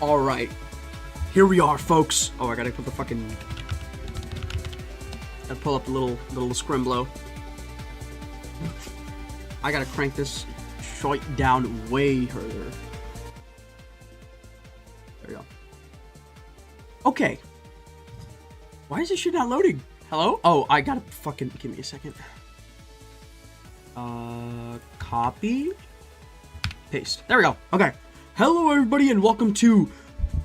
Alright. Here we are, folks. Oh, I gotta put the fucking... Gotta pull up the little scrimblow. I gotta crank this shite down way further. There we go. Okay. Why is this shit not loading? Hello? Oh, I gotta fucking... Give me a second. Copy. Paste. There we go. Okay. Hello everybody and welcome to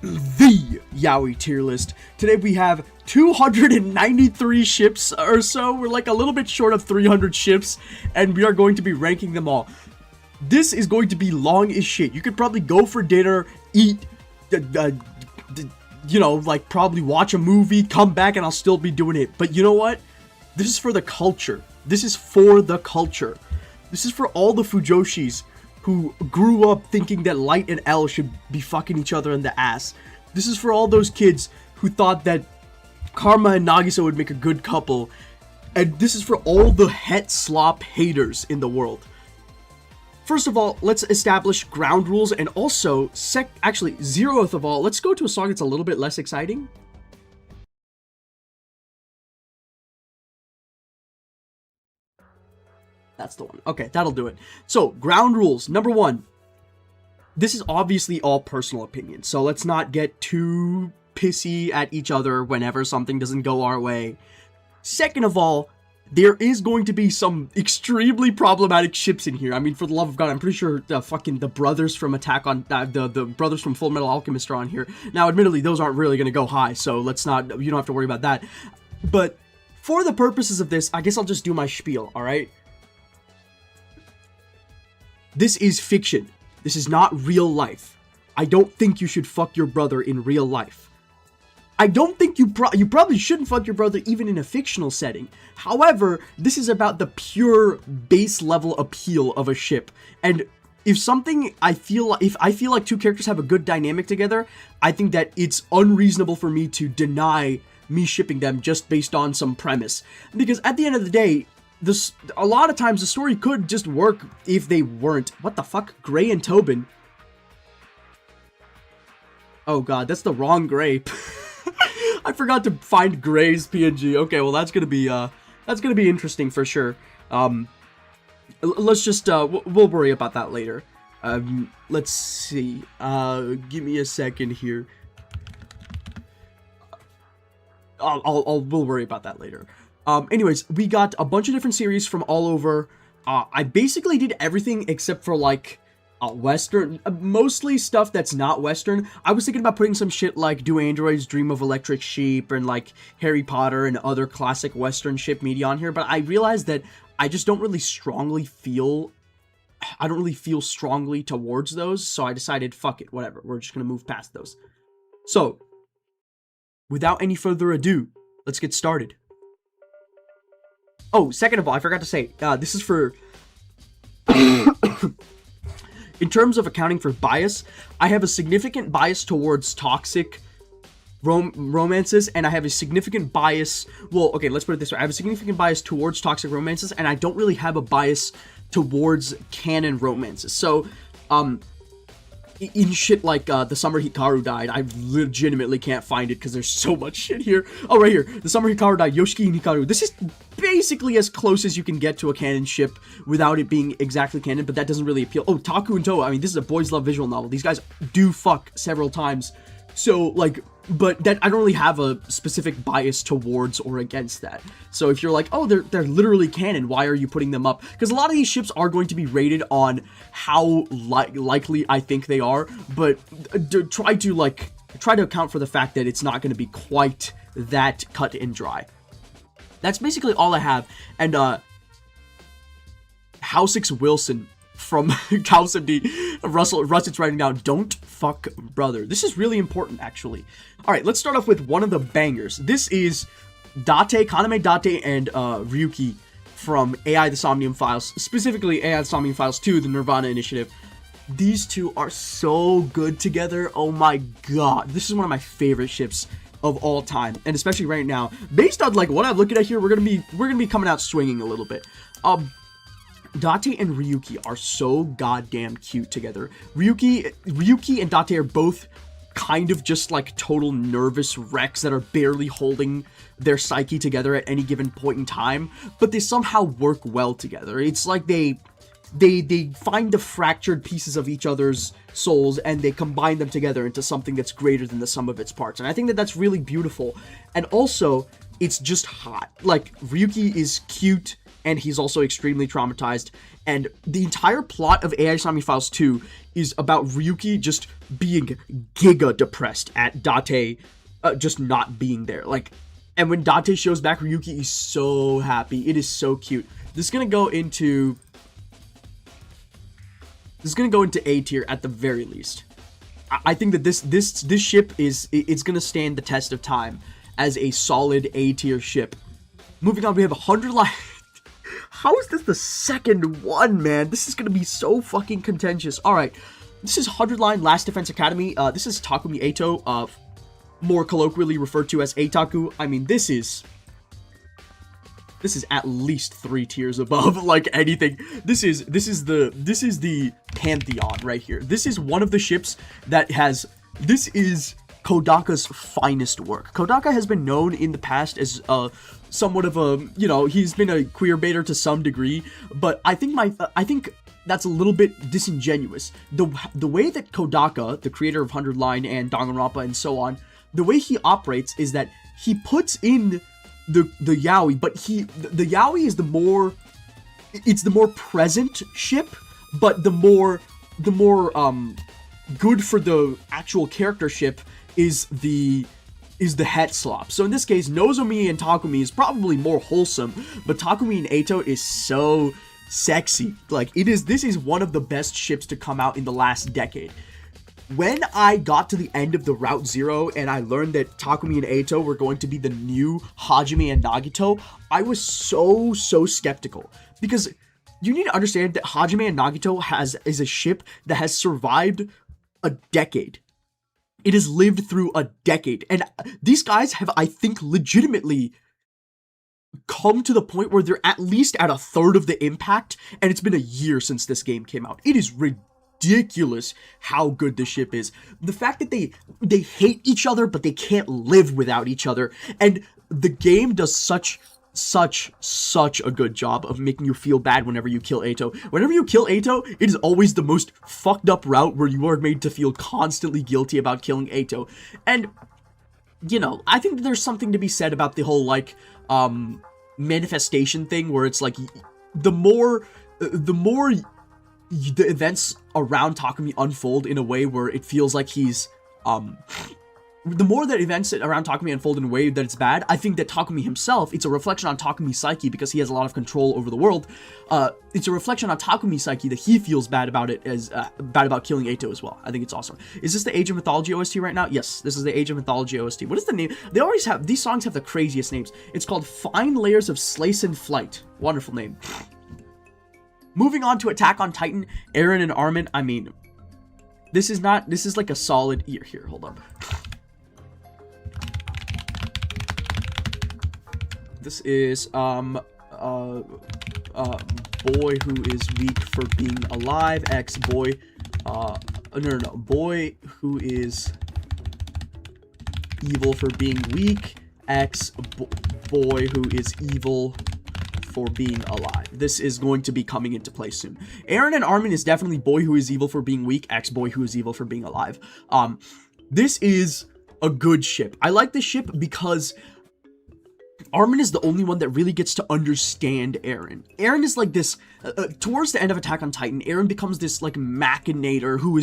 the Yaoi tier list. Today we have 293 ships or so. We're like a little bit short of 300 ships and we are going to be ranking them all. This is going to be long as shit. You could probably go for dinner, eat, you know, like probably watch a movie, come back and I'll still be doing it. But you know what? This is for the culture. This is for the culture. This is for all the Fujoshis who grew up thinking that Light and L should be fucking each other in the ass. This is for all those kids who thought that Karma and Nagisa would make a good couple. And this is for all the het slop haters in the world. First of all, let's establish ground rules, and also, actually, zeroth of all, let's go to a song that's a little bit less exciting. That's the one. Okay, that'll do it. So, ground rules. Number one. This is obviously all personal opinion, so let's not get too pissy at each other whenever something doesn't go our way. Second of all, there is going to be some extremely problematic ships in here. I mean, for the love of God, I'm pretty sure the brothers from Attack on... the brothers from Full Metal Alchemist are on here. Now, admittedly, those aren't really going to go high, so let's not... You don't have to worry about that. But for the purposes of this, I guess I'll just do my spiel, alright? This is fiction. This is not real life. I don't think you should fuck your brother in real life. I don't think you probably shouldn't fuck your brother even in a fictional setting. However, this is about the pure base level appeal of a ship. And if I feel like two characters have a good dynamic together, I think that it's unreasonable for me to deny me shipping them just based on some premise. Because at the end of the day, a lot of times the story could just work if they weren't. What the fuck? Gray and Tobin. Oh god, that's the wrong Gray. I forgot to find Gray's PNG. Okay, well that's gonna be interesting for sure. Let's just we'll worry about that later. Let's see. Give me a second here. We'll worry about that later. Anyways, we got a bunch of different series from all over. I basically did everything except for, like, Western. Mostly stuff that's not Western. I was thinking about putting some shit like Do Androids Dream of Electric Sheep and, like, Harry Potter and other classic Western ship media on here, but I realized that I just don't really strongly feel... I don't really feel strongly towards those, so I decided, fuck it, whatever. We're just gonna move past those. So, without any further ado, let's get started. Oh, second of all, I forgot to say, this is for... In terms of accounting for bias, I have a significant bias towards toxic romances, and I have a significant bias... Well, okay, let's put it this way. I have a significant bias towards toxic romances, and I don't really have a bias towards canon romances. So, in shit like The Summer Hikaru Died, I legitimately can't find it because there's so much shit here. Oh, right here. The Summer Hikaru Died, Yoshiki and Hikaru. This is basically as close as you can get to a canon ship without it being exactly canon, but that doesn't really appeal. Oh, Taku and Toa. I mean, this is a boys love visual novel. These guys do fuck several times. So, like, but that I don't really have a specific bias towards or against that. So if you're like, oh, they're literally canon, why are you putting them up? Because a lot of these ships are going to be rated on how likely I think they are, but try to account for the fact that it's not going to be quite that cut and dry. That's basically all I have. And House 6 Wilson from House MD, Russell's writing down, don't fuck brother. This is really important, actually. All right, let's start off with one of the bangers. This is Date, Kaname Date, and Ryuki from AI The Somnium Files, specifically AI The Somnium Files 2, the Nirvana Initiative. These two are so good together. Oh my god. This is one of my favorite ships of all time, and especially right now. Based on like what I'm looking at here, we're gonna be coming out swinging a little bit. Date and Ryuki are so goddamn cute together. Ryuki and Date are both kind of just like total nervous wrecks that are barely holding their psyche together at any given point in time, but they somehow work well together. It's like they find the fractured pieces of each other's souls and they combine them together into something that's greater than the sum of its parts. And I think that that's really beautiful. And also, it's just hot. Like, Ryuki is cute and he's also extremely traumatized. And the entire plot of AI Somnium Files 2 is about Ryuki just being giga depressed at Date just not being there. Like, and when Date shows back, Ryuki is so happy. It is so cute. This is gonna go into A tier at the very least. I think that this ship it's gonna stand the test of time as a solid A tier ship. Moving on, we have 100 line. How is this the second one, man? This is gonna be so fucking contentious. All right, this is 100 line Last Defense Academy. This is Takumi Eito, more colloquially referred to as Eitaku. I mean, this is at least 3 tiers above like anything. This is the pantheon right here. This is one of the ships that has, this is Kodaka's finest work. Kodaka has been known in the past as somewhat of a, you know, he's been a queer baiter to some degree, but I think that's a little bit disingenuous. The way that Kodaka, the creator of 100 Line and Danganronpa and so on, the way he operates is that he puts in the yaoi, but the yaoi is the more present ship, but the more good for the actual character ship is the het slop. So in this case, Nozomi and Takumi is probably more wholesome, but Takumi and Eito is so sexy. Like, this is one of the best ships to come out in the last decade. When I got to the end of the Route Zero and I learned that Takumi and Eito were going to be the new Hajime and Nagito, I was so skeptical. Because you need to understand that Hajime and Nagito is a ship that has survived a decade. It has lived through a decade. And these guys have, I think, legitimately come to the point where they're at least at a third of the impact, and it's been a year since this game came out. It is ridiculous how good the ship is. The fact that they hate each other, but they can't live without each other, and the game does such a good job of making you feel bad whenever you kill Eito. Whenever you kill Eito, it is always the most fucked up route where you are made to feel constantly guilty about killing Eito. And, you know, I think that there's something to be said about the whole, like, manifestation thing, where it's like, the more the events around Takumi unfold in a way where it feels like he's, the more that events around Takumi unfold in a way that it's bad, I think that Takumi himself, it's a reflection on Takumi's psyche because he has a lot of control over the world. It's a reflection on Takumi's psyche that he feels bad about it, as bad about killing Eito as well. I think it's awesome. Is this the Age of Mythology OST right now? Yes, this is the Age of Mythology OST. What is the name? They always have, these songs have the craziest names. It's called Fine Layers of Slice and Flight. Wonderful name. Moving on to Attack on Titan, Eren and Armin. I mean, this is like a solid, here, hold up. This is, boy who is weak for being alive, boy who is evil for being weak, boy who is evil for being alive. This is going to be coming into play soon. Eren and Armin is definitely boy who is evil for being weak, boy who is evil for being alive. This is a good ship. I like this ship because Armin is the only one that really gets to understand Eren. Eren is like this, towards the end of Attack on Titan, Eren becomes this like machinator who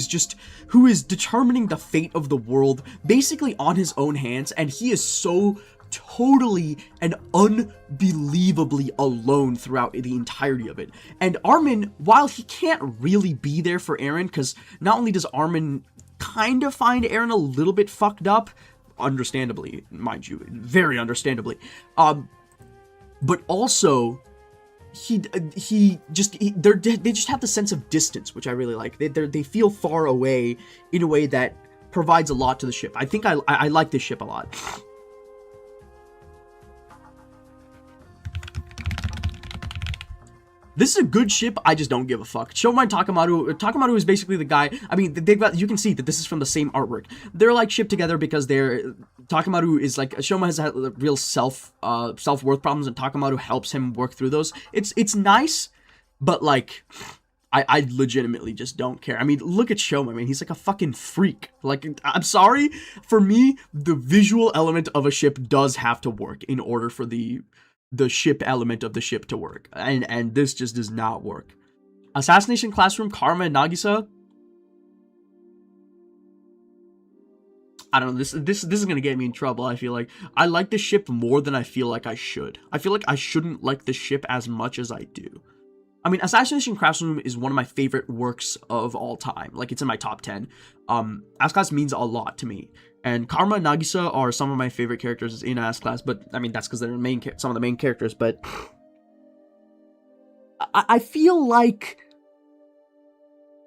is determining the fate of the world basically on his own hands, and he is so totally and unbelievably alone throughout the entirety of it. And Armin, while he can't really be there for Eren, because not only does Armin kind of find Eren a little bit fucked up, understandably, mind you, very understandably. But also, they just have the sense of distance, which I really like. They feel far away in a way that provides a lot to the ship. I think I like this ship a lot. This is a good ship, I just don't give a fuck. Shoma and Takamaru is basically the guy, I mean, you can see that this is from the same artwork. They're like shipped together because Takamaru is like, Shoma has had real self-worth problems, and Takamaru helps him work through those. It's nice, but like, I legitimately just don't care. I mean, look at Shoma, man, he's like a fucking freak. Like, I'm sorry, for me, the visual element of a ship does have to work in order for the ship element of the ship to work, and this just does not work. Assassination Classroom, Karma and Nagisa. I don't know, this is gonna get me in trouble. I feel like I like the ship more than I feel like I should. I feel like I shouldn't like the ship as much as I do. I mean, Assassination Classroom is one of my favorite works of all time. Like, it's in my top 10. S-Class means a lot to me. And Karma and Nagisa are some of my favorite characters in S-Class, but, I mean, that's because they're some of the main characters, but I feel like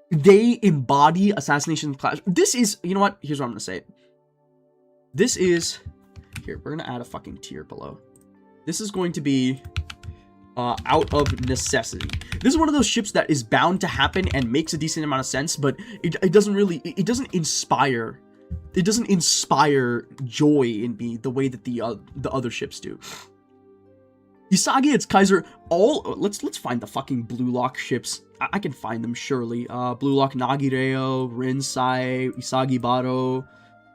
they embody Assassination Classroom. This is, you know what? Here's what I'm going to say. This is, here, we're going to add a fucking tier below. This is going to be out of necessity. This is one of those ships that is bound to happen and makes a decent amount of sense, but it doesn't inspire joy in me the way that the other ships do. Isagi, it's Kaiser, let's find the fucking Blue Lock ships. I can find them surely. Blue Lock, Nagireo, Rinsai, Isagi Baro.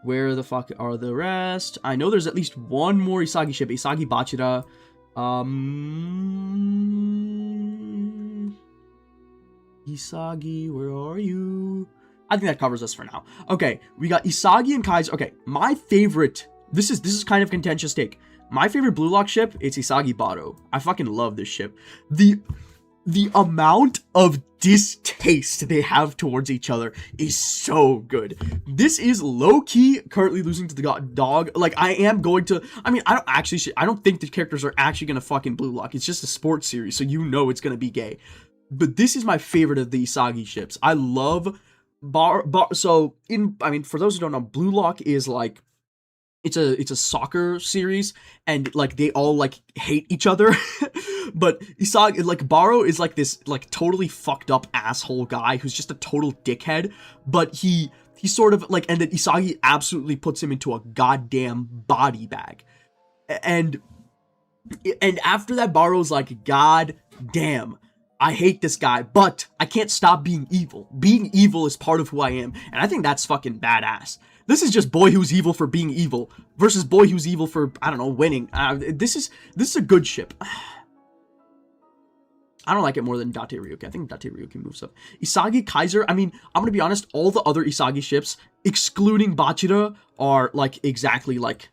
Where the fuck are the rest? I know there's at least one more Isagi ship, Isagi Bachira. Isagi, where are you? I think that covers us for now. Okay, we got Isagi and Kaiser. Okay, my favorite, this is kind of contentious take. My favorite Blue Lock ship, it's Isagi Baro. I fucking love this ship. The amount of distaste they have towards each other is so good. This is low-key currently losing to the dog. Like, I don't think the characters are actually gonna fucking Blue Lock. It's just a sports series, so you know it's gonna be gay. But this is my favorite of the Isagi ships. I love for those who don't know, Blue Lock is like, it's a soccer series, and like they all like hate each other. But Isagi, like, Baro is like this like totally fucked up asshole guy who's just a total dickhead, but he sort of like, and then Isagi absolutely puts him into a goddamn body bag. And after that, Baro's like, God damn, I hate this guy, but I can't stop being evil. Being evil is part of who I am, and I think that's fucking badass. This is just boy who's evil for being evil versus boy who's evil for, I don't know, winning. This is a good ship. I don't like it more than Date Ryuki. I think Date Ryuki moves up. Isagi, Kaiser, I mean, I'm gonna be honest, all the other Isagi ships, excluding Bachira, are like exactly like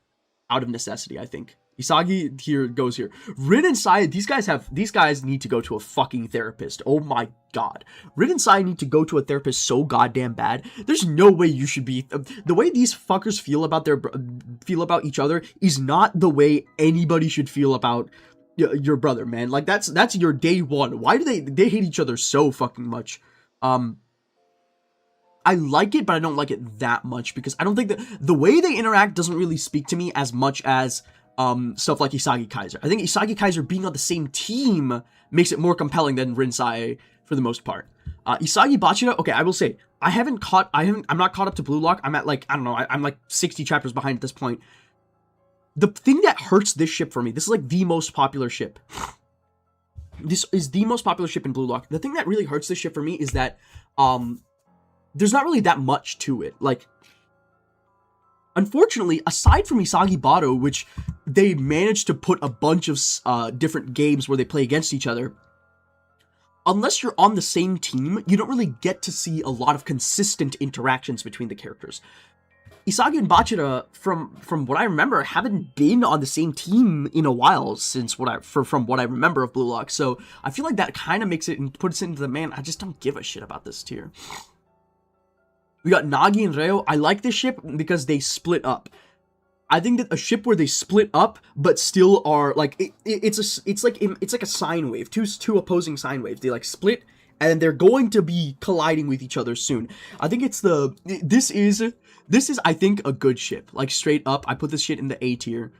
out of necessity, I think. Isagi here goes here. Rin and Sai, these guys need to go to a fucking therapist. Oh my god. Rin and Sai need to go to a therapist so goddamn bad. There's no way you should be, the way these fuckers feel about each other is not the way anybody should feel about your brother, man. Like, that's your day one. Why do they hate each other so fucking much? I like it, but I don't like it that much, because I don't think that the way they interact doesn't really speak to me as much as stuff like Isagi Kaiser. I think Isagi Kaiser being on the same team makes it more compelling than Rinsai for the most part. Isagi Bachira, okay, I will say, I'm not caught up to Blue Lock. I'm at like, I don't know, I'm like 60 chapters behind at this point. The thing that hurts this ship for me, this is like the most popular ship. This is the most popular ship in Blue Lock. The thing that really hurts this ship for me is that, there's not really that much to it. Like, unfortunately, aside from Isagi Baro, which they managed to put a bunch of different games where they play against each other, unless you're on the same team, you don't really get to see a lot of consistent interactions between the characters. Isagi and Bachira, from what I remember, haven't been on the same team in a while since from what I remember of Blue Lock. So I feel like that kind of makes it and puts it into the, man, I just don't give a shit about this tier. We got Nagi and Reo. I like this ship because they split up. I think that a ship where they split up but still are like it's like a sine wave, two opposing sine waves. They like split and they're going to be colliding with each other soon. I think this is I think a good ship. Like straight up, I put this shit in the A tier.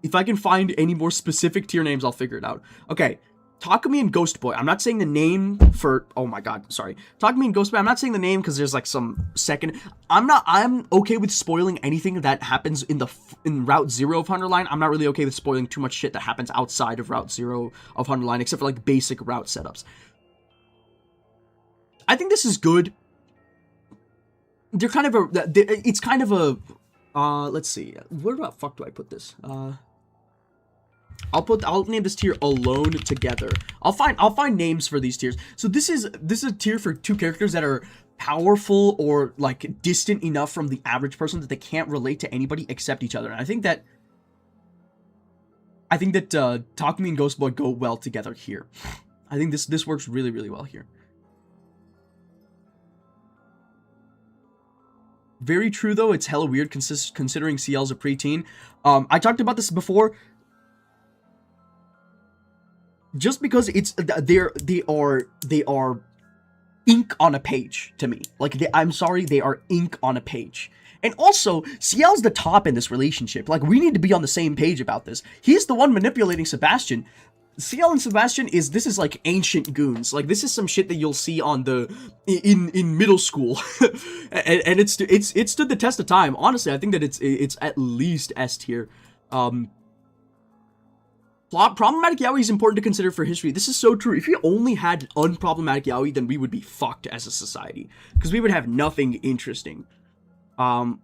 If I can find any more specific tier names, I'll figure it out. Okay. Takumi and Ghost Boy. I'm not saying the name for... Oh my god, sorry. Takumi and Ghost Boy, I'm not saying the name because there's like some second... I'm okay with spoiling anything that happens in Route 0 of Hunterline. I'm not really okay with spoiling too much shit that happens outside of Route 0 of Hunterline, except for like basic route setups. I think this is good. They're kind of it's kind of a... let's see. Where the fuck do I put this? I'll name this tier Alone Together. I'll find names for these tiers. So this is a tier for two characters that are powerful or like distant enough from the average person that they can't relate to anybody except each other. And I think that Takumi and Ghost Boy go well together here. I think this works really, really well here. Very true though, it's hella weird considering CL's a preteen. I talked about this before. Just because they are ink on a page to me. Like I'm sorry, they are ink on a page. And also, CL's the top in this relationship. Like we need to be on the same page about this. He's the one manipulating Sebastian. CL and Sebastian this is like ancient goons. Like this is some shit that you'll see on in middle school. and it stood the test of time. Honestly, I think that it's at least S tier. Problematic yaoi is important to consider for history. This is so true. If we only had unproblematic yaoi, then we would be fucked as a society. Because we would have nothing interesting. I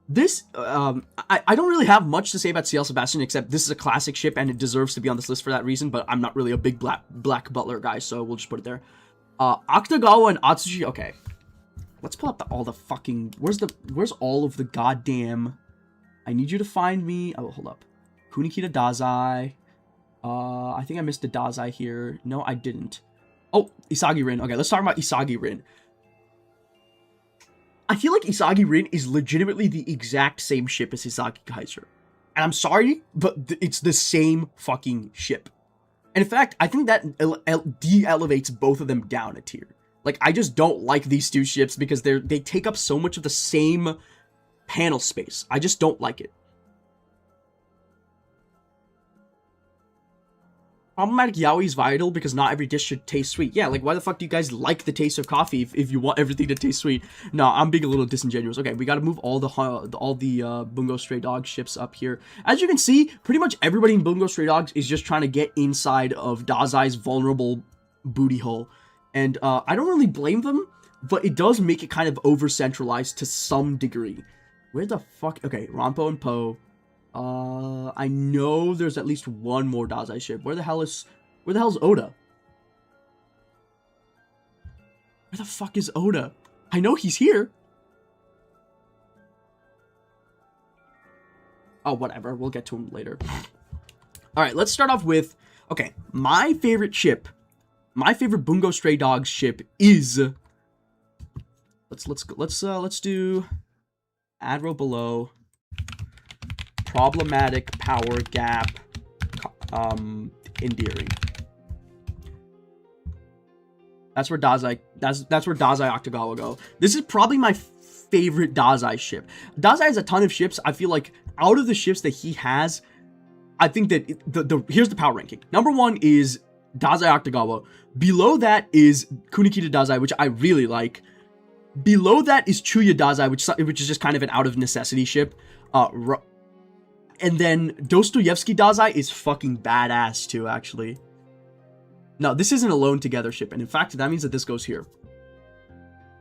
don't really have much to say about CL Sebastian, except this is a classic ship and it deserves to be on this list for that reason, but I'm not really a big black butler guy, so we'll just put it there. Akutagawa and Atsushi, okay. Let's pull up all the fucking... Where's all of the goddamn... I need you to find me... Oh, hold up. Kunikita Dazai. I think I missed the Dazai here. No, I didn't. Oh, Isagi Rin. Okay, let's talk about Isagi Rin. I feel like Isagi Rin is legitimately the exact same ship as Hisaki Kaiser. And I'm sorry, but it's the same fucking ship. And in fact, I think that de-elevates both of them down a tier. Like, I just don't like these two ships because they take up so much of the same panel space. I just don't like it. Problematic yaoi is vital because not every dish should taste sweet. Yeah, like why the fuck do you guys like the taste of coffee if you want everything to taste sweet? No, I'm being a little disingenuous. Okay, we got to move all the Bungo Stray Dogs ships up here. As you can see, pretty much everybody in Bungo Stray Dogs is just trying to get inside of Dazai's vulnerable booty hole. And I don't really blame them, but it does make it kind of over-centralized to some degree. Where the fuck? Okay, Rampo and Poe. I know there's at least one more Dazai ship. Where the hell is Oda? Where the fuck is Oda? I know he's here. Oh, whatever. We'll get to him later. All right, let's start off with, okay, my favorite ship, my favorite Bungo Stray Dogs ship is, let's do Admiral Below. Problematic, power gap, endearing. That's where Dazai Akutagawa go. This is probably my favorite Dazai ship. Dazai has a ton of ships. I feel like out of the ships that he has, I think that here's the power ranking. Number 1 is Dazai Akutagawa. Below that is Kunikita Dazai, which I really like. Below that is Chuya Dazai, which is just kind of an out of necessity ship. And then Dostoyevsky Dazai is fucking badass too, actually. No, this isn't Alone Together ship, and in fact, that means that this goes here.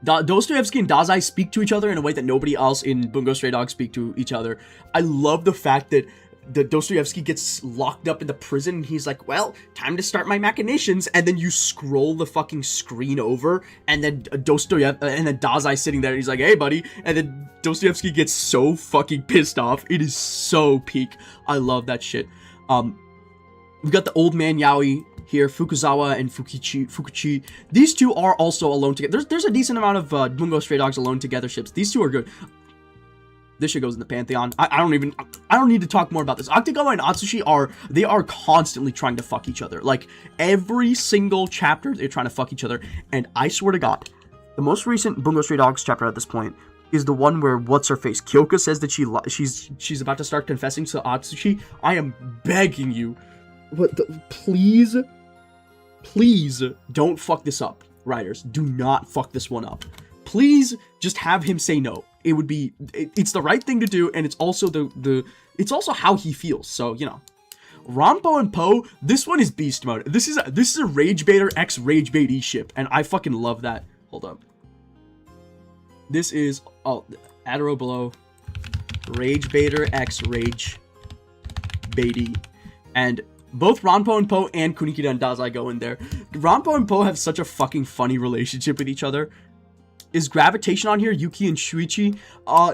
Dostoyevsky and Dazai speak to each other in a way that nobody else in Bungo Stray Dogs speak to each other. I love the fact that Dostoyevsky gets locked up in the prison, and he's like, well, time to start my machinations, and then you scroll the fucking screen over, and then Dazai sitting there, and he's like, hey, buddy, and then Dostoyevsky gets so fucking pissed off. It is so peak. I love that shit. We've got the old man yaoi. here, Fukuzawa and Fukuchi. These two are also alone together. There's a decent amount of Bungo Stray Dogs alone together ships. These two are good. This shit goes in the pantheon. I don't need to talk more about this. Akutagawa and Atsushi are constantly trying to fuck each other. Like, every single chapter, they're trying to fuck each other. And I swear to God, the most recent Bungo Stray Dogs chapter at this point is the one where, what's her face, Kyoka says that she's about to start confessing to Atsushi. I am begging you, please don't fuck this up, writers. Do not fuck this one up. Please just have him say no. It would be, it's the right thing to do, and it's also it's also how he feels. So, you know, Ranpo and Po, this one is beast mode. This is a Rage Baiter x Rage Baity ship, and I fucking love that. Hold up. This is, Adaro below, Rage Baiter x Rage Baity, and both Ranpo and Po and Kunikida and Dazai go in there. Ranpo and Po have such a fucking funny relationship with each other. Is Gravitation on here? Yuki and Shuichi?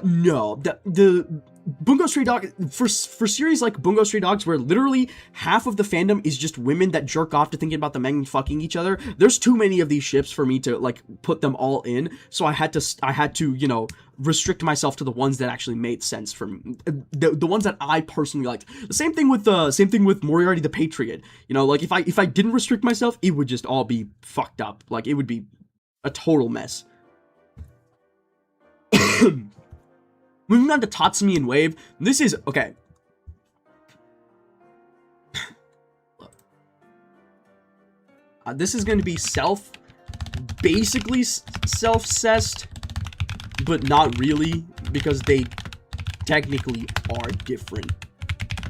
No. The Bungo Stray Dog, for series like Bungo Stray Dogs, where literally half of the fandom is just women that jerk off to thinking about the men fucking each other, there's too many of these ships for me to, like, put them all in, so I had to, you know, restrict myself to the ones that actually made sense for me, the ones that I personally liked. The same thing with Moriarty the Patriot. You know, like, if I didn't restrict myself, it would just all be fucked up. Like, it would be a total mess. Moving on to Tatsumi and Wave. This is, okay. This is going to be basically self-cessed, but not really, because they technically are different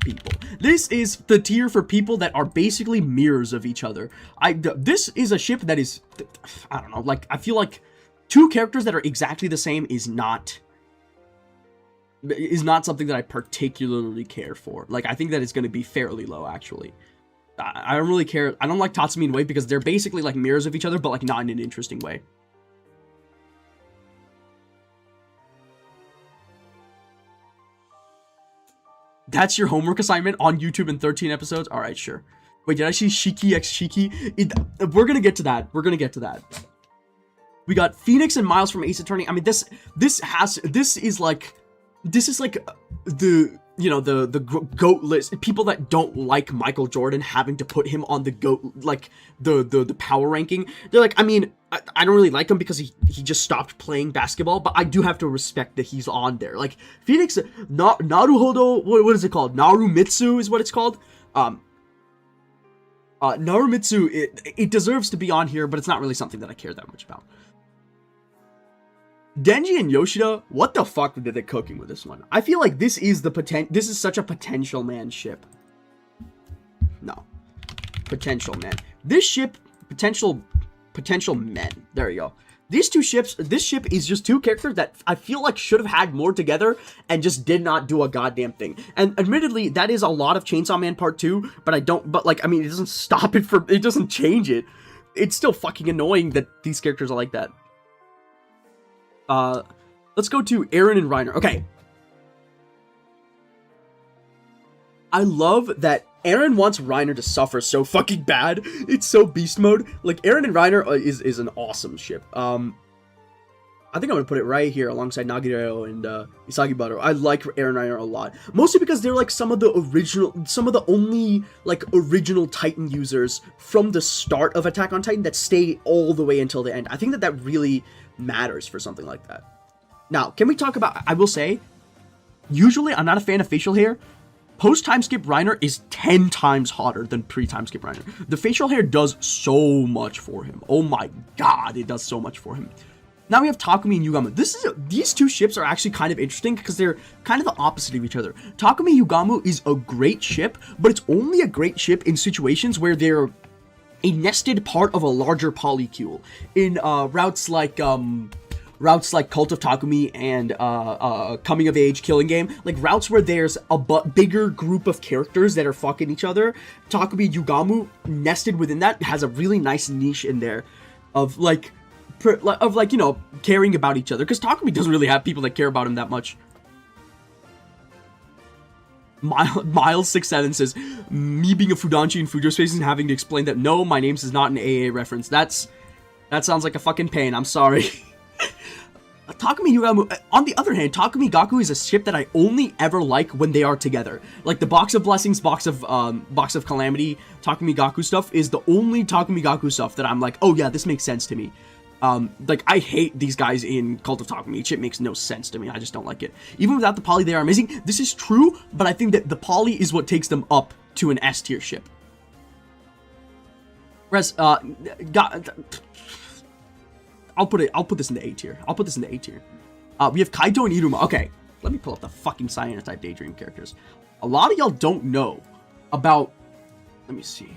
people. This is the tier for people that are basically mirrors of each other. This is a ship that is, I don't know, like, I feel like two characters that are exactly the same is not something that I particularly care for. Like, I think that it's going to be fairly low, actually. I don't really care. I don't like Tatsumi and Wave because they're basically like mirrors of each other, but like not in an interesting way. That's your homework assignment on YouTube in 13 episodes? Alright, sure. Wait, did I see Shiki x Shiki? We're going to get to that. We're going to get to that. We got Phoenix and Miles from Ace Attorney. I mean, this is like the, you know, the GOAT list. People that don't like Michael Jordan having to put him on the GOAT, like the power ranking. They're like, I mean, I don't really like him because he just stopped playing basketball, but I do have to respect that he's on there. Like, Phoenix, Naruhodo, what is it called? Narumitsu is what it's called. Narumitsu, it deserves to be on here, but it's not really something that I care that much about. Denji and Yoshida, what the fuck did they cooking with this one? I feel like this is such a potential man ship. No. Potential man. This ship, potential men. There you go. These two ships, this ship is just two characters that I feel like should have had more together and just did not do a goddamn thing. And admittedly, that is a lot of Chainsaw Man Part 2, but I mean, it doesn't stop it it doesn't change it. It's still fucking annoying that these characters are like that. Let's go to Eren and Reiner. Okay. I love that Eren wants Reiner to suffer so fucking bad. It's so beast mode. Like, Eren and Reiner is an awesome ship. I think I'm gonna put it right here alongside Nagireo and Isagibaro. I like Eren and Reiner a lot. Mostly because they're like some of the only like original Titan users from the start of Attack on Titan that stay all the way until the end. I think that really matters for something like that. Now, can we talk about, I will say, usually I'm not a fan of facial hair. Post-time skip Reiner is 10 times hotter than pre-time skip Reiner. The facial hair does so much for him. Oh my god, it does so much for him. Now we have Takumi and Yugamu. These two ships are actually kind of interesting because they're kind of the opposite of each other. Takumi Yugamu is a great ship, but it's only a great ship in situations where they're a nested part of a larger polycule. In routes like Cult of Takumi and Coming of Age Killing Game, like routes where there's a bigger group of characters that are fucking each other. Takumi Yugamu, nested within that, has a really nice niche in there of like, you know, caring about each other, because Takumi doesn't really have people that care about him that much. Miles67 says, me being a Fudanchi in Fujo Space and having to explain that no, my name's is not an AA reference. That sounds like a fucking pain. I'm sorry. Takumi Yugamu, on the other hand, Takumi Gaku is a ship that I only ever like when they are together. Like the Box of Blessings, Box of Calamity, Takumi Gaku stuff is the only Takumi Gaku stuff that I'm like, oh yeah, this makes sense to me. Like I hate these guys in Cult of Takumi. Shit makes no sense to me. I just don't like it. Even without the poly, they are amazing. This is true, but I think that the poly is what takes them up to an S tier ship. Whereas, I'll put this in the A tier. I'll put this in the A tier. We have Kaito and Iruma. Okay, let me pull up the fucking Cyanotype Daydream characters. A lot of y'all don't know about. Let me see.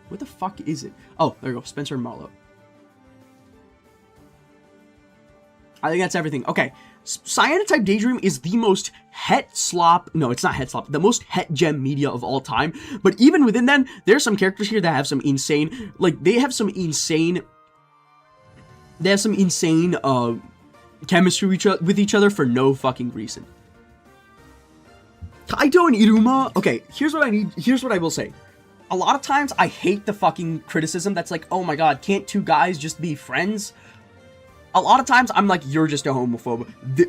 Where the fuck is it? Oh, there you go. Spencer and Marlowe. I think that's everything. Okay. Cyanotype Daydream is the most het slop. No, it's not het slop. The most het gem media of all time. But even within them, there's some characters here that have some insane. Like, they have some insane chemistry with each other for no fucking reason. Kaito and Iruma. Okay, here's what I will say. A lot of times, I hate the fucking criticism that's like, oh my god, can't two guys just be friends? A lot of times, I'm like, you're just a homophobe.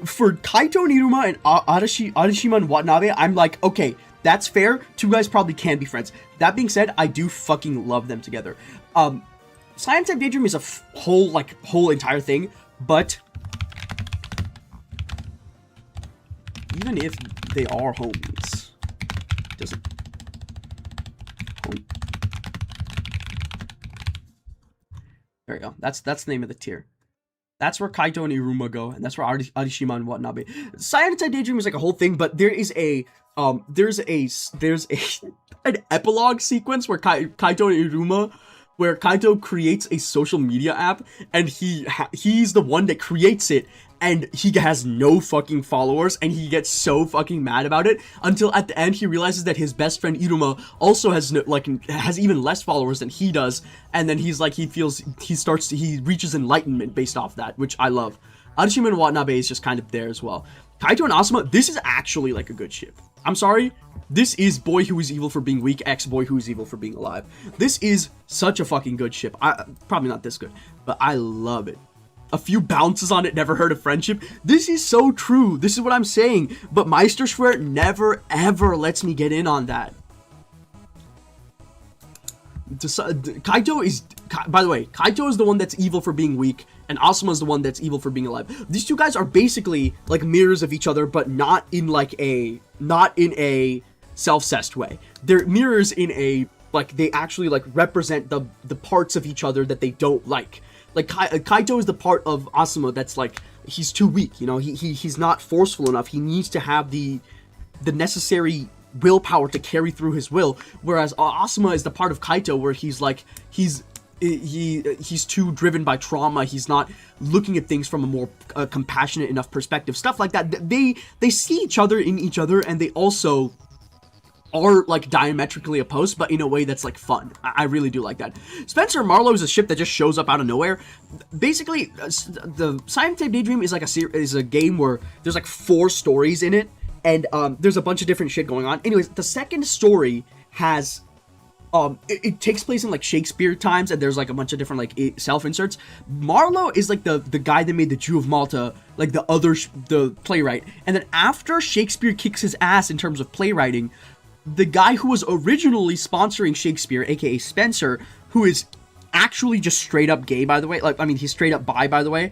For Kaito and Iruma and Arashima and Watanabe, I'm like, okay, that's fair. Two guys probably can be friends. That being said, I do fucking love them together. Cyanotype Daydream is a whole entire thing, but even if they are homies, doesn't. There we go. That's the name of the tier. That's where Kaito and Iruma go, and that's where Arashima and Watanabe. Cyanotype Daydream is like a whole thing, but there's an epilogue sequence where Kaito and Iruma, where Kaito creates a social media app, and he's the one that creates it, and he has no fucking followers, and he gets so fucking mad about it until at the end he realizes that his best friend Iruma also has even less followers than he does, and then he's like, he reaches enlightenment based off that, which I love. Arashima and Watanabe is just kind of there as well. Kaito and Asuma, this is actually like a good ship. I'm sorry, this is boy who is evil for being weak, ex boy who is evil for being alive. This is such a fucking good ship. Probably not this good, but I love it. A few bounces on it, never heard of friendship. This is so true. This is what I'm saying. But Meisterschwert never ever lets me get in on that. Kaito is, by the way, Kaito is the one that's evil for being weak, and Asuma is the one that's evil for being alive. These two guys are basically like mirrors of each other, but not in a self-cessed way. They're mirrors in a, like, they actually like represent the parts of each other that they don't like. Like Kaito is the part of Asuma that's like, he's too weak, you know, he's not forceful enough. He needs to have the necessary willpower to carry through his will, whereas Asuma is the part of Kaito where he's like, he's too driven by trauma. He's not looking at things from a more compassionate enough perspective, stuff like that. They see each other in each other, and they also are like diametrically opposed, but in a way that's like fun. I really do like that. Spencer and Marlowe is a ship that just shows up out of nowhere. Basically, the Cyanotype Daydream is like a game where there's like 4 stories in it, and there's a bunch of different shit going on. Anyways, the second story has it takes place in like Shakespeare times, and there's like a bunch of different like self-inserts. Marlowe is like the guy that made the Jew of Malta, like the playwright, and then after Shakespeare kicks his ass in terms of playwriting, the guy who was originally sponsoring Shakespeare, aka Spencer, who is actually just straight up gay, by the way, like, I mean, he's straight up bi, by the way,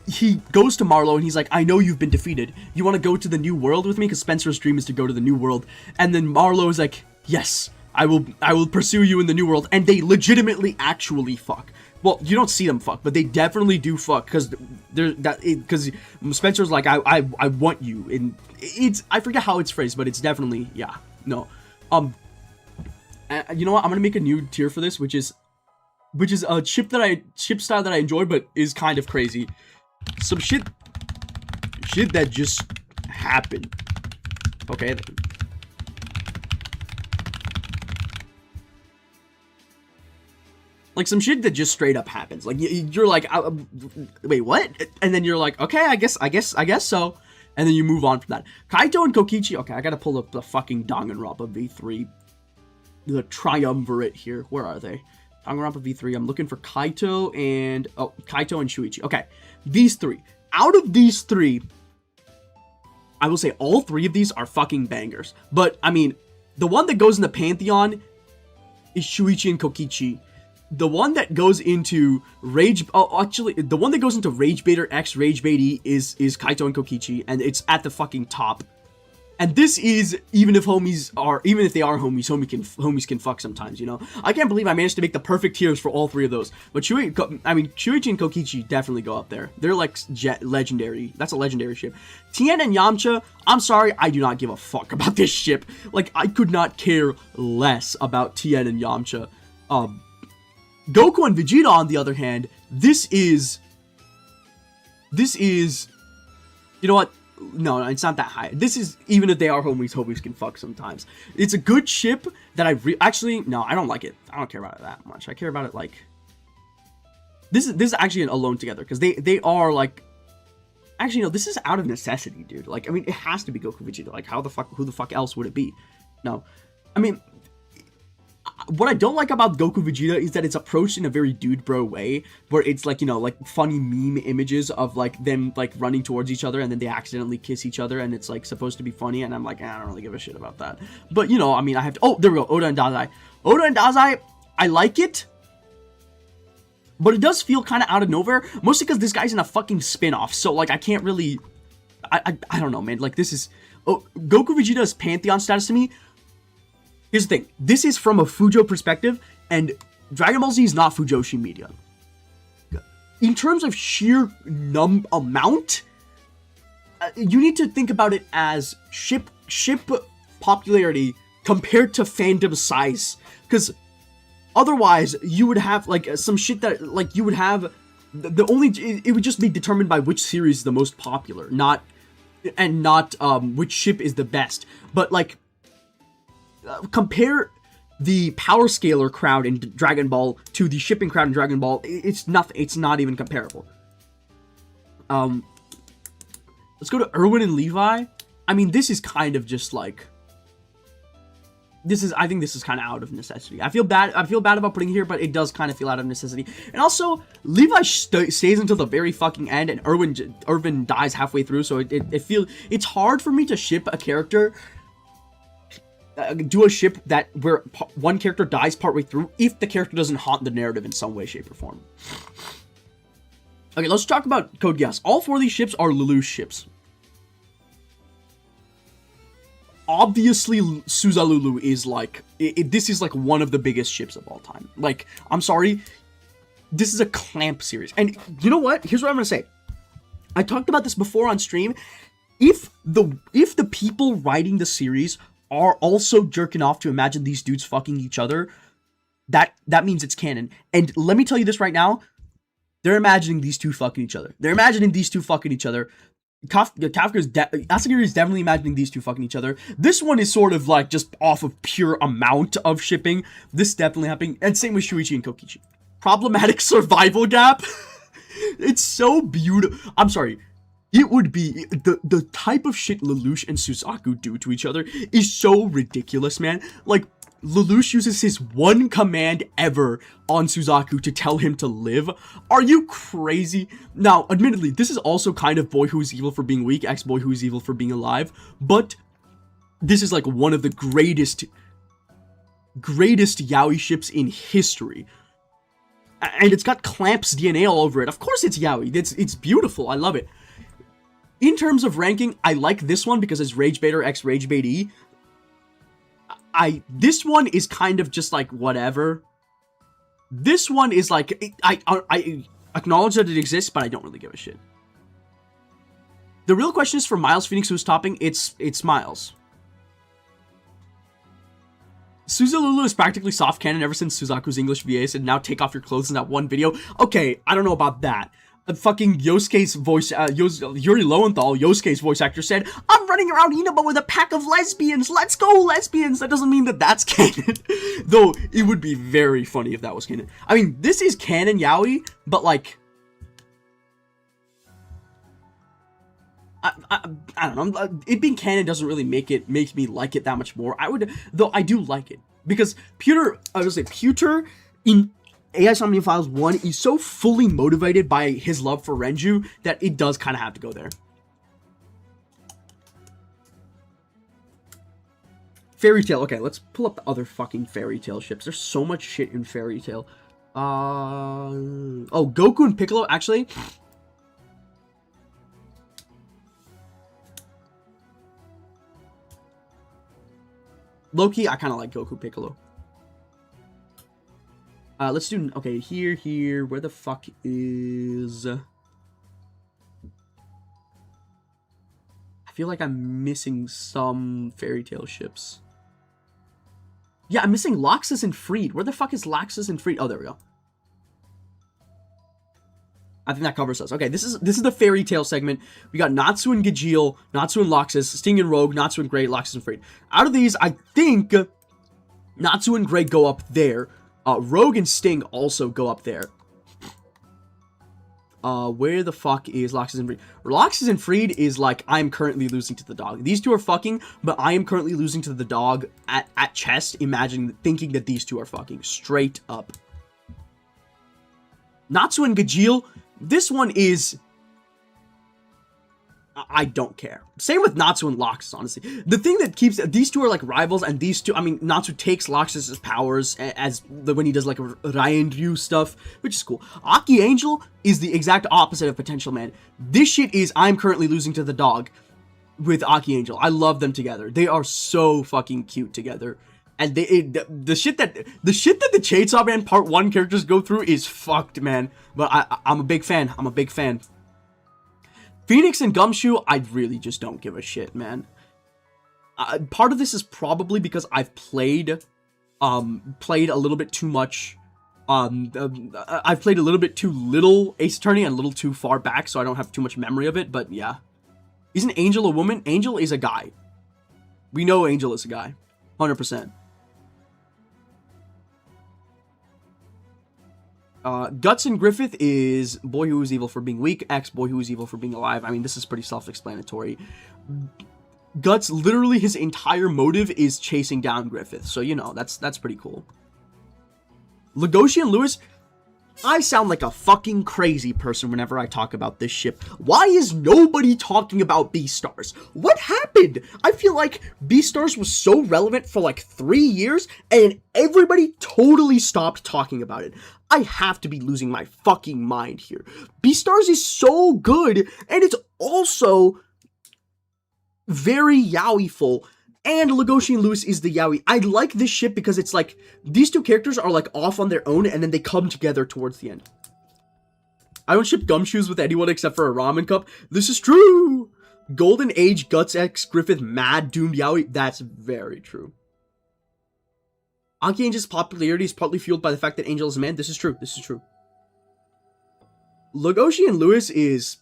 he goes to Marlowe and he's like, I know you've been defeated. You want to go to the New World with me? Because Spencer's dream is to go to the New World. And then Marlowe is like, yes, I will pursue you in the New World. And they legitimately actually fuck. Well, you don't see them fuck, but they definitely do fuck, because Spencer's like, I want you. And I forget how it's phrased, but it's definitely, yeah. No, you know what? I'm gonna make a new tier for this, which is a ship style that I enjoy, but is kind of crazy. Some shit that just happened. Okay. Like some shit that just straight up happens. Like you're like, wait, what? And then you're like, okay, I guess so. And then you move on from that. Kaito and Kokichi. Okay, I gotta pull up the fucking Danganronpa V3, the triumvirate here. Where are they? Danganronpa V3. I'm looking for Kaito and Shuichi. Okay, these three. Out of these three, I will say all three of these are fucking bangers. But I mean, the one that goes in the pantheon is Shuichi and Kokichi. The one that goes into the one that goes into Rage Baiter X Rage Bait E is Kaito and Kokichi, and it's at the fucking top. And this is, even if they are homies, homies can fuck sometimes, you know? I can't believe I managed to make the perfect tiers for all three of those. But Shuichi and Kokichi definitely go up there. They're like legendary. That's a legendary ship. Tien and Yamcha, I'm sorry, I do not give a fuck about this ship. Like, I could not care less about Tien and Yamcha. Goku and Vegeta, on the other hand, this is, you know what? No, it's not that high. This is, even if they are homies can fuck sometimes. It's a good ship that actually, no, I don't like it. I don't care about it that much. I care about it like, this is actually an alone together, because they are like, actually, no, this is out of necessity, dude. Like, I mean, it has to be Goku Vegeta. Like, who the fuck else would it be? No, I mean, what I don't like about Goku Vegeta is that it's approached in a very dude bro way, where it's like, you know, like funny meme images of like them like running towards each other and then they accidentally kiss each other and it's like supposed to be funny, and I'm like, I don't really give a shit about that. But you know, I mean, I have to, oh, there we go, Oda and Dazai, I like it, but it does feel kind of out of nowhere, mostly because this guy's in a fucking spin-off, so like I can't really, I don't know, man. Like, this is, Goku Vegeta's pantheon status to me. Here's the thing, this is from a Fujo perspective, and Dragon Ball Z is not Fujoshi media. In terms of sheer amount, you need to think about it as ship popularity compared to fandom size, because otherwise you would have like some shit that like you would have it would just be determined by which series is the most popular, not which ship is the best. But like, compare the power scaler crowd in Dragon Ball to the shipping crowd in Dragon Ball. It's nothing. It's not even comparable. Let's go to Erwin and Levi. I mean, this is kind of just like, I think this is kind of out of necessity. I feel bad about putting it here, but it does kind of feel out of necessity. And also, Levi stays until the very fucking end, and Erwin dies halfway through, so it's hard for me to ship a character, do a ship where one character dies partway through if the character doesn't haunt the narrative in some way, shape, or form. Okay, let's talk about Code Geass. All four of these ships are Lelouch ships. Obviously, Suza-Lulu is like, this is like one of the biggest ships of all time. Like, I'm sorry, this is a Clamp series. And you know what? Here's what I'm gonna say. I talked about this before on stream. If the people writing the series are also jerking off to imagine these dudes fucking each other, that means it's canon. And let me tell you this right now, they're imagining these two fucking each other. Asagiri is definitely imagining these two fucking each other. This one is sort of like just off of pure amount of shipping. This is definitely happening. And same with Shuichi and Kokichi. Problematic survival gap. It's so beautiful. I'm sorry. It would be, the type of shit Lelouch and Suzaku do to each other is so ridiculous, man. Like, Lelouch uses his one command ever on Suzaku to tell him to live. Are you crazy? Now, admittedly, this is also kind of boy who is evil for being weak, ex-boy who is evil for being alive, but this is like one of the greatest yaoi ships in history. And it's got Clamp's DNA all over it. Of course it's yaoi. It's beautiful. I love it. In terms of ranking, I like this one because it's Rage Baiter X Rage Bait E. This one is kind of just like whatever. This one is like, I acknowledge that it exists, but I don't really give a shit. The real question is for Miles Phoenix, who's topping. It's Miles. Suza-Lulu is practically soft canon ever since Suzaku's English VA said, now take off your clothes in that one video. Okay, I don't know about that. fucking Yosuke's voice, Yuri Lowenthal, Yosuke's voice actor, said, "I'm running around Inaba with a pack of lesbians. Let's go, lesbians." That doesn't mean that that's canon. Though, it would be very funny if that was canon. I mean, this is canon yaoi, but, like, I don't know. It being canon doesn't really make me like it that much more. Though I do like it. Because Pewter in AI Somnium Files 1 is so fully motivated by his love for Renju that it does kind of have to go there. Fairy Tail. Okay, let's pull up the other fucking Fairy Tail ships. There's so much shit in Fairy Tail. Oh, Goku and Piccolo, actually. Low-key, I kind of like Goku Piccolo. Let's do, okay, here, where the fuck is... I feel like I'm missing some Fairy Tail ships. Yeah, I'm missing Laxus and Freed. Where the fuck is Laxus and Freed? Oh, there we go. I think that covers us. Okay, this is the Fairy Tail segment. We got Natsu and Gajeel, Natsu and Laxus, Sting and Rogue, Natsu and Grey, Laxus and Freed. Out of these, I think Natsu and Grey go up there. Rogue and Sting also go up there. Where the fuck is Laxus and Freed? Laxus and Freed is like, I'm currently losing to the dog. These two are fucking, but I am currently losing to the dog at chess, thinking that these two are fucking. Straight up. Natsu and Gajeel, this one is... I don't care. Same with Natsu and Laxus, honestly. The thing that keeps... These two are like rivals, and these two... I mean, Natsu takes Laxus's powers when he does like Ryan Ryu stuff, which is cool. Aki Angel is the exact opposite of Potential Man. This shit is, I'm currently losing to the dog with Aki Angel. I love them together. They are so fucking cute together. And the shit that the Chainsaw Man Part 1 characters go through is fucked, man. But I'm a big fan. I'm a big fan. Phoenix and Gumshoe, I really just don't give a shit, man. Part of this is probably because I've played a little bit too much. I've played a little bit too little Ace Attorney and a little too far back, so I don't have too much memory of it. But yeah, isn't Angel a woman? Angel is a guy. We know Angel is a guy, 100%. Guts and Griffith is boy who is evil for being weak, X boy who is evil for being alive. I mean, this is pretty self-explanatory. Guts, literally his entire motive is chasing down Griffith, so you know, that's pretty cool. Legoshi and Lewis, I sound like a fucking crazy person whenever I talk about this ship. Why is nobody talking about Beastars? What happened? I feel like Beastars was so relevant for like 3 years, and everybody totally stopped talking about it. I have to be losing my fucking mind here. Beastars is so good, and it's also very yaoi-ful. And Legoshi and Lewis is the yaoi. I like this ship because it's like, these two characters are like off on their own, and then they come together towards the end. I don't ship Gumshoes with anyone except for a ramen cup. This is true! Golden Age, Guts X, Griffith, Mad, Doomed Yaoi. That's very true. Aki Angel's popularity is partly fueled by the fact that Angel is a man. This is true. This is true. Legoshi and Lewis is...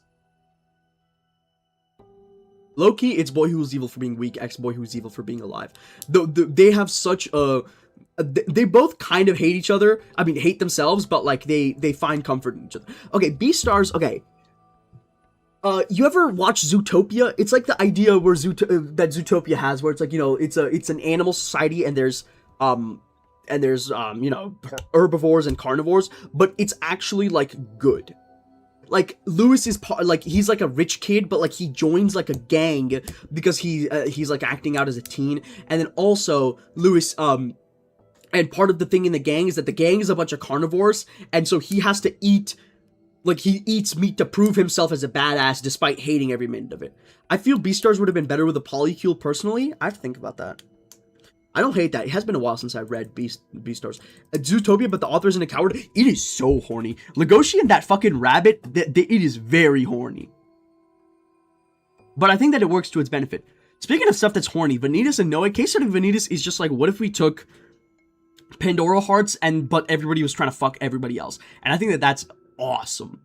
low-key, it's boy who's evil for being weak, X boy who's evil for being alive. They have such a... They both kind of hate each other. I mean, hate themselves, but like they find comfort in each other. Okay, Beastars, okay. You ever watch Zootopia? It's like the idea where that Zootopia has, where it's like, you know, it's an animal society, and there's you know, herbivores and carnivores, but it's actually like good. Like, Lewis is like, he's like a rich kid, but like he joins like a gang because he's like acting out as a teen. And then also Lewis, and part of the thing in the gang is that the gang is a bunch of carnivores, and so he has to eat, like, he eats meat to prove himself as a badass despite hating every minute of it. I feel Beastars would have been better with a Polycule personally. I have to think about that. I don't hate that. It has been a while since I've read Beastars. Zootopia, but the author isn't a coward. It is so horny. Legoshi and that fucking rabbit, it is very horny. But I think that it works to its benefit. Speaking of stuff that's horny, Vanitas and Noe, case study Vanitas is just like, what if we took Pandora Hearts but everybody was trying to fuck everybody else? And I think that that's awesome.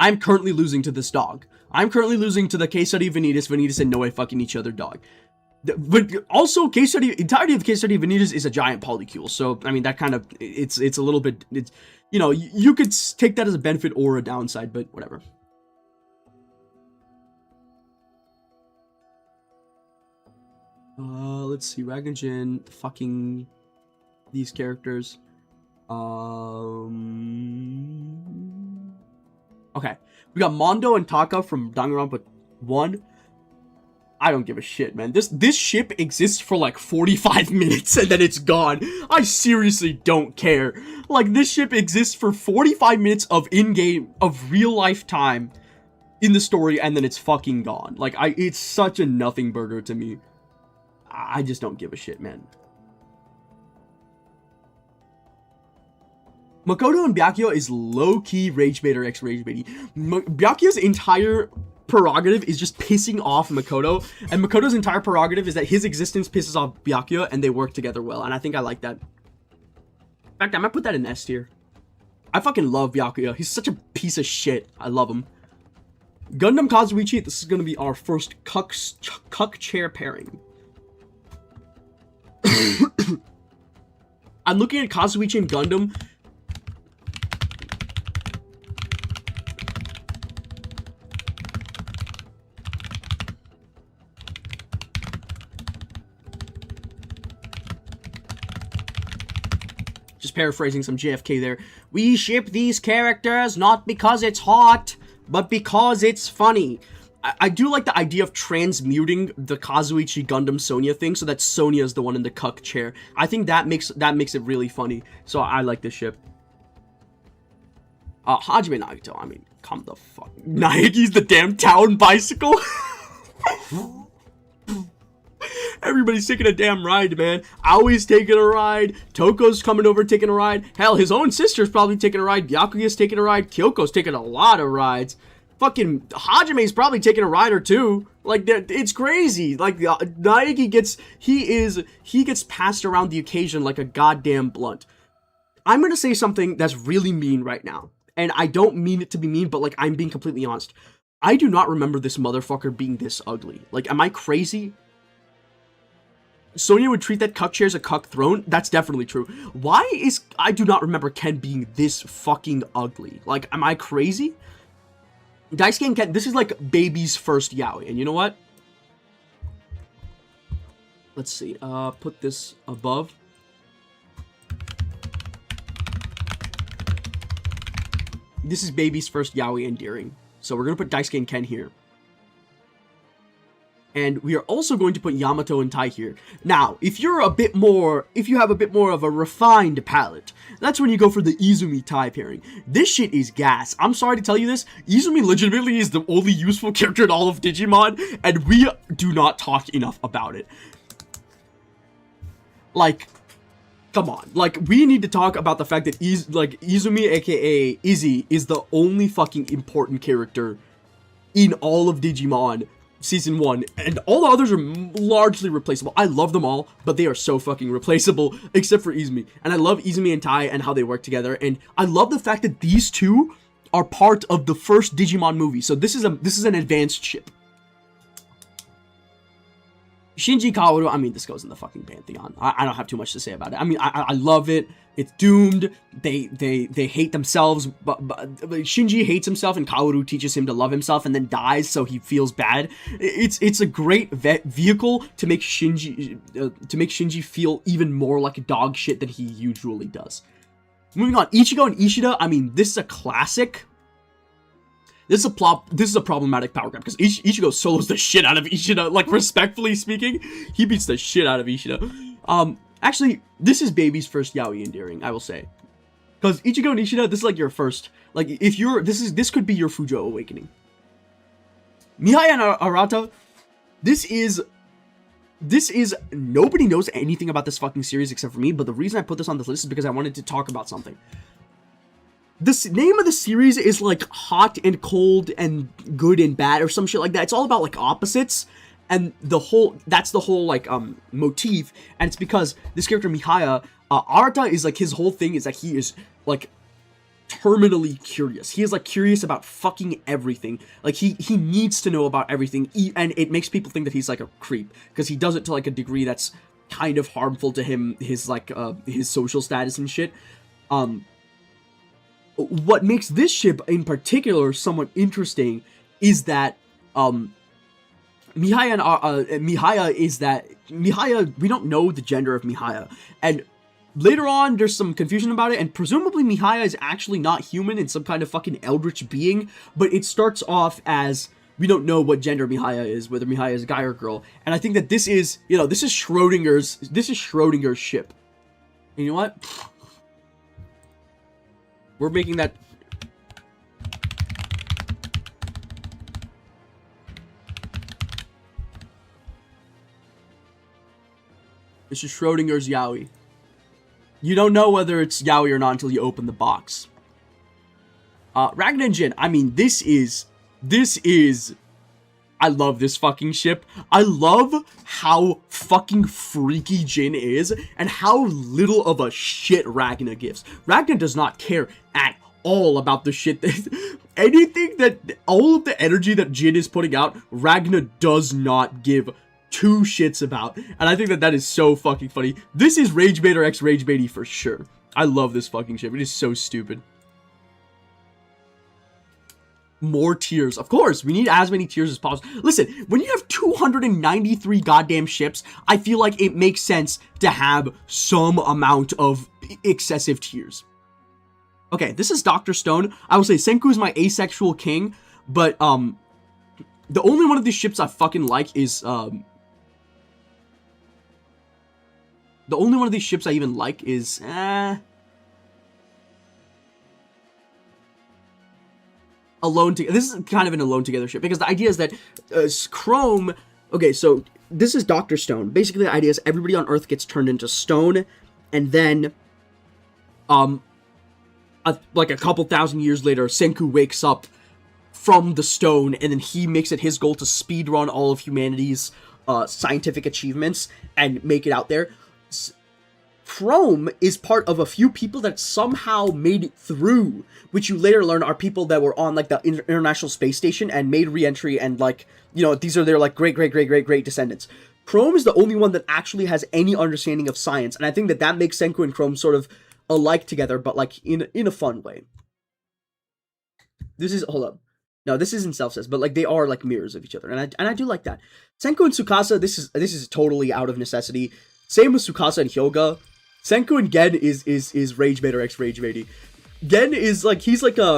I'm currently losing to this dog. I'm currently losing to the case study of Vanitas. Vanitas and Noe fucking each other dog. But also, entirety of the case study of Vanitas is a giant polycule. So, I mean, that kind of, it's a little bit, you know, you could take that as a benefit or a downside, but whatever. Let's see, Ragnajin, fucking these characters. Okay, we got Mondo and Taka from Danganronpa 1. I don't give a shit, man. This ship exists for like 45 minutes and then it's gone. I seriously don't care. Like, this ship exists for 45 minutes of in-game, of real-life time in the story, and then it's fucking gone. Like, it's such a nothing burger to me. I just don't give a shit, man. Makoto and Byakuya is low-key rage baiter x rage baity. Byakuya's entire prerogative is just pissing off Makoto, and Makoto's entire prerogative is that his existence pisses off Byakuya, and they work together well, and I think I like that. In fact, I might put that in S tier. I fucking love Byakuya. He's such a piece of shit. I love him. Gundam Kazuichi, this is going to be our first cuck chair pairing. I'm looking at Kazuichi and Gundam. Just paraphrasing some JFK there. We ship these characters not because it's hot, but because it's funny. I do like the idea of transmuting the Kazuichi Gundam Sonya thing so that Sonya is the one in the cuck chair. I think that makes it really funny. So I like this ship. Hajime Nagito, I mean, come the fuck. Naeki's the damn town bicycle. Everybody's taking a damn ride, man. Aoi's taking a ride. Toko's coming over taking a ride. Hell, his own sister's probably taking a ride. Byakuya's taking a ride. Kyoko's taking a lot of rides. Fucking Hajime's probably taking a ride or two. Like, it's crazy. Like, Naegi gets passed around the occasion like a goddamn blunt. I'm gonna say something that's really mean right now. And I don't mean it to be mean, but, like, I'm being completely honest. I do not remember this motherfucker being this ugly. Like, am I crazy? Sonya would treat that cuck chair as a cuck throne? That's definitely true. Why is... I do not remember Ken being this fucking ugly. Like, am I crazy? Daisuke and Ken, this is like baby's first yaoi. And you know what? Let's see. Put this above. This is baby's first yaoi endearing. So we're going to put Daisuke and Ken here. And we are also going to put Yamato and Tai here. Now, if you have a bit more of a refined palate, that's when you go for the Izumi Tai pairing. This shit is gas. I'm sorry to tell you this. Izumi legitimately is the only useful character in all of Digimon, and we do not talk enough about it. Like, come on. Like, we need to talk about the fact that Izumi, aka Izzy, is the only fucking important character in all of Digimon Season 1, and all the others are largely replaceable. I love them all, but they are so fucking replaceable, except for Izumi. And I love Izumi and Tai and how they work together, and I love the fact that these two are part of the first Digimon movie. So this is an advanced ship. Shinji Kaoru, I mean, this goes in the fucking pantheon. I don't have too much to say about it. I mean, I love it. It's doomed. They hate themselves, but Shinji hates himself, and Kaoru teaches him to love himself, and then dies, so he feels bad. It's a great vehicle to make Shinji feel even more like dog shit than he usually does. Moving on, Ichigo and Ishida. I mean, this is a classic. This is a problematic power grab because Ichigo solos the shit out of Ishida. Like, respectfully speaking, he beats the shit out of Ishida. Actually, this is baby's first yaoi endearing, I will say, because Ichigo and Ishida, this is like your first. Like, if you're this could be your Fujo awakening. Mihai and Arata, this is nobody knows anything about this fucking series except for me. But the reason I put this on this list is because I wanted to talk about something. The name of the series is like hot and cold and good and bad or some shit like that. It's all about like opposites, and that's the whole like motif. And it's because this character Mihaya, Arata is like, his whole thing is that he is like terminally curious. He is like curious about fucking everything. Like he needs to know about everything, and it makes people think that he's like a creep because he does it to like a degree that's kind of harmful to him, his like his social status and shit. What makes this ship in particular somewhat interesting is that Mihaya and Mihaya, we don't know the gender of Mihaya, and later on there's some confusion about it, and presumably Mihaya is actually not human and some kind of fucking eldritch being, but it starts off as we don't know what gender Mihaya is, whether Mihaya is a guy or girl, and I think that this is, you know, this is Schrodinger's ship. And you know what? We're making that... This is Schrodinger's Yaoi. You don't know whether it's Yaoi or not until you open the box. Ragna and Jin, I mean, this is... I love this fucking ship. I love how fucking freaky Jin is and how little of a shit Ragna gives. Ragna does not care at all about the shit that... anything that... all of the energy that Jin is putting out, Ragna does not give two shits about. And I think that that is so fucking funny. This is Rage Baiter X Rage Baity for sure. I love this fucking ship. It is so stupid. More tiers. Of course, we need as many tiers as possible. Listen, when you have 293 goddamn ships, I feel like it makes sense to have some amount of excessive tiers. Okay, this is Dr. Stone. I will say Senku is my asexual king, but the only one of these ships I fucking like is the only one of these ships I even like is Alone Together. This is kind of an Alone Together ship, because the idea is that Chrome... Okay, so this is Dr. Stone. Basically, the idea is everybody on Earth gets turned into stone, and then, like a couple thousand years later, Senku wakes up from the stone, and then he makes it his goal to speedrun all of humanity's scientific achievements and make it out there. Chrome is part of a few people that somehow made it through, which you later learn are people that were on like the International Space Station and made re-entry, and like, you know, these are their like great descendants. Chrome is the only one that actually has any understanding of science, and I think that that makes Senku and Chrome sort of alike together, but like in a fun way. This is, hold up. No, this isn't self-says, but like they are like mirrors of each other, and I do like that. Senku and Tsukasa, this is totally out of necessity. Same with Tsukasa and Hyoga. Senku and Gen is Rage Baiter X Rage Baity. Gen is like, he's basically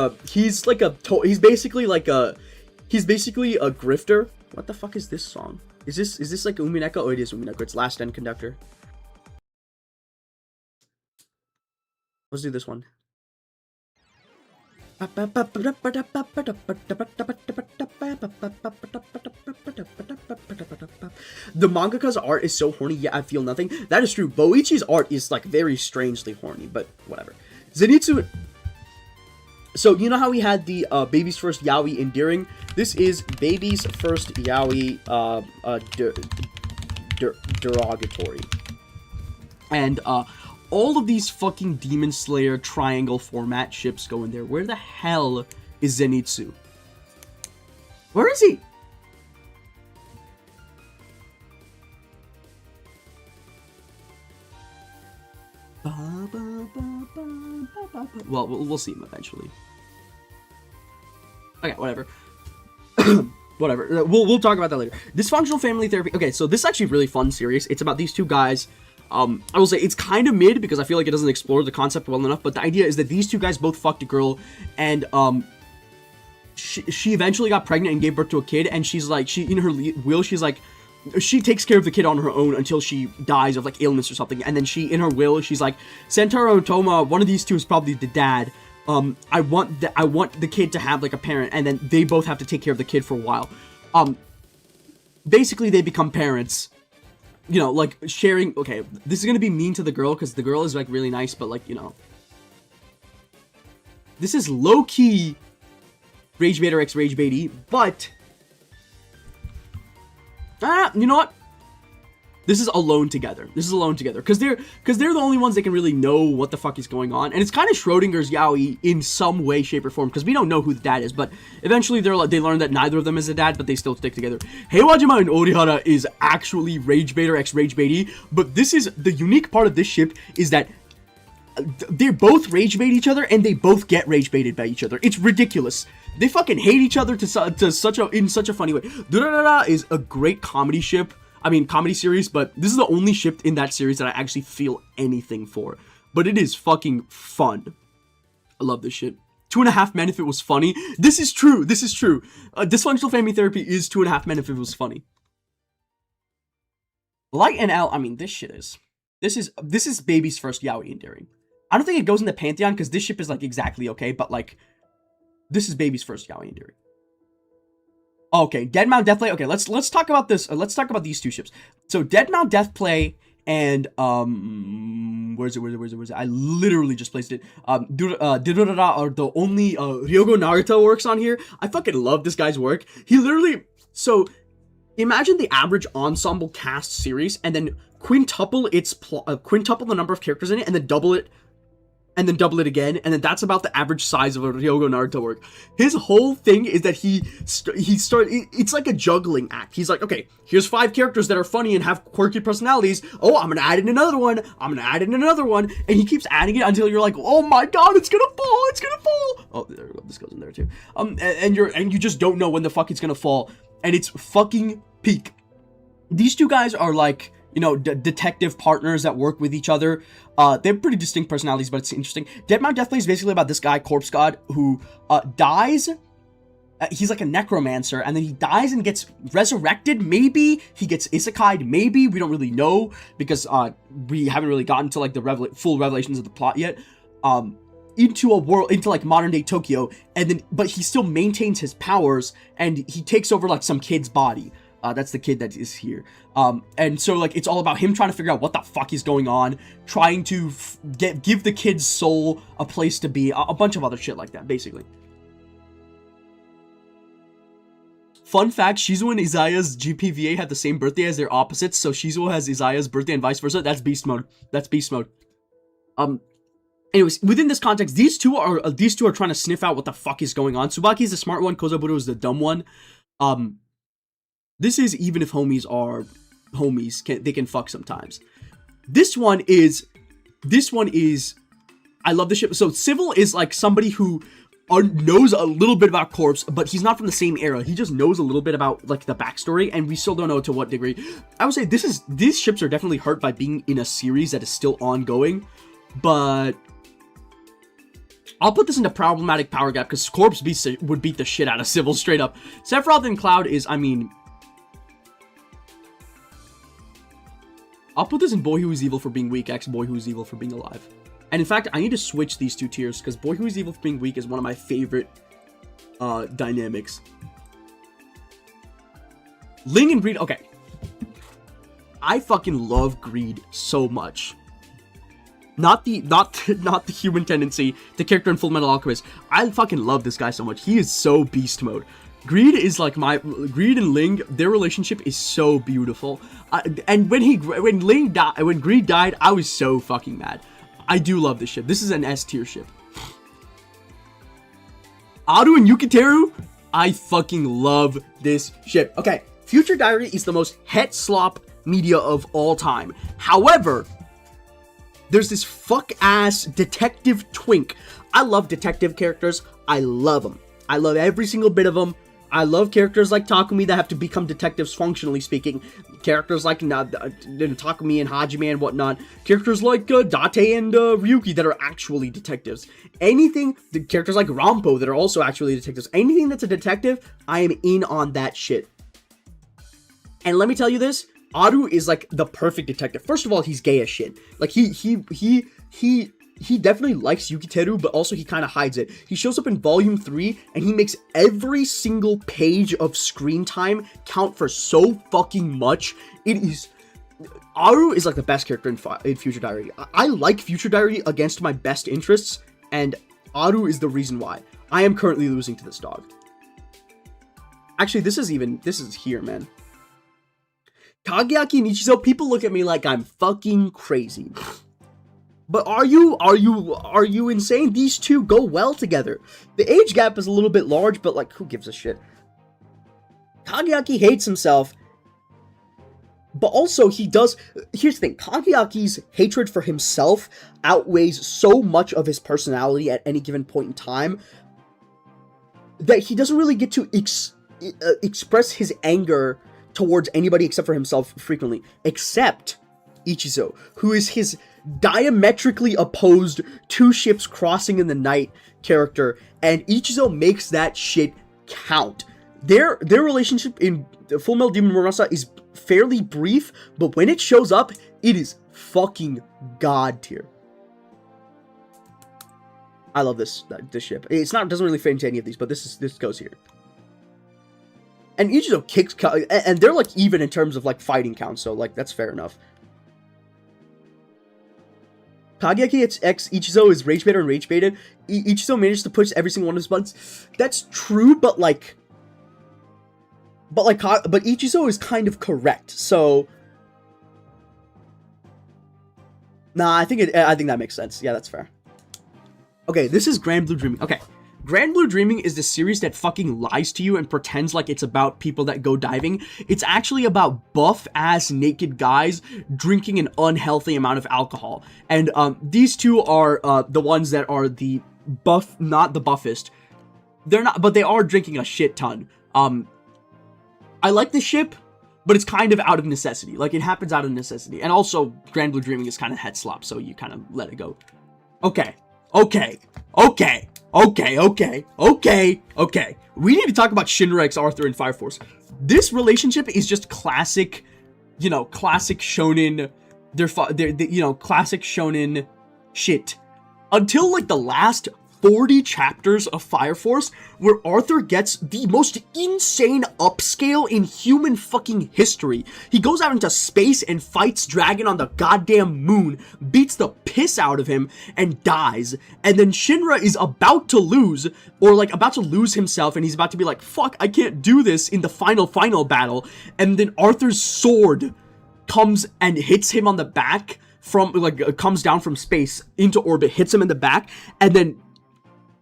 a grifter. What the fuck is this song? Is this like Umineko? Oh, it is Umineko. It's Last End Conductor. Let's do this one. The mangaka's art is so horny, yet I feel nothing. That is true. Boichi's art is like very strangely horny, but whatever. Zenitsu. So you know how we had the baby's first yaoi endearing? This is baby's first yaoi derogatory. And all of these fucking Demon Slayer triangle format ships go in there. Where the hell is Zenitsu? Where is he? Well, we'll see him eventually. Okay, whatever. Whatever. We'll talk about that later. Dysfunctional family therapy. Okay, so this is actually a really fun series. It's about these two guys. I will say it's kind of mid because I feel like it doesn't explore the concept well enough, but the idea is that these two guys both fucked a girl, and she eventually got pregnant and gave birth to a kid, and she's like, in her will, she's like, she takes care of the kid on her own until she dies of like illness or something, and then in her will, she's like, Sentaro and Toma, one of these two is probably the dad. I want the kid to have like a parent, and then they both have to take care of the kid for a while. Basically they become parents. You know, like, sharing... Okay, this is gonna be mean to the girl, because the girl is, like, really nice, but, like, you know... This is low-key Rage Baiter X Rage Baity, but... you know what? This is alone together. This is alone together. Because they're the only ones that can really know what the fuck is going on. And it's kind of Schrodinger's Yaoi in some way, shape, or form. Because we don't know who the dad is. But eventually they learn that neither of them is a dad. But they still stick together. Heiwajima and Orihara is actually Rage Baiter x Rage Baity. But this is, the unique part of this ship is that they both rage bait each other. And they both get rage baited by each other. It's ridiculous. They fucking hate each other in such a funny way. Durarara is a great comedy ship. I mean, comedy series, but this is the only ship in that series that I actually feel anything for. But it is fucking fun. I love this shit. 2.5 Men if it was funny. This is true. This is true. Dysfunctional Family Therapy is 2.5 Men if it was funny. Light and L, I mean, this shit is. This is baby's first yaoi endearing. I don't think it goes in the Pantheon because this ship is like exactly okay, but like, this is baby's first yaoi endearing. Okay, Dead Mount Deathplay. Okay, let's talk about this. Let's talk about these two ships. So Dead Mount Deathplay and where's it? I literally just placed it. Durarara are the only Ryogo Narita works on here. I fucking love this guy's work. He literally, so imagine the average ensemble cast series and then quintuple quintuple the number of characters in it and then double it. And then double it again, and then that's about the average size of a Ryogo Naruto work. His whole thing is that it's like a juggling act. He's like, okay, here's 5 characters that are funny and have quirky personalities. Oh, I'm gonna add in another one. I'm gonna add in another one, and he keeps adding it until you're like, oh my god, it's gonna fall, it's gonna fall. Oh, there we go. This goes in there too. And you just don't know when the fuck it's gonna fall, and it's fucking peak. These two guys are like, you know, detective partners that work with each other. They have pretty distinct personalities, but it's interesting. Dead Mount Deathplay is basically about this guy, Corpse God, who dies. He's like a necromancer, and then he dies and gets resurrected. Maybe he gets isekai'd. Maybe we don't really know because we haven't really gotten to like the full revelations of the plot yet. Into a world, into like modern day Tokyo, and then but he still maintains his powers, and he takes over like some kid's body. That's the kid that is here. And so, like, it's all about him trying to figure out what the fuck is going on, trying to give the kid's soul a place to be, a bunch of other shit like that, basically. Fun fact, Shizuo and Izaya's GPVA have the same birthday as their opposites, so Shizuo has Izaya's birthday and vice versa. That's beast mode. That's beast mode. Anyways, within this context, these two are trying to sniff out what the fuck is going on. Tsubaki is the smart one, Kozaburo is the dumb one. This is even if homies are homies, they can fuck sometimes. This one is, I love this ship. So Civil is like somebody who knows a little bit about Corpse, but he's not from the same era. He just knows a little bit about like the backstory, and we still don't know to what degree. I would say these ships are definitely hurt by being in a series that is still ongoing, but I'll put this into problematic power gap because Corpse would beat the shit out of Civil straight up. Sephiroth and Cloud is, I mean, I'll put this in Boy Who Is Evil for being weak, x Boy Who Is Evil for being alive. And in fact, I need to switch these two tiers, because Boy Who Is Evil for being weak is one of my favorite dynamics. Ling and Greed, okay. I fucking love Greed so much. Not the human tendency, the character in Fullmetal Alchemist. I fucking love this guy so much. He is so beast mode. Greed is like Greed and Ling, their relationship is so beautiful. And when Greed died, I was so fucking mad. I do love this ship. This is an S tier ship. Aru and Yukiteru, I fucking love this ship. Okay, Future Diary is the most het slop media of all time. However, there's this fuck-ass detective twink. I love detective characters. I love them. I love every single bit of them. I love characters like Takumi that have to become detectives, functionally speaking. Characters like Takumi and Hajime and whatnot. Characters like Date and Ryuki that are actually detectives. The characters like Rampo that are also actually detectives. Anything that's a detective, I am in on that shit. And let me tell you this, Aru is like the perfect detective. First of all, he's gay as shit. Like he definitely likes Yukiteru, but also he kind of hides it. He shows up in Volume 3, and he makes every single page of screen time count for so fucking much. Aru is like the best character in Future Diary. I like Future Diary against my best interests, and Aru is the reason why. I am currently losing to this dog. Actually, this is here, man. Kageaki and Ichizo, people look at me like I'm fucking crazy. But are you insane? These two go well together. The age gap is a little bit large, but like, who gives a shit? Kageaki hates himself, but also he does. Here's the thing: Kageaki's hatred for himself outweighs so much of his personality at any given point in time that he doesn't really get to express his anger towards anybody except for himself frequently, except Ichizo, who is his diametrically opposed two ships crossing in the night character, and Ichizo makes that shit count. Their relationship in Full Metal Demon Murasa is fairly brief, but when it shows up, it is fucking god tier. I love this ship. Doesn't really fit into any of these, but this goes here. And Ichizo kicks, and they're like even in terms of like fighting count, so like that's fair enough. Kageaki X Ichizo is rage baited and rage baited. Ichizo managed to push every single one of his buttons. That's true, but Ichizo is kind of correct. So, nah, I think that makes sense. Yeah, that's fair. Okay, this is Grand Blue Dreaming. Okay, Grand Blue Dreaming is the series that fucking lies to you and pretends like it's about people that go diving. It's actually about buff-ass naked guys drinking an unhealthy amount of alcohol. And these two are the ones that are the buff, not the buffest. They're not, but they are drinking a shit ton. I like the ship, but it's kind of out of necessity. Like, it happens out of necessity. And also, Grand Blue Dreaming is kind of head slop, so you kind of let it go. Okay. We need to talk about Shinra x Arthur and Fire Force. This relationship is just classic, classic shonen. Classic shonen shit. Until like the last 40 chapters of Fire Force, where Arthur gets the most insane upscale in human fucking history. He goes out into space and fights Dragon on the goddamn moon, beats the piss out of him, and dies. And then Shinra is about to lose, or like about to lose himself, and he's about to be like, fuck, I can't do this in the final battle. And then Arthur's sword comes and hits him on the back from, like, comes down from space into orbit, hits him in the back, and then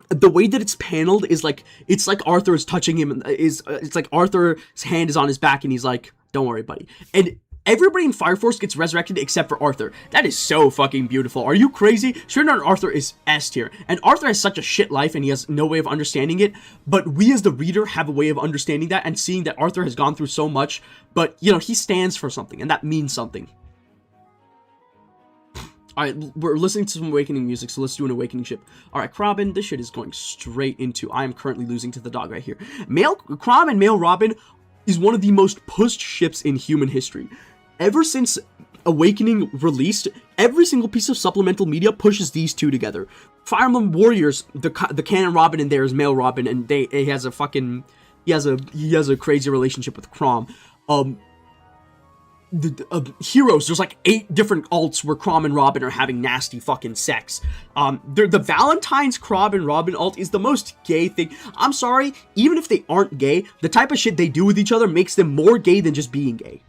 the way that it's paneled is like, it's like Arthur is touching him, it's like Arthur's hand is on his back and he's like, don't worry, buddy. And everybody in Fire Force gets resurrected except for Arthur. That is so fucking beautiful. Are you crazy? Shinra and Arthur is S tier. And Arthur has such a shit life and he has no way of understanding it. But we as the reader have a way of understanding that and seeing that Arthur has gone through so much. But, he stands for something and that means something. Alright, we're listening to some Awakening music, so let's do an Awakening ship. Alright, Krabben, this shit is going straight into, I am currently losing to the dog right here. Crom and Male Robin is one of the most pushed ships in human history. Ever since Awakening released, every single piece of supplemental media pushes these two together. Fire Emblem Warriors, the canon Robin in there is Male Robin, and he has a crazy relationship with Crom. Heroes, there's like 8 different alts where Crom and Robin are having nasty fucking sex. The Valentine's Crom and Robin alt is the most gay thing. I'm sorry, even if they aren't gay, the type of shit they do with each other makes them more gay than just being gay.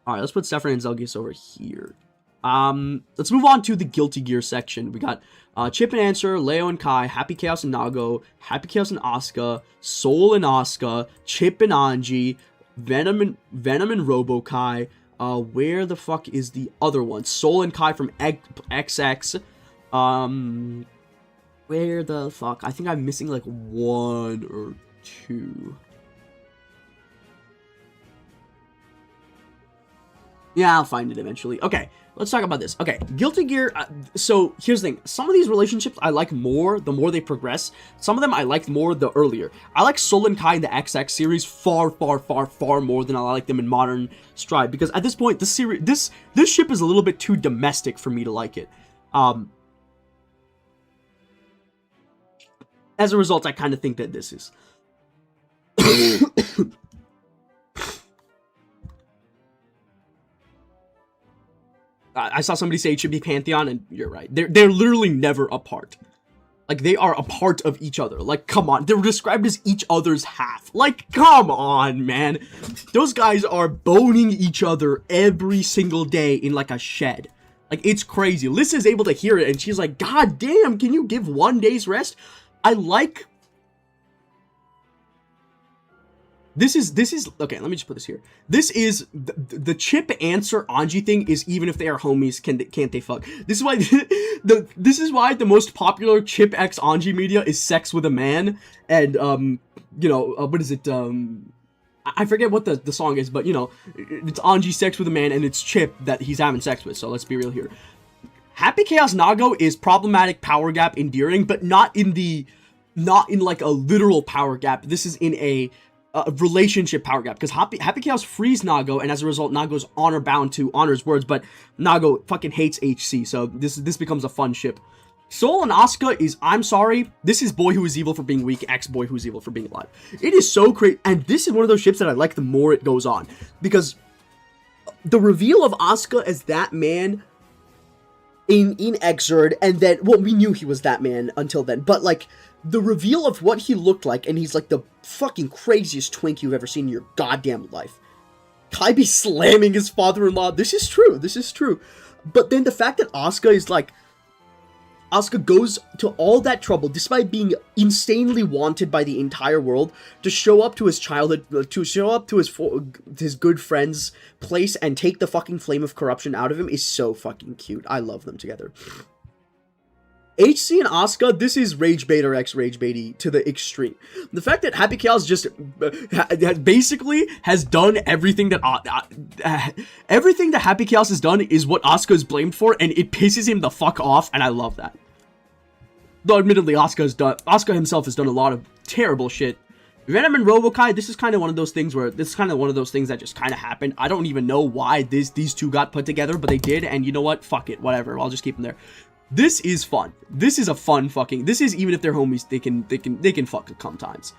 Alright, let's put Sephiroth and Zelgius over here. Let's move on to the Guilty Gear section. We got Chip and Answer, Leo and Kai, Happy Chaos and Nago, Happy Chaos and Asuka, Soul and Asuka, Chip and Anji, Venom and Robo-Kai. Where the fuck is the other one? Soul and Kai from XX. Where the fuck? I think I'm missing like 1 or 2. Yeah, I'll find it eventually. Okay, let's talk about this. Okay, Guilty Gear, so here's the thing. Some of these relationships I like more the more they progress. Some of them I like more the earlier. I like Soul and Kai in the XX series far more than I like them in Modern Stride, because at this point, this ship is a little bit too domestic for me to like it. As a result, I kind of think that this is... I saw somebody say it should be Pantheon, and you're right. They're literally never apart. Like, they are a part of each other. Like, come on. They're described as each other's half. Like, come on, man. Those guys are boning each other every single day in, like, a shed. Like, it's crazy. Lisa is able to hear it, and she's like, God damn, can you give 1 day's rest? I like... This is, okay, let me just put this here. This is, the Chip answer Anji thing is even if they are homies, can't they fuck? This is why, this is why the most popular Chip x Anji media is Sex with a Man, and, you know, what is it, I forget what the song is, but, you know, it's Anji Sex with a Man, and it's Chip that he's having sex with, so let's be real here. Happy Chaos Nago is problematic power gap endearing, but not in like a literal power gap. This is in a relationship power gap, because Happy Chaos frees Nago, and as a result, Nago's honor bound to honor his words, but Nago fucking hates HC, so this becomes a fun ship. Soul and Asuka is, I'm sorry, this is boy who is evil for being weak, ex-boy who is evil for being alive. It is so crazy, and this is one of those ships that I like the more it goes on, because the reveal of Asuka as that man in Exerd, and then, well, we knew he was that man until then, but, like, the reveal of what he looked like, and he's, like, the fucking craziest twink you've ever seen in your goddamn life. Kaibi slamming his father-in-law, this is true, but then the fact that Asuka is, like, Asuka goes to all that trouble, despite being insanely wanted by the entire world, to show up to his childhood, to show up to his good friend's place and take the fucking flame of corruption out of him is so fucking cute. I love them together. HC and Asuka, this is Rage Baiter x Rage Baity to the extreme. The fact that Happy Chaos just basically has done everything that Happy Chaos has done is what Asuka is blamed for, and it pisses him the fuck off, and I love that. Though admittedly, Asuka himself has done a lot of terrible shit. Venom and Robokai, this is kind of one of those things that just kind of happened. I don't even know why these two got put together, but they did, and you know what? Fuck it, whatever. I'll just keep them there. This is fun. This is a fun fucking... This is, even if they're homies, they can fuck a couple times.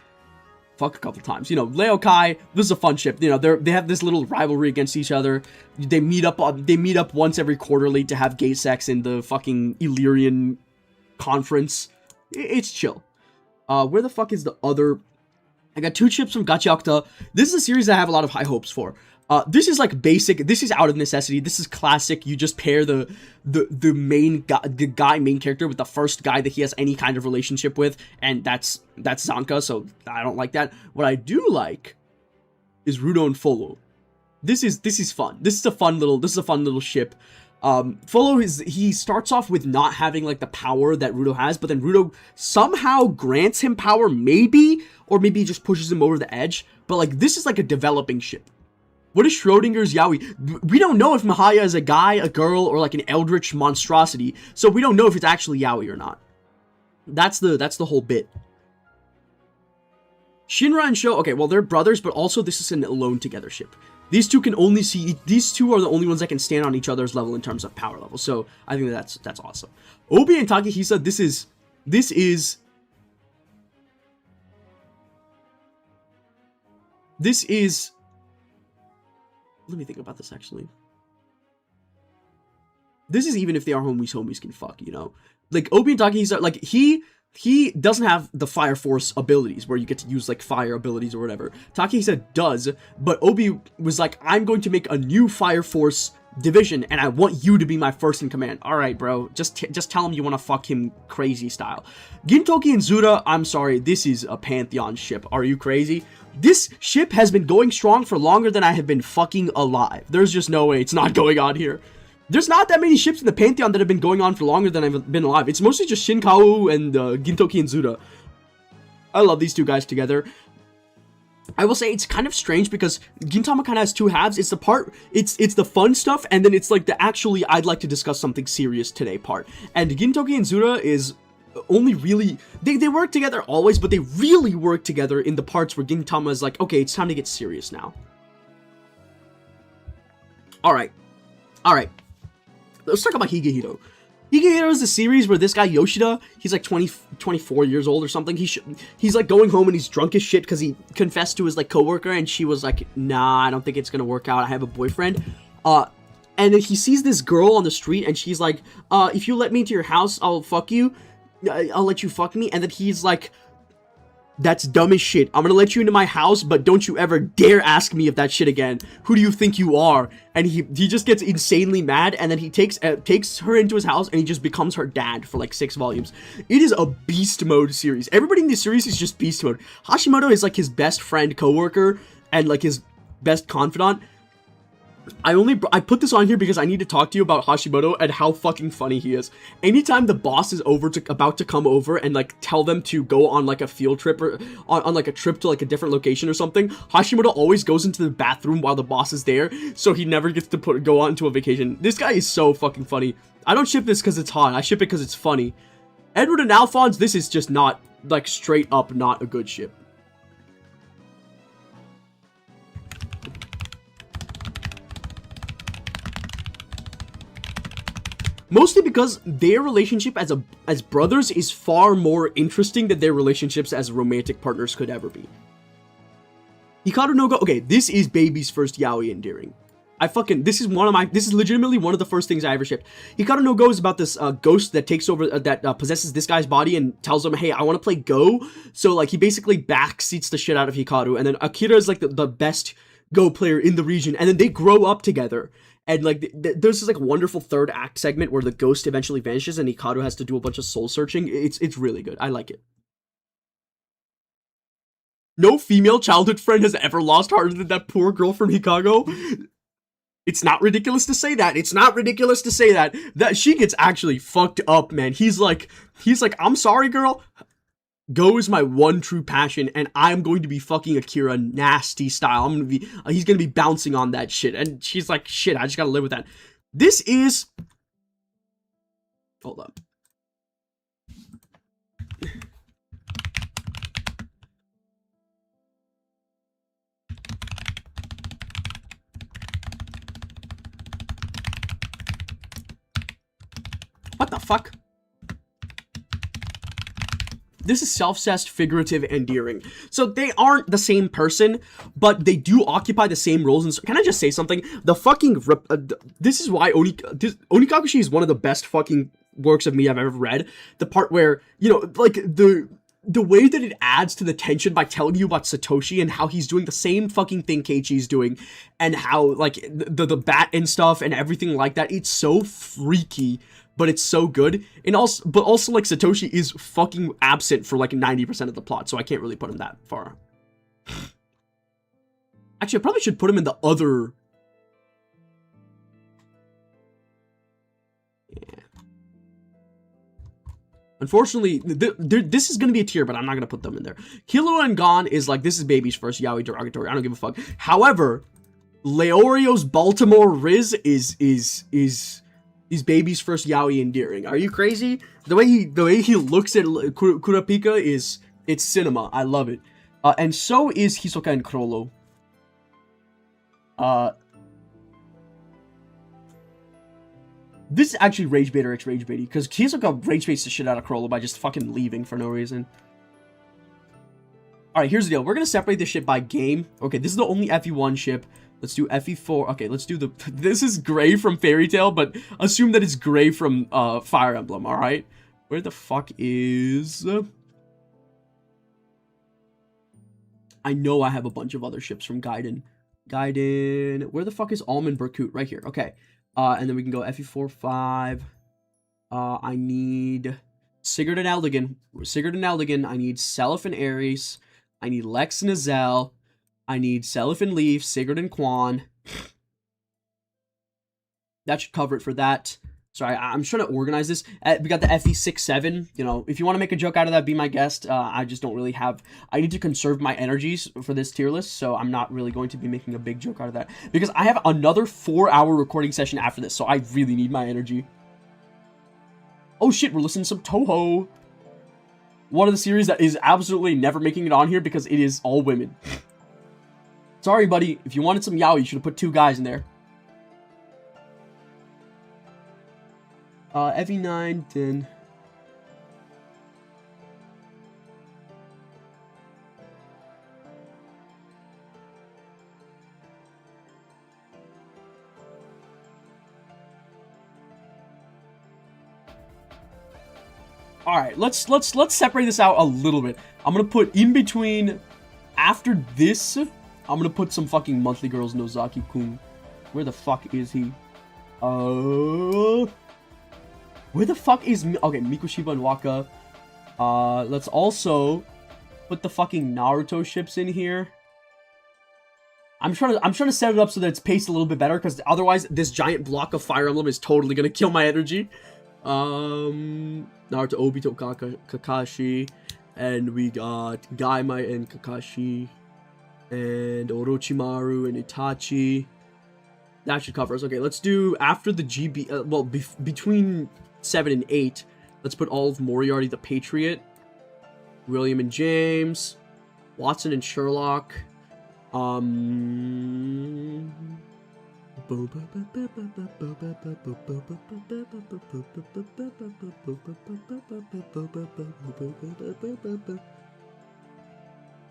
Fuck a couple times. You know, Leo Kai, this is a fun ship. You know, they have this little rivalry against each other. They meet up once every quarterly to have gay sex in the fucking Illyrian conference. It's chill. Where the fuck is the other... I got 2 ships from Gachiakta. This is a series I have a lot of high hopes for. This is like basic, this is out of necessity, this is classic. You just pair the main character with the first guy that he has any kind of relationship with, and that's Zanka, so I don't like that. What I do like is Rudo and Folo. This is fun. This is a fun little ship. Folo he starts off with not having like the power that Rudo has, but then Rudo somehow grants him power, maybe, or maybe he just pushes him over the edge. But like, this is like a developing ship. What is Schrodinger's Yaoi? We don't know if Mahaya is a guy, a girl, or like an eldritch monstrosity, so we don't know if it's actually Yaoi or not. That's the whole bit. Shinra and Sho, okay, well, they're brothers, but also this is an alone together ship. These two are the only ones that can stand on each other's level in terms of power level, so I think that's awesome. Obi and Takehisa, this is let me think about this, actually. This is even if they are homies can fuck, you know? Like, Obi and Takehisa, like, he doesn't have the Fire Force abilities, where you get to use, like, fire abilities or whatever. Takehisa does, but Obi was like, I'm going to make a new Fire Force division, and I want you to be my first in command. Alright, bro, just tell him you want to fuck him crazy style. Gintoki and Zura, I'm sorry, this is a Pantheon ship. Are you crazy? This ship has been going strong for longer than I have been fucking alive. There's just no way it's not going on here. There's not that many ships in the Pantheon that have been going on for longer than I've been alive. It's mostly just Shinkawa and Gintoki and Zura. I love these two guys together. I will say it's kind of strange because Gintama kind of has 2 halves. It's the fun stuff, and then it's like the actually I'd like to discuss something serious today part. And Gintoki and Zura is only really, they work together always, but they really work together in the parts where Gintama is like, okay, it's time to get serious now. Alright. Let's talk about Higehiro. Higehiro is a series where this guy Yoshida, he's like 24 years old or something. He's like going home and he's drunk as shit because he confessed to his like coworker, and she was like, nah, I don't think it's gonna work out. I have a boyfriend. And he sees this girl on the street, and she's like, if you let me into your house, I'll fuck you. I'll let you fuck me. And then he's like, that's dumb as shit. I'm gonna let you into my house, but don't you ever dare ask me if that shit again. Who do you think you are? And he just gets insanely mad, and then he takes her into his house, and he just becomes her dad for like 6 volumes. It is a beast mode series. Everybody in this series is just beast mode. Hashimoto is like his best friend, coworker, and like his best confidant. I put this on here because I need to talk to you about Hashimoto and how fucking funny he is. Anytime the boss is about to come over and like tell them to go on like a field trip or on like a trip to like a different location or something, Hashimoto always goes into the bathroom while the boss is there, so he never gets to go on to a vacation. This guy is so fucking funny. I don't ship this because it's hot. I ship it because it's funny. Edward and Alphonse, this is just not, like, straight up not a good ship. Mostly because their relationship as brothers is far more interesting than their relationships as romantic partners could ever be. Hikaru no Go, okay, this is baby's first yaoi endearing. This is legitimately one of the first things I ever shipped. Hikaru no Go is about this ghost that takes over, that possesses this guy's body and tells him, hey, I want to play Go. So, like, he basically backseats the shit out of Hikaru, and then Akira is, like, the best Go player in the region, and then they grow up together. And, like, there's this, like, wonderful third act segment where the ghost eventually vanishes and Hikaru has to do a bunch of soul searching. It's really good. I like it. No female childhood friend has ever lost harder than that poor girl from Hikago. It's not ridiculous to say that. It's not ridiculous to say that. That she gets actually fucked up, man. He's like, I'm sorry, girl. Go is my one true passion, and I'm going to be fucking Akira nasty style. He's gonna be bouncing on that shit. And she's like, shit, I just gotta live with that. This is, hold up. What the fuck? This is self-cessed, figurative, endearing. So they aren't the same person, but they do occupy the same roles. And can I just say something? The fucking this is why Onikakushi is one of the best fucking works of me I've ever read. The part where, you know, like the way that it adds to the tension by telling you about Satoshi and how he's doing the same fucking thing Keiichi's doing, and how like the bat and stuff and everything like that. It's so freaky. But it's so good, and also like Satoshi is fucking absent for like 90% of the plot, so I can't really put him that far. Actually, I probably should put him in the other. Yeah. Unfortunately, this is gonna be a tier, but I'm not gonna put them in there. Kilo and Gon is like, this is baby's first yaoi derogatory. I don't give a fuck. However, Leorio's Baltimore Riz is baby's first yaoi endearing. Are you crazy? The way he looks at Kurapika it's cinema. I love it. And so is Hisoka and Chrollo. This is actually Rage Baiter x Rage Baity, because Hisoka rage baits the shit out of Chrollo by just fucking leaving for no reason. Alright, here's the deal. We're gonna separate this shit by game. Okay, this is the only FE1 ship. Let's do FE4. Okay, let's do this is Gray from Fairy Tail, but assume that it's Gray from Fire Emblem, alright? Where the fuck is... I know I have a bunch of other ships from Gaiden. Where the fuck is Almond Berkut? Right here, okay. And then we can go FE4, 5. I need Sigurd and Eldigan. I need Seliph and Ares. I need Lex and Azel. I need Seliph and Leaf, Sigurd and Quan. That should cover it for that. Sorry, I'm trying to organize this. We got the FE6, 7. You know, if you want to make a joke out of that, be my guest. I just don't really have... I need to conserve my energies for this tier list, so I'm not really going to be making a big joke out of that. Because I have another 4-hour recording session after this, so I really need my energy. Oh shit, we're listening to some Toho. One of the series that is absolutely never making it on here because it is all women. Sorry, buddy. If you wanted some yaoi, you should have put 2 guys in there. FE9, then... All right, let's separate this out a little bit. I'm gonna put in between. After this, I'm gonna put some fucking monthly girls Nozaki-kun. Where the fuck is he? Where the fuck is okay, Mikoshiba and Waka. Let's also put the fucking Naruto ships in here. I'm trying to set it up so that it's paced a little bit better, because otherwise this giant block of Fire Emblem is totally gonna kill my energy. Naruto, Obito, Kakashi, and we got Gaimai and Kakashi, and Orochimaru and Itachi. That should cover us. Okay, let's do after the GB. Between 7 and 8, let's put all of Moriarty the Patriot, William and James, Watson and Sherlock.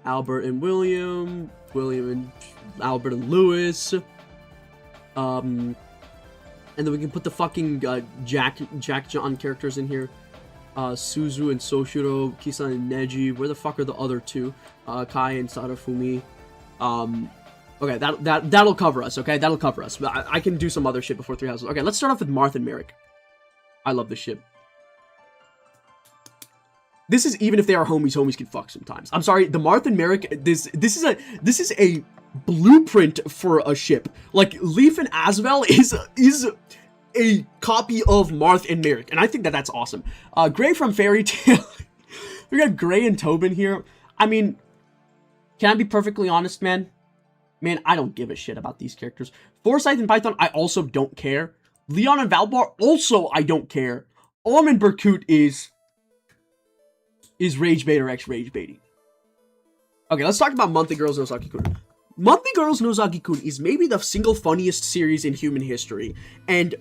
Albert and William and Albert and Lewis. And then we can put the fucking Jack John characters in here. Suzu and Soshiro, Kisan and Neji. Where the fuck are the other two? Kai and Sadafumi. Okay, that'll cover us, okay? That'll cover us. But I can do some other shit before Three Houses. Okay, let's start off with Marth and Merrick. I love this shit. This is even if they are homies can fuck sometimes. I'm sorry, the Marth and Merrick, this is a blueprint for a ship. Like, Leaf and Asvel is a copy of Marth and Merrick, and I think that's awesome. Gray from Fairy Tail. We got Gray and Tobin here. I mean, can I be perfectly honest, man? Man, I don't give a shit about these characters. Forsyth and Python, I also don't care. Leon and Valbar, also I don't care. Almond Berkut is Rage Bait or X Rage Baiting. Okay, let's talk about Monthly Girls Nozaki-kun. Monthly Girls Nozaki-kun is maybe the single funniest series in human history. And,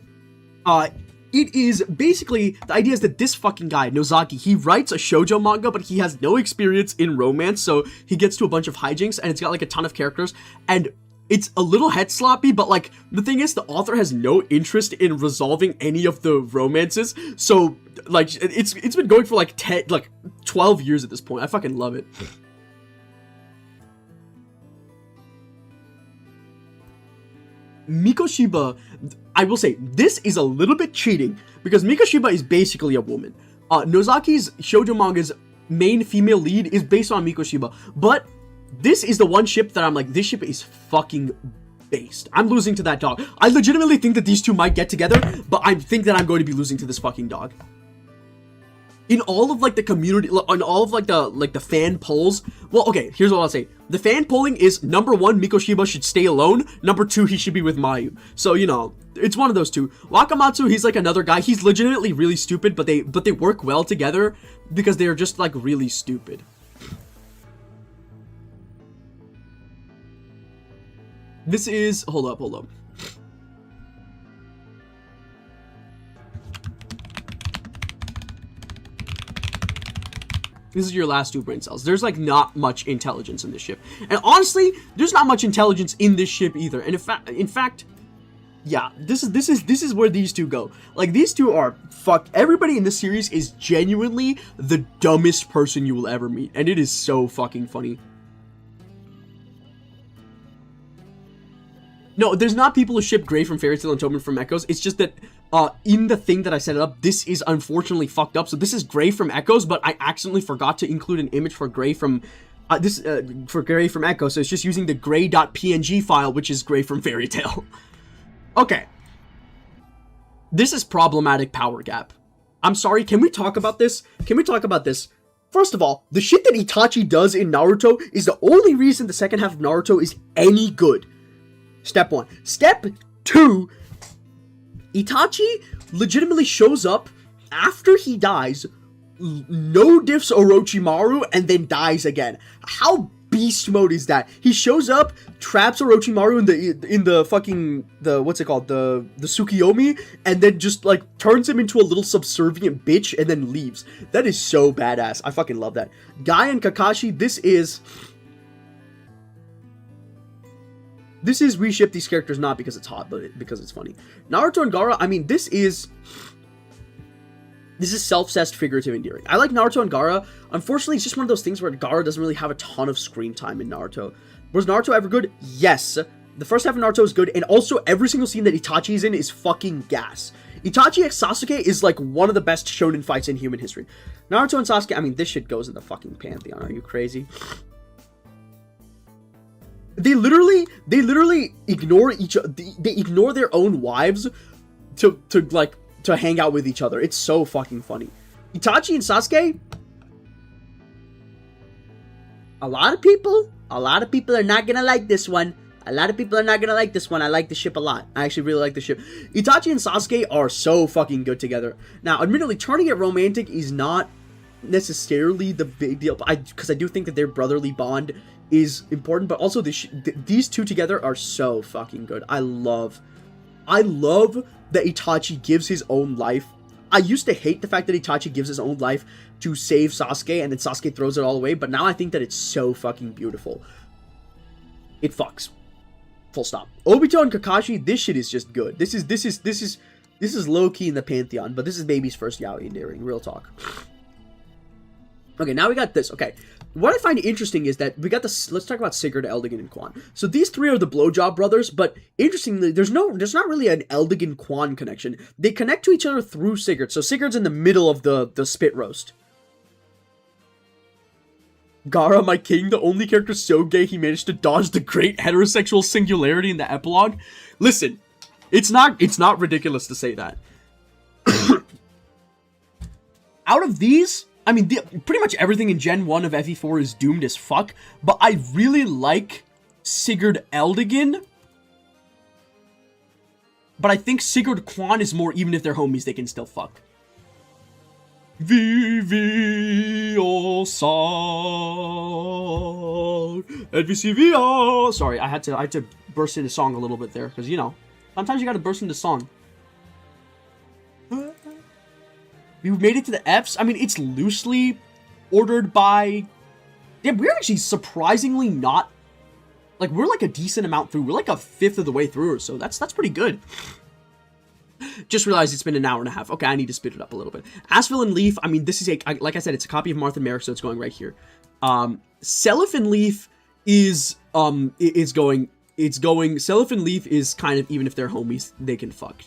it is basically, the idea is that this fucking guy, Nozaki, he writes a shoujo manga, but he has no experience in romance, so he gets to a bunch of hijinks, and it's got like a ton of characters, and it's a little head sloppy, but like, the thing is, the author has no interest in resolving any of the romances, so, like, it's been going for like 12 years at this point. I fucking love it. Mikoshiba, I will say, this is a little bit cheating, because Mikoshiba is basically a woman. Nozaki's shoujo manga's main female lead is based on Mikoshiba, but this is the one ship that I'm like, this ship is fucking based. I'm losing to that dog. I legitimately think that these two might get together, but I think that I'm going to be losing to this fucking dog. In all of like the community, on all of like the fan polls, well, okay, here's what I'll say. The fan polling is, number 1, Mikoshiba should stay alone. Number 2, he should be with Mayu. So, you know, it's one of those two. Wakamatsu, he's like another guy. He's legitimately really stupid, but they work well together because they're just like really stupid. This is, hold up. This is your last 2 brain cells. There's like not much intelligence in this ship. And honestly, there's not much intelligence in this ship either. And in fact, yeah, this is where these two go. Like, these two are everybody in this series is genuinely the dumbest person you will ever meet. And it is so fucking funny. No, there's not people who ship Gray from Fairy Tail and Tobin from Echoes. It's just that in the thing that I set it up, this is unfortunately fucked up. So this is Gray from Echoes, but I accidentally forgot to include an image for Gray from Gray from Echoes. So it's just using the gray.png file, which is Gray from Fairy Tail. Okay. This is problematic power gap. I'm sorry, can we talk about this? First of all, the shit that Itachi does in Naruto is the only reason the second half of Naruto is any good. Step 1. Step 2, Itachi legitimately shows up after he dies, no diffs Orochimaru, and then dies again. How beast mode is that? He shows up, traps Orochimaru in the fucking, what's it called, the Tsukiyomi, and then just like turns him into a little subservient bitch and then leaves. That is so badass. I fucking love that. Guy and Kakashi, this is we ship these characters not because it's hot, but because it's funny. Naruto and Gaara, I mean, this is This is self-cessed figurative endearing. I like Naruto and Gaara. Unfortunately, it's just one of those things where Gaara doesn't really have a ton of screen time in Naruto. Was Naruto ever good? Yes. The first half of Naruto is good, and also every single scene that Itachi is in is fucking gas. Itachi x Sasuke is like one of the best shonen fights in human history. Naruto and Sasuke, I mean, this shit goes in the fucking pantheon. Are you crazy? They literally ignore they ignore their own wives to hang out with each other. It's so fucking funny. Itachi and Sasuke, a lot of people are not gonna like this one. A lot of people are not gonna like this one. I like the ship a lot. I actually really like the ship. Itachi and Sasuke are so fucking good together. Now, admittedly, turning it romantic is not necessarily the big deal, because I do think that their brotherly bond is important, but also these two together are so fucking good. I love that Itachi gives his own life. I used to hate the fact that Itachi gives his own life to save Sasuke, and then Sasuke throws it all away, but now I think that it's so fucking beautiful. It fucks. Full stop. Obito and Kakashi, this shit is just good. This is low-key in the pantheon, but this is baby's first yaoi endearing. Real talk. Okay, now we got this. Okay, what I find interesting is that we got this. Let's talk about Sigurd, Eldigan, and Quan. So these three are the blowjob brothers, but interestingly, there's not really an Eldigan Quan connection. They connect to each other through Sigurd. So Sigurd's in the middle of the spit roast. Gaara, my king, the only character so gay he managed to dodge the great heterosexual singularity in the epilogue. Listen, it's not ridiculous to say that. Out of these, I mean, pretty much everything in Gen 1 of FE4 is doomed as fuck, but I really like Sigurd Eldigan. But I think Sigurd Quan is more, even if they're homies, they can still fuck. Sorry, I had to burst into song a little bit there, because, you know, sometimes you gotta burst into song. We made it to the Fs. I mean, it's loosely ordered by... Yeah, we're actually surprisingly not... Like, we're like a decent amount through. We're like a fifth of the way through or so. That's pretty good. Just realized it's been an hour and a half. Okay, I need to speed it up a little bit. Asphil and Leaf, I mean, this is like I said, it's a copy of Martha and Merrick, so it's going right here. Seliph and Leaf is going. Seliph and Leaf is kind of, even if they're homies, they can fuck.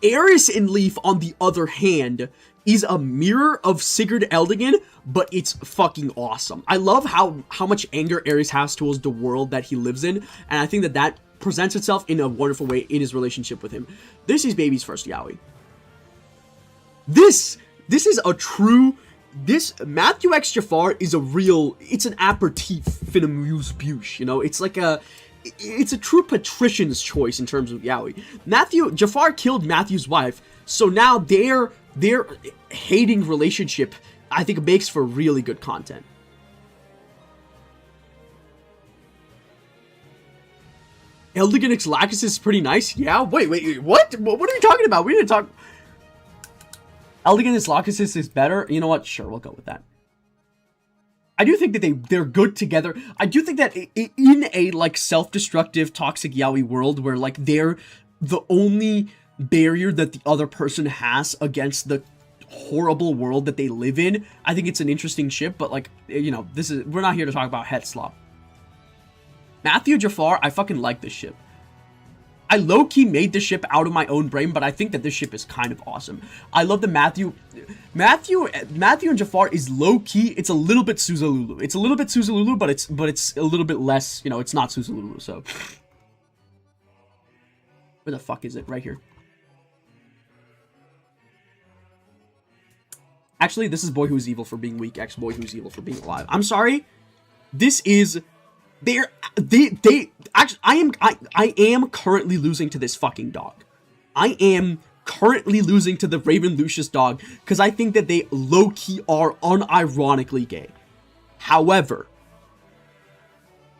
Eris and Leaf, on the other hand, is a mirror of Sigurd Eldigan, but it's fucking awesome. I love how much anger Eris has towards the world that he lives in, and I think that presents itself in a wonderful way in his relationship with him. This is baby's first yaoi. This is a true... Matthew X Jafar is a real... It's an aperitif finamuse bouche, you know? It's like it's a true patrician's choice in terms of yaoi. Jafar killed Matthew's wife, so now their hating relationship, I think, makes for really good content. Eldigan x Lacus is pretty nice. Yeah, wait, what? What are we talking about? We didn't talk... Eldigan x Lacus is better. You know what? Sure, we'll go with that. I do think that they're good together. I do think that in a, like, self-destructive, toxic yaoi world where, like, they're the only barrier that the other person has against the horrible world that they live in, I think it's an interesting ship, but, like, you know, we're not here to talk about head slop. Matthew Jafar, I fucking like this ship. I low-key made this ship out of my own brain, but I think that this ship is kind of awesome. I love the Matthew and Jafar is low-key. It's a little bit Suzalulu. It's a little bit Suzalulu, but it's a little bit less, you know, it's not Suzalulu, so. Where the fuck is it? Right here. Actually, this is Boy Who's Evil for being weak, X Boy Who's Evil for being alive. I'm sorry. This is... Actually, I am currently losing to this fucking dog. I am currently losing to the Raven Lucius dog because I think that they low-key are unironically gay. However,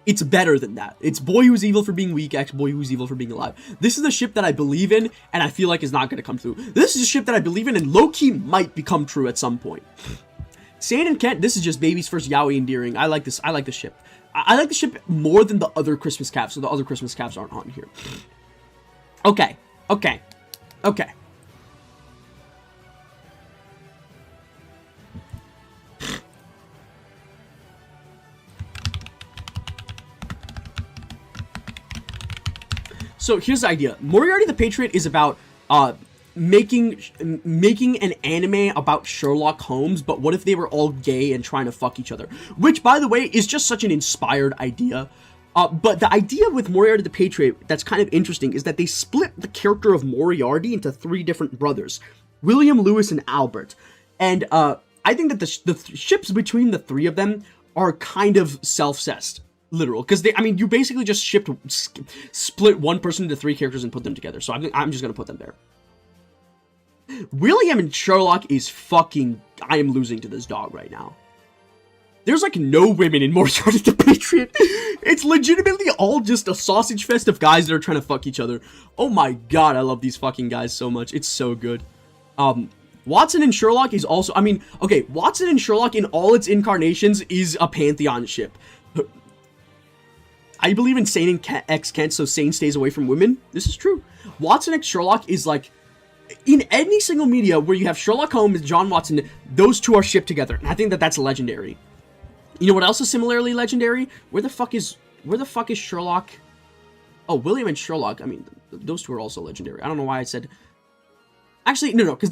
it's better than that. It's Boy Who's Evil for being weak, X Boy Who's Evil for being alive. This is a ship that I believe in, and I feel like is not going to come through. This is a ship that I believe in, and low-key might become true at some point. Sand and Kent, this is just baby's first yaoi endearing. I like this. I like the ship. I like the ship more than the other Christmas caps, so the other Christmas caps aren't on here. Okay. So here's the idea. Moriarty the Patriot is about making an anime about Sherlock Holmes, but what if they were all gay and trying to fuck each other? Which, by the way, is just such an inspired idea. But the idea with Moriarty the Patriot that's kind of interesting is that they split the character of Moriarty into 3 different brothers, William, Lewis, and Albert. And I think that the ships between the 3 of them are kind of self-cessed. Literal, because you basically just split one person into 3 characters and put them together. So I'm just gonna put them there. William and Sherlock is fucking. I am losing to this dog right now. There's like no women in Moriarty the Patriot. It's legitimately all just a sausage fest of guys that are trying to fuck each other. Oh my god, I love these fucking guys so much. It's so good. Watson and Sherlock is also. Okay, Watson and Sherlock in all its incarnations is a Pantheon ship. I believe in Sane and X Kent, so Sane stays away from women. This is true. Watson X Sherlock is like, in any single media where you have Sherlock Holmes and John Watson, those 2 are shipped together. And I think that that's legendary. You know what else is similarly legendary? Where the fuck is Sherlock? Oh, William and Sherlock. Those 2 are also legendary. I don't know why I said... Actually, no, because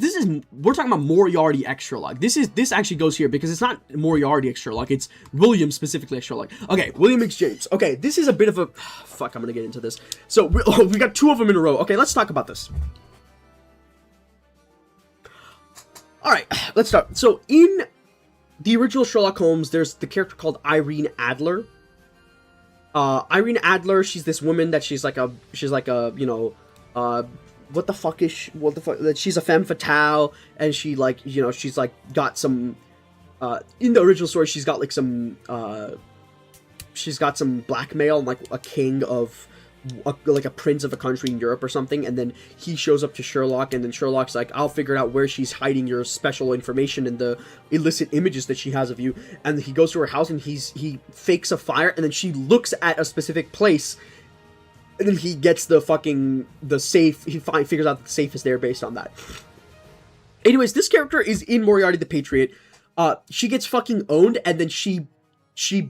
we're talking about Moriarty X Sherlock. This actually goes here because it's not Moriarty X Sherlock, it's William specifically X Sherlock. Okay, William X James. Okay, this is a bit of a... Fuck, I'm gonna get into this. So, we got 2 of them in a row. Okay, let's talk about this. Alright, let's start. So, in the original Sherlock Holmes, there's the character called Irene Adler. Irene Adler, she's this woman that she's like a, what the fuck is she, she's a femme fatale, and she she's like got some, in the original story, she's got like some, she's got some blackmail, like a king of, like a prince of a country in Europe or something, and then he shows up to Sherlock, and then Sherlock's like, I'll figure out where she's hiding your special information and the illicit images that she has of you, and he goes to her house, and he fakes a fire, and then she looks at a specific place, and then he gets the safe, he figures out that the safe is there based on that. Anyways, this character is in Moriarty the Patriot. She gets fucking owned, and then she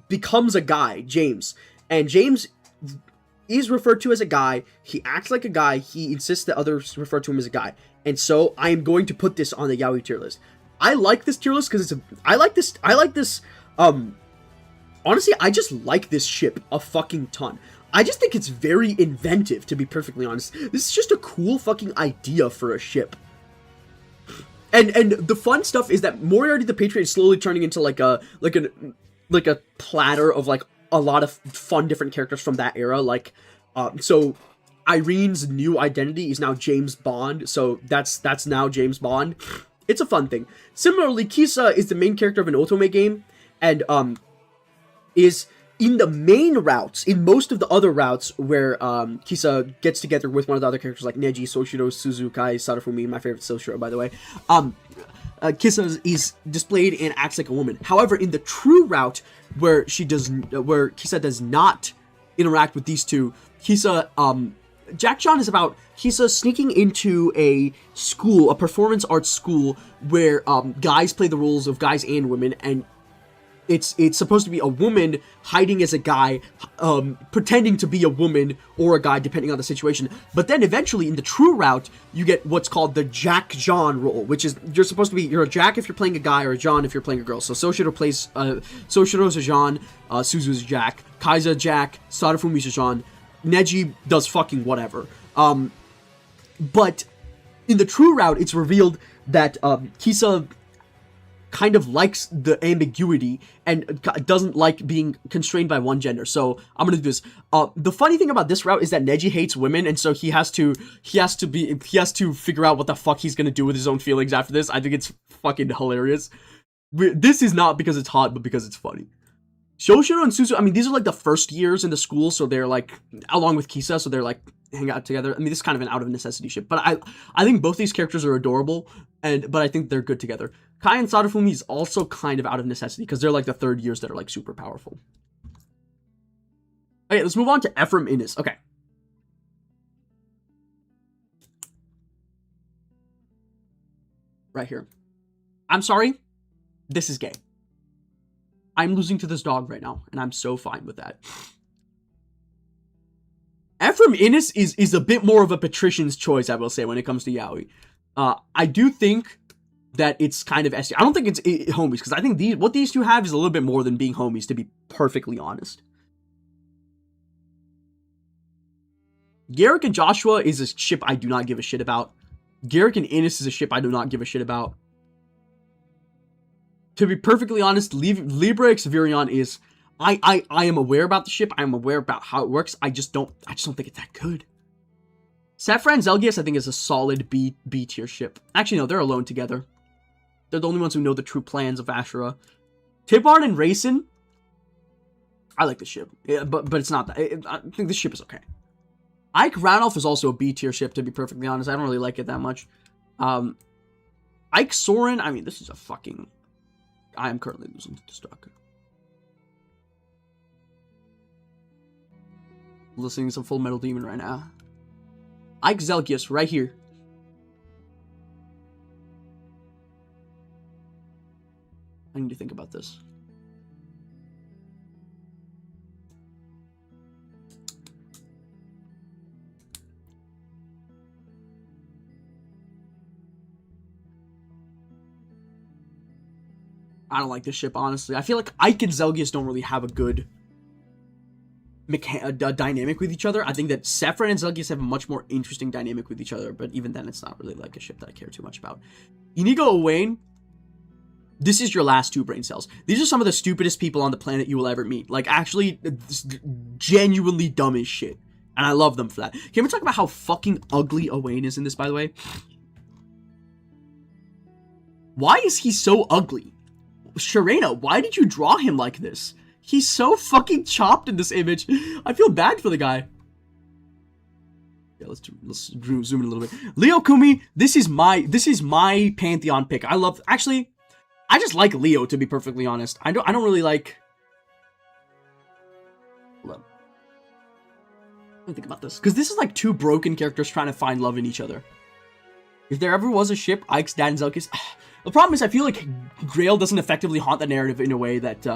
becomes a guy, James, and James is referred to as a guy. He acts like a guy. He insists that others refer to him as a guy. And so I am going to put this on the Yaoi tier list. I like this tier list because I like this, honestly, I just like this ship a fucking ton. I just think it's very inventive, to be perfectly honest. This is just a cool fucking idea for a ship. And the fun stuff is that Moriarty the Patriot is slowly turning into like a platter of like a lot of fun different characters from that era, like so Irene's new identity is now James Bond, so that's now James Bond. It's a fun thing. Similarly, Kisa is the main character of an Otome game, and is in the main routes, in most of the other routes where Kisa gets together with one of the other characters like Neji, Soshiro, Suzukai, Sadafumi, my favorite Soshiro, by the way. Kisa is displayed and acts like a woman. However, in the true route where Kisa does not interact with these 2, Kisa, Jack John is about Kisa sneaking into a school, a performance arts school, where guys play the roles of guys and women, and it's supposed to be a woman hiding as a guy, pretending to be a woman or a guy depending on the situation. But then eventually in the true route, you get what's called the Jack John role, which is you're a Jack if you're playing a guy or a John if you're playing a girl. So Soshiro plays Soshiro's a John, Suzu's a Jack, Kai's Jack, Sadafumi's a John, Neji does fucking whatever. But in the true route, it's revealed that Kisa kind of likes the ambiguity and doesn't like being constrained by one gender. So I'm gonna do this. The funny thing about this route is that Neji hates women, and so he has to figure out what the fuck he's gonna do with his own feelings after this. I think it's fucking hilarious. This is not because it's hot, but because it's funny. Shoshiro and Suzu, these are like the first years in the school, so they're like, along with Kisa, so they're like, hang out together. This is kind of an out of necessity ship, but I think both these characters are adorable, but I think they're good together. Kai and Sadafumi is also kind of out of necessity, because they're like the third years that are like super powerful. Okay, let's move on to Ephraim Innes. Okay. Right here. I'm sorry. This is gay. I'm losing to this dog right now, and I'm so fine with that. Ephraim Innes is a bit more of a patrician's choice, I will say, when it comes to Yaoi. I do think that it's kind of I don't think it's homies, because I think what these two have is a little bit more than being homies, to be perfectly honest. Garrick and Joshua is a ship I do not give a shit about. Garrick and Innes is a ship I do not give a shit about. To be perfectly honest, Libra X Virion is... I am aware about the ship. I'm aware about how it works. I just don't think it's that good. Saffron Zelgius, I think, is a solid B tier ship. Actually, no, they're alone together. They're the only ones who know the true plans of Ashura. Tibarn and Raisin, I like the ship. Yeah, but it's not that. I think the ship is okay. Ike Ranulph is also a B tier ship, to be perfectly honest. I don't really like it that much. Ike Soren, I mean, this is a fucking... I am currently losing to Destruct. Listening to some Full Metal Demon right now. Ike Zelgius, right here. I need to think about this. I don't like this ship, honestly. I feel like Ike and Zelgius don't really have a good dynamic with each other. I think that Saffron and Zelgius have a much more interesting dynamic with each other, but even then, it's not really like a ship that I care too much about. Inigo Owain, this is your last two brain cells. These are some of the stupidest people on the planet you will ever meet. Like, actually, genuinely dumb as shit. And I love them for that. Can we talk about how fucking ugly Owain is in this, by the way? Why is he so ugly? Sharena, why did you draw him like this? He's so fucking chopped in this image. I feel bad for the guy. Yeah, let's zoom in a little bit. Leo Kumi, this is my Pantheon pick. Actually, I just like Leo, to be perfectly honest. I don't really like... Hold on. Let me think about this. Because this is like two broken characters trying to find love in each other. If there ever was a ship, Ike's dad and Zelgius... The problem is, I feel like Grail doesn't effectively haunt the narrative in a way that,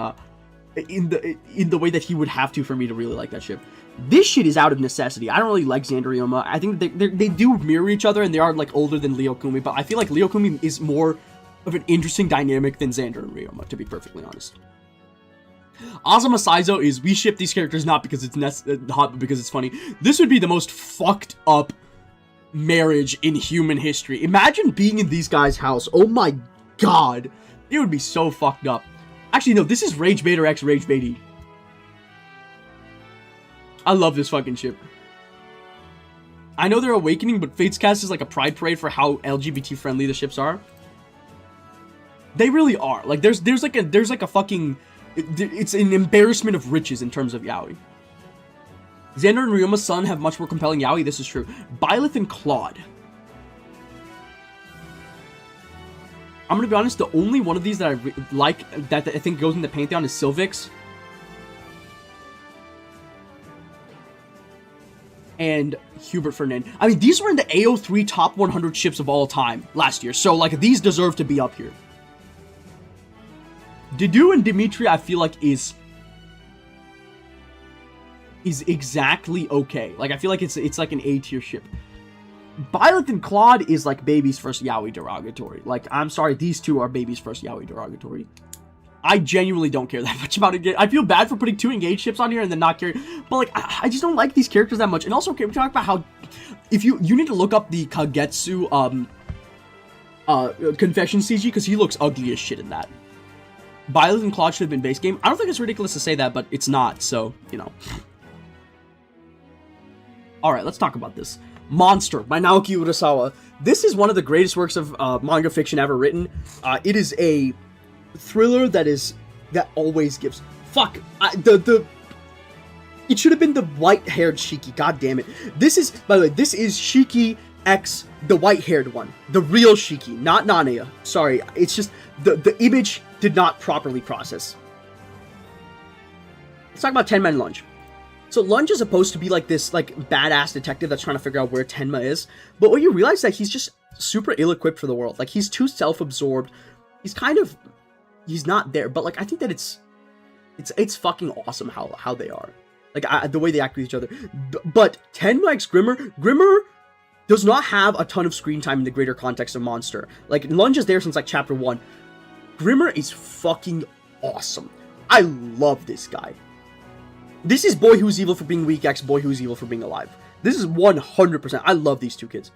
in the way that he would have to for me to really like that ship. This shit is out of necessity. I don't really like Xander Ryoma. I think they do mirror each other, and they are, like, older than Leo Kumi, but I feel like Leo Kumi is more of an interesting dynamic than Xander and Ryoma, to be perfectly honest. Azuma Saizo is, we ship these characters not because it's hot, but because it's funny. This would be the most fucked up marriage in human history. Imagine being in these guys' house. Oh my god. It would be so fucked up. Actually, no, this is Rage Bader X Rage Beatty. I love this fucking ship. I know they're awakening, but Fates Cast is like a pride parade for how LGBT friendly the ships are. They really are. Like, there's like a fucking... It's an embarrassment of riches in terms of yaoi. Xander and Ryoma's son have much more compelling yaoi, this is true. Byleth and Claude. I'm gonna be honest, the only one of these that I like, that I think goes in the Pantheon is Sylvix. And Hubert Fernand. I mean, these were in the AO3 top 100 ships of all time last year, so, like, these deserve to be up here. Dedue and Dimitri, I feel like, is exactly okay. Like, I feel like it's like an A tier ship. Byleth and Claude is like baby's first yaoi derogatory. Like, I'm sorry, these two are baby's first yaoi derogatory. I genuinely don't care that much about it. I feel bad for putting two engaged ships on here and then not caring. But, like, I just don't like these characters that much. And also, can we talk about how, if you need to look up the Kagetsu Confession CG, because he looks ugly as shit in that. Byleth and Claude should have been base game. I don't think it's ridiculous to say that, but it's not, so, you know. Alright, let's talk about this. Monster by Naoki Urasawa. This is one of the greatest works of manga fiction ever written. It is a thriller that always gives... Fuck! It should have been the white-haired Shiki, god damn it. This is, by the way, this is Shiki X, the white-haired one. The real Shiki, not Nanaya. Sorry, it's just, the image did not properly process. Let's talk about Tenma and Lunge. So Lunge is supposed to be like this, like, badass detective that's trying to figure out where Tenma is. But what you realize is that he's just super ill-equipped for the world. Like, he's too self-absorbed. He's not there. But, like, I think that it's fucking awesome how they are. Like, the way they act with each other. But Tenma X Grimmer does not have a ton of screen time in the greater context of Monster. Like, Lunge is there since, like, chapter 1. Grimmer is fucking awesome. I love this guy. This is Boy Who's Evil for being weak X Boy Who's Evil for being alive. This is 100%. I love these two kids.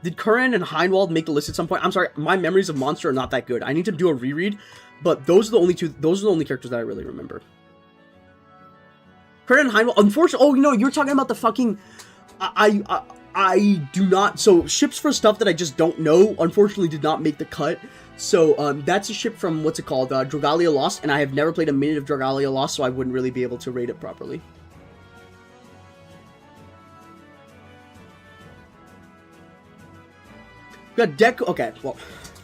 Did Curran and Heinwald make the list at some point? I'm sorry, my memories of Monster are not that good. I need to do a reread, but those are the only characters that I really remember. Curran and Heinwald, unfortunately, oh, no, you're talking about the fucking, I do not, so ships for stuff that I just don't know, unfortunately did not make the cut. So, that's a ship from, what's it called, Dragalia Lost, and I have never played a minute of Dragalia Lost, so I wouldn't really be able to rate it properly. We got Deku, okay, well,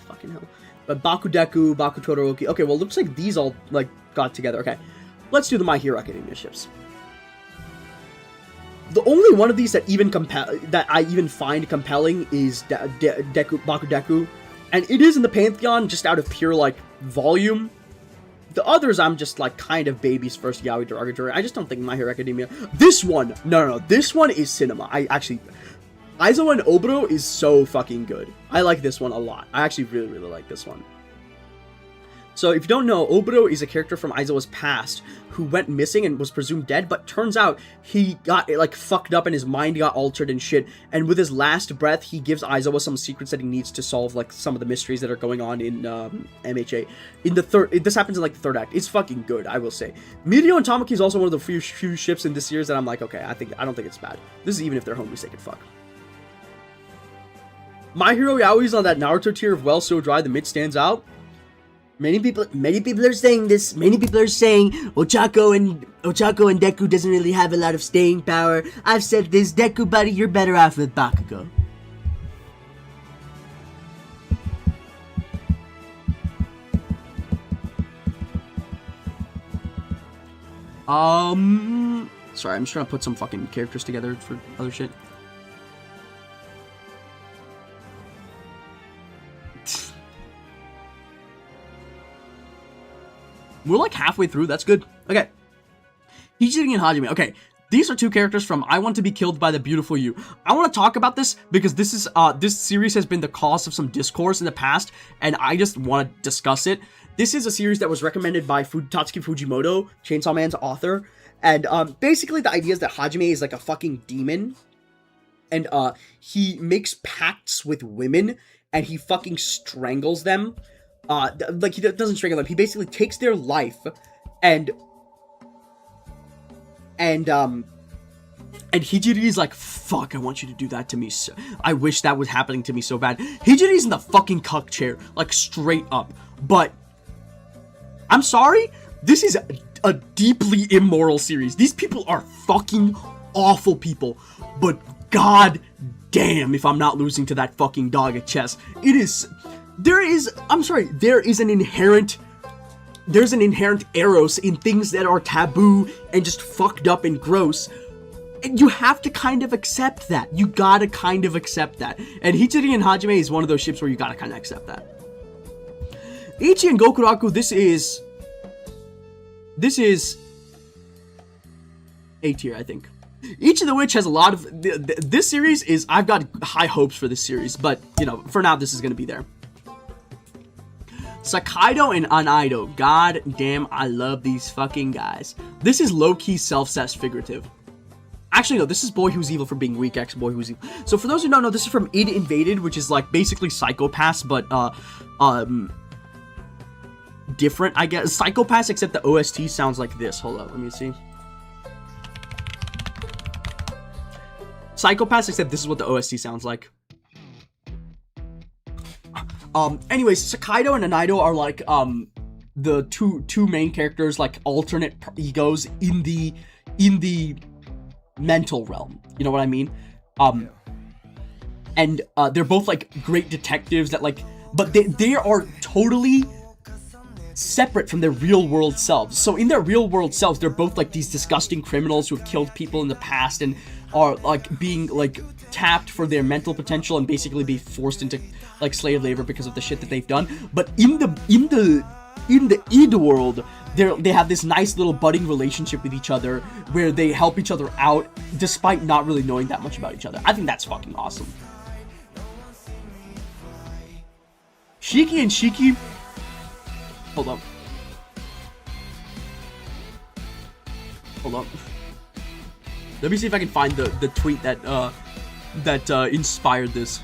fucking hell. But Baku Deku, Baku Todoroki, okay, well, it looks like these all, like, got together, okay. Let's do the My Hero Academia ships. The only one of these that I even find compelling is Deku, Baku Deku. And it is in the Pantheon just out of pure, like, volume. The others, I'm just, like, kind of babies first yaoi derogatory. I just don't think My Hero Academia. This one, no. This one is cinema. Aizawa and Oboro is so fucking good. I like this one a lot. I actually really, really like this one. So, if you don't know, Oboro is a character from Aizawa's past who went missing and was presumed dead, but turns out he got, like, fucked up and his mind got altered and shit, and with his last breath, he gives Aizawa some secrets that he needs to solve, like, some of the mysteries that are going on in, MHA. This happens in, like, the third act. It's fucking good, I will say. Mirio and Tamaki is also one of the few ships in this series that I'm like, okay, I don't think it's bad. This is even if they're homies, they can fuck. My Hero Yaoi's on that Naruto tier of Well So Dry, the mid stands out. Many people are saying this. Many people are saying Ochako and Deku doesn't really have a lot of staying power. I've said this, Deku buddy, you're better off with Bakugo. Sorry, I'm just trying to put some fucking characters together for other shit. We're like halfway through, that's good. Okay. Hijiri and Hajime. Okay, these are two characters from I Want to Be Killed by the Beautiful You. I want to talk about this because this is this series has been the cause of some discourse in the past, and I just want to discuss it. This is a series that was recommended by Tatsuki Fujimoto, Chainsaw Man's author, and basically the idea is that Hajime is like a fucking demon, and he makes pacts with women, and he fucking strangles them. Like, he doesn't strangle them, he basically takes their life, and Hijiri is like, fuck, I want you to do that to me, so I wish that was happening to me so bad. Hijiri's in the fucking cuck chair, like, straight up, but, I'm sorry, this is a deeply immoral series. These people are fucking awful people, but god damn if I'm not losing to that fucking dog at chess. There's an inherent eros in things that are taboo and just fucked up and gross. And you have to kind of accept that. You gotta kind of accept that. And Hijiri and Hajime is one of those ships where you gotta kind of accept that. Ichi and Gokuraku, this is A tier, I think. Ichi the Witch has a lot of... This series is... I've got high hopes for this series, but, you know, for now, this is gonna be there. Sakaido and Anaido. God damn, I love these fucking guys. This is low-key self-cessed figurative. Actually, no, this is Boy Who's Evil for being weak X Boy Who's Evil. So for those who don't know, this is from Id Invaded, which is like basically Psycho-Pass, but different, I guess. Psycho-Pass, except the OST sounds like this. Hold up, let me see. Psycho-Pass, except this is what the OST sounds like. Anyways, Sakaido and Anaido are like, the two main characters, like, alternate egos in the mental realm. You know what I mean? And, they're both, like, great detectives that, like, but they are totally separate from their real-world selves. So in their real-world selves, they're both, like, these disgusting criminals who have killed people in the past and are, like, being, like, tapped for their mental potential and basically be forced into, like, slave labor because of the shit that they've done. But in the in the id world, they have this nice little budding relationship with each other where they help each other out despite not really knowing that much about each other. I think that's fucking awesome. Shiki and Shiki, hold up. Let me see if I can find the tweet that inspired this.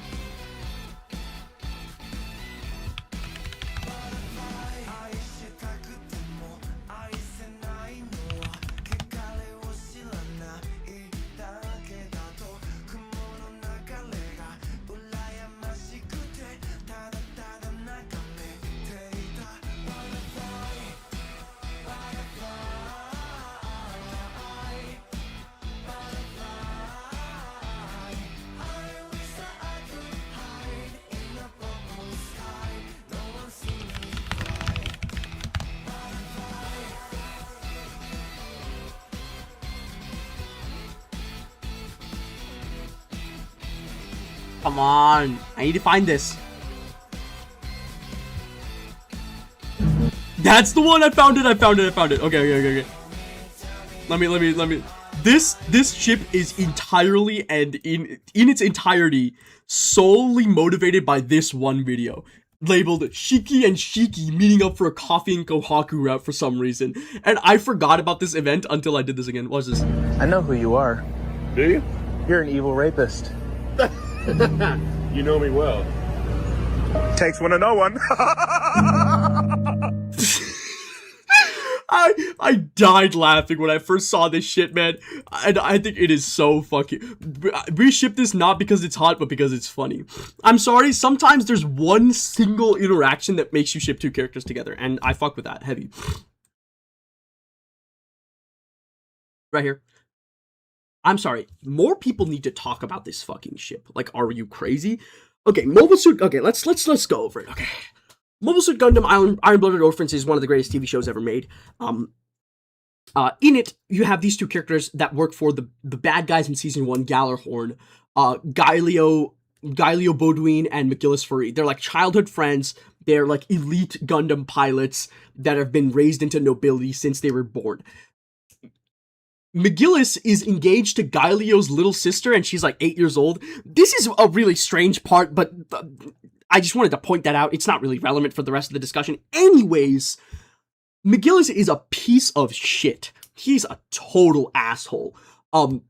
Come on, I need to find this. That's the one. I found it. Okay. Let me. This ship is entirely and in its entirety solely motivated by this one video, labeled Shiki and Shiki meeting up for a coffee and Kohaku route for some reason. And I forgot about this event until I did this again. Watch this. I know who you are. Do you? You're an evil rapist. You know me well. Takes one to know one. I died laughing when I first saw this shit, man. And I think it is so fucking... We ship this not because it's hot, but because it's funny. I'm sorry, sometimes there's one single interaction that makes you ship two characters together, and I fuck with that heavy. Right here. I'm sorry, more people need to talk about this fucking ship. Like, are you crazy? Okay, Mobile Suit... Okay, let's go over it, okay. Mobile Suit Gundam Iron-Blooded Orphans is one of the greatest TV shows ever made. In it, you have these two characters that work for the bad guys in Season 1, Gallarhorn, Gaelio Bodwin, and McGillis Furry. They're like childhood friends. They're like elite Gundam pilots that have been raised into nobility since they were born. McGillis is engaged to Gaelio's little sister, and she's like 8 years old. This is a really strange part, but I just wanted to point that out. It's not really relevant for the rest of the discussion. Anyways, McGillis is a piece of shit. He's a total asshole. And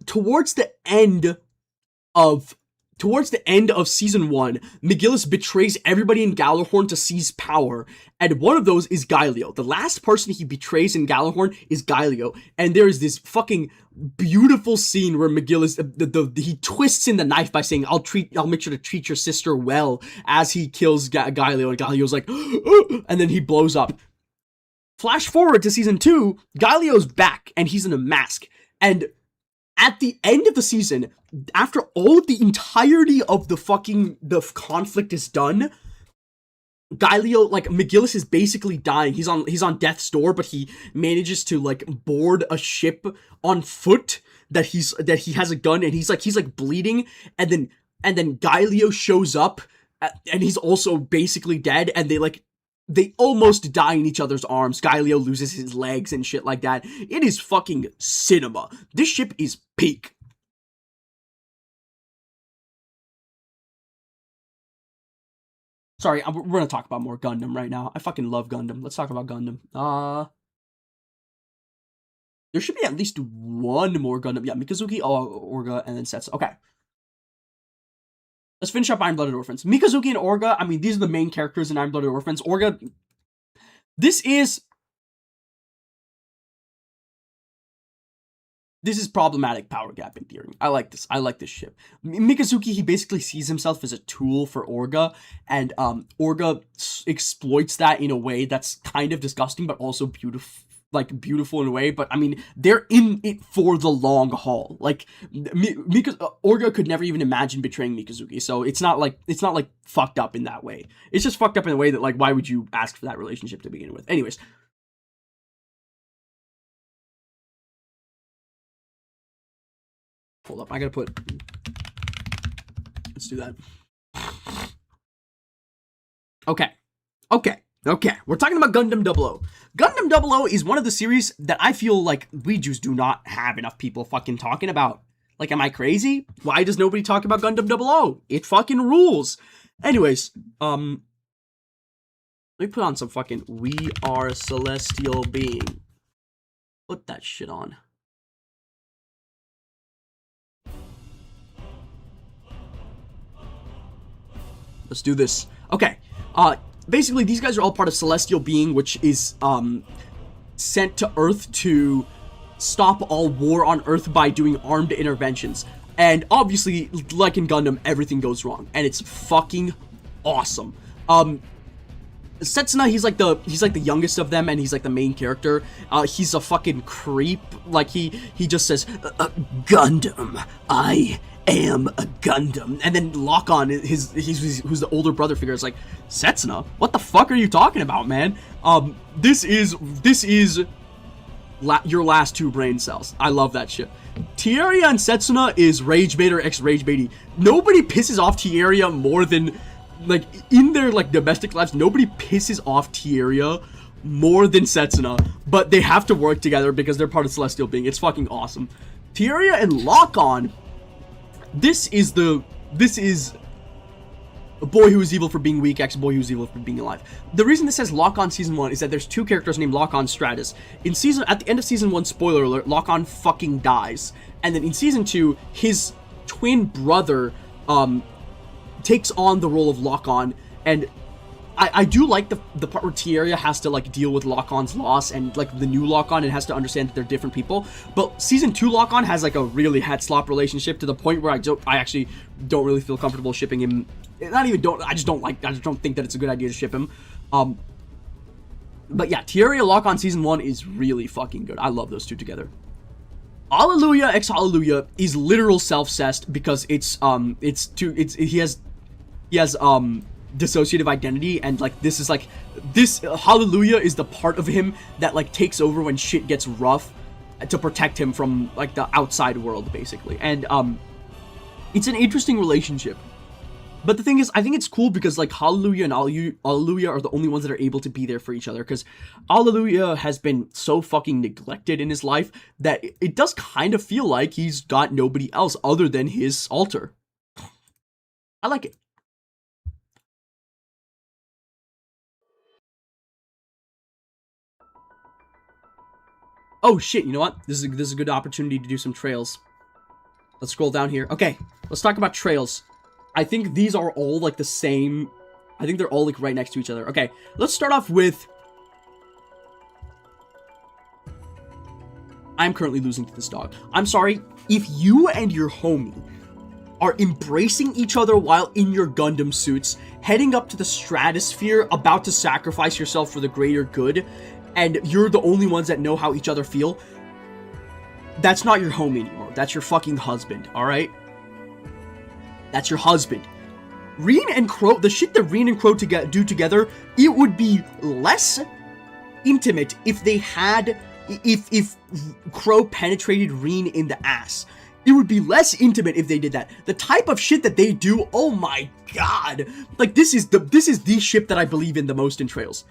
towards the end of Season 1, McGillis betrays everybody in Gallarhorn to seize power, and one of those is Gaelio. The last person he betrays in Gallarhorn is Gaelio, and there is this fucking beautiful scene where McGillis, he twists in the knife by saying, I'll make sure to treat your sister well, as he kills Gaelio, and Gaelio's like, and then he blows up. Flash forward to Season 2, Gaelio's back, and he's in a mask, and at the end of the season, after all of the entirety of the conflict is done, Gaelio, like, McGillis is basically dying. He's on death's door, but he manages to, like, board a ship on foot that he has a gun, and he's like bleeding, and then Gaelio shows up, and he's also basically dead, and they almost die in each other's arms. Gaelio loses his legs and shit like that. It is fucking cinema. This ship is peak. Sorry, we're gonna talk about more Gundam right now. I fucking love Gundam. Let's talk about Gundam. There should be at least one more Gundam. Yeah, Mikazuki, Orga, and then Setsu. Okay. Let's finish up Iron-Blooded Orphans. Mikazuki and Orga, I mean, these are the main characters in Iron-Blooded Orphans. Orga, this is problematic power gap in theory. I like this. I like this ship. Mikazuki, he basically sees himself as a tool for Orga, and Orga exploits that in a way that's kind of disgusting, but also beautiful in a way. But I mean, they're in it for the long haul. Like, Orga could never even imagine betraying Mikazuki, so it's not like fucked up in that way. It's just fucked up in a way that, like, why would you ask for that relationship to begin with? Anyways. Hold up, let's do that. Okay. Okay, we're talking about Gundam 00. Gundam 00 is one of the series that I feel like we just do not have enough people fucking talking about. Like, am I crazy? Why does nobody talk about Gundam 00? It fucking rules. Anyways, let me put on some fucking We Are Celestial Being. Put that shit on. Let's do this. Okay, basically these guys are all part of Celestial Being, which is, sent to Earth to stop all war on Earth by doing armed interventions. And obviously, like in Gundam, everything goes wrong, and it's fucking awesome. Setsuna, he's like the youngest of them, and he's like the main character. He's a fucking creep. Like he just says, Gundam, I am a Gundam. And then Lock-On, who's the older brother figure, is like, Setsuna, what the fuck are you talking about, man? This is your last two brain cells. I love that shit. Tieria and Setsuna is Rage Baiter x Rage Baity. Nobody pisses off Tieria more than, like, in their, like, domestic lives, nobody pisses off Tieria more than Setsuna, but they have to work together because they're part of Celestial Being. It's fucking awesome. Tieria and Lock-On, this is a boy who is evil for being weak x a boy who is evil for being alive. The reason this says Lock-On Season 1 is that there's two characters named Lock-On Stratus. At the end of Season 1, spoiler alert, Lock-On fucking dies. And then in Season 2, his twin brother, takes on the role of Lock-On, and I do like the part where Tieria has to, like, deal with Lock-On's loss and, like, the new Lock-On, and has to understand that they're different people. But Season 2 Lock-On has, like, a really het-slop relationship to the point where I actually don't really feel comfortable shipping him. I just don't think that it's a good idea to ship him. But yeah, Tieria Lock-On Season 1 is really fucking good. I love those two together. Hallelujah x Hallelujah is literal self-cessed because he has dissociative identity, and like this Hallelujah is the part of him that like takes over when shit gets rough to protect him from like the outside world, basically. And it's an interesting relationship. But the thing is, I think it's cool because like Hallelujah and Hallelujah are the only ones that are able to be there for each other, because Hallelujah has been so fucking neglected in his life that it does kind of feel like he's got nobody else other than his altar. I like it. Oh shit, you know what? This is a good opportunity to do some trails. Let's scroll down here. Okay, let's talk about trails. I think these are all like the same. I think they're all like right next to each other. Okay, let's start off with... I'm currently losing to this dog. I'm sorry. If you and your homie are embracing each other while in your Gundam suits, heading up to the stratosphere, about to sacrifice yourself for the greater good, and you're the only ones that know how each other feel, that's not your homie anymore. That's your fucking husband, alright? That's your husband. Rin and Crow, the shit that Rin and Crow do together, it would be less intimate if they had, if Crow penetrated Rin in the ass. It would be less intimate if they did that. The type of shit that they do, oh my god. Like, this is the ship that I believe in the most in Trails.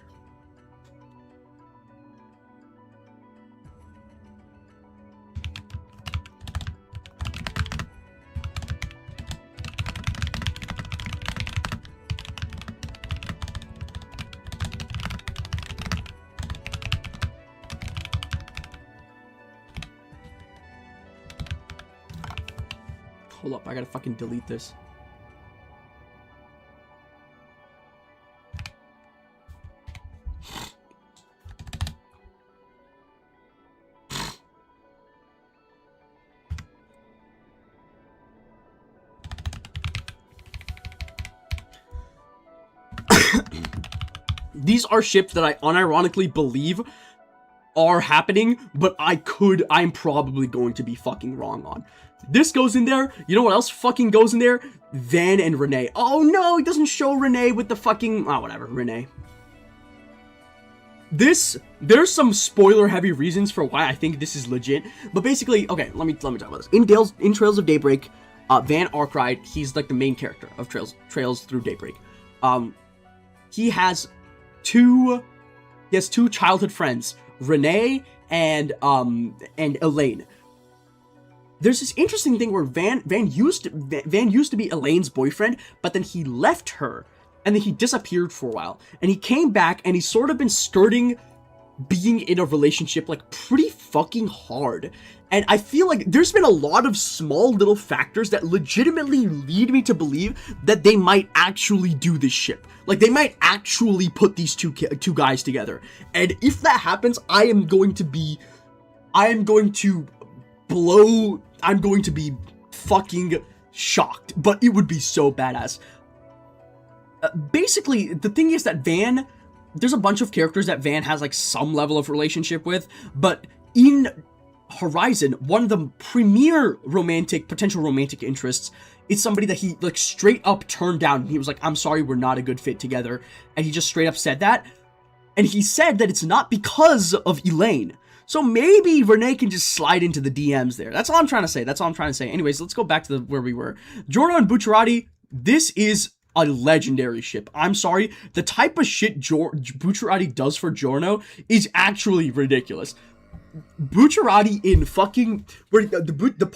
Hold up, I gotta fucking delete this. These are ships that I unironically believe are happening, but I'm probably going to be fucking wrong on. This goes in there. You know what else fucking goes in there? Van and Renee. Oh no, it doesn't show Renee with the fucking... Oh, whatever, Renee. There's some spoiler-heavy reasons for why I think this is legit, but basically, okay, let me talk about this. In Trails of Daybreak, Van Arkwright, he's like the main character of Trails Through Daybreak. He has two childhood friends, Renee and Elaine. There's this interesting thing where Van used to be Elaine's boyfriend, but then he left her, and then he disappeared for a while, and he came back, and he's sort of been skirting being in a relationship like pretty fucking hard. And I feel like there's been a lot of small little factors that legitimately lead me to believe that they might actually do this ship. Like, they might actually put these two guys together. And if that happens, I'm going to be fucking shocked. But it would be so badass. Basically, the thing is that Van, there's a bunch of characters that Van has like some level of relationship with, but in Horizon, one of the premier potential romantic interests is somebody that he like straight up turned down. He was like, I'm sorry, we're not a good fit together. And he just straight up said that. And he said that it's not because of Elaine. So maybe Renee can just slide into the DMs there. That's all I'm trying to say. Anyways, let's go back to where we were. Giorno and Bucciarati, this is a legendary ship. I'm sorry. The type of shit Bucciarati does for Giorno is actually ridiculous. Bucciarati in fucking where the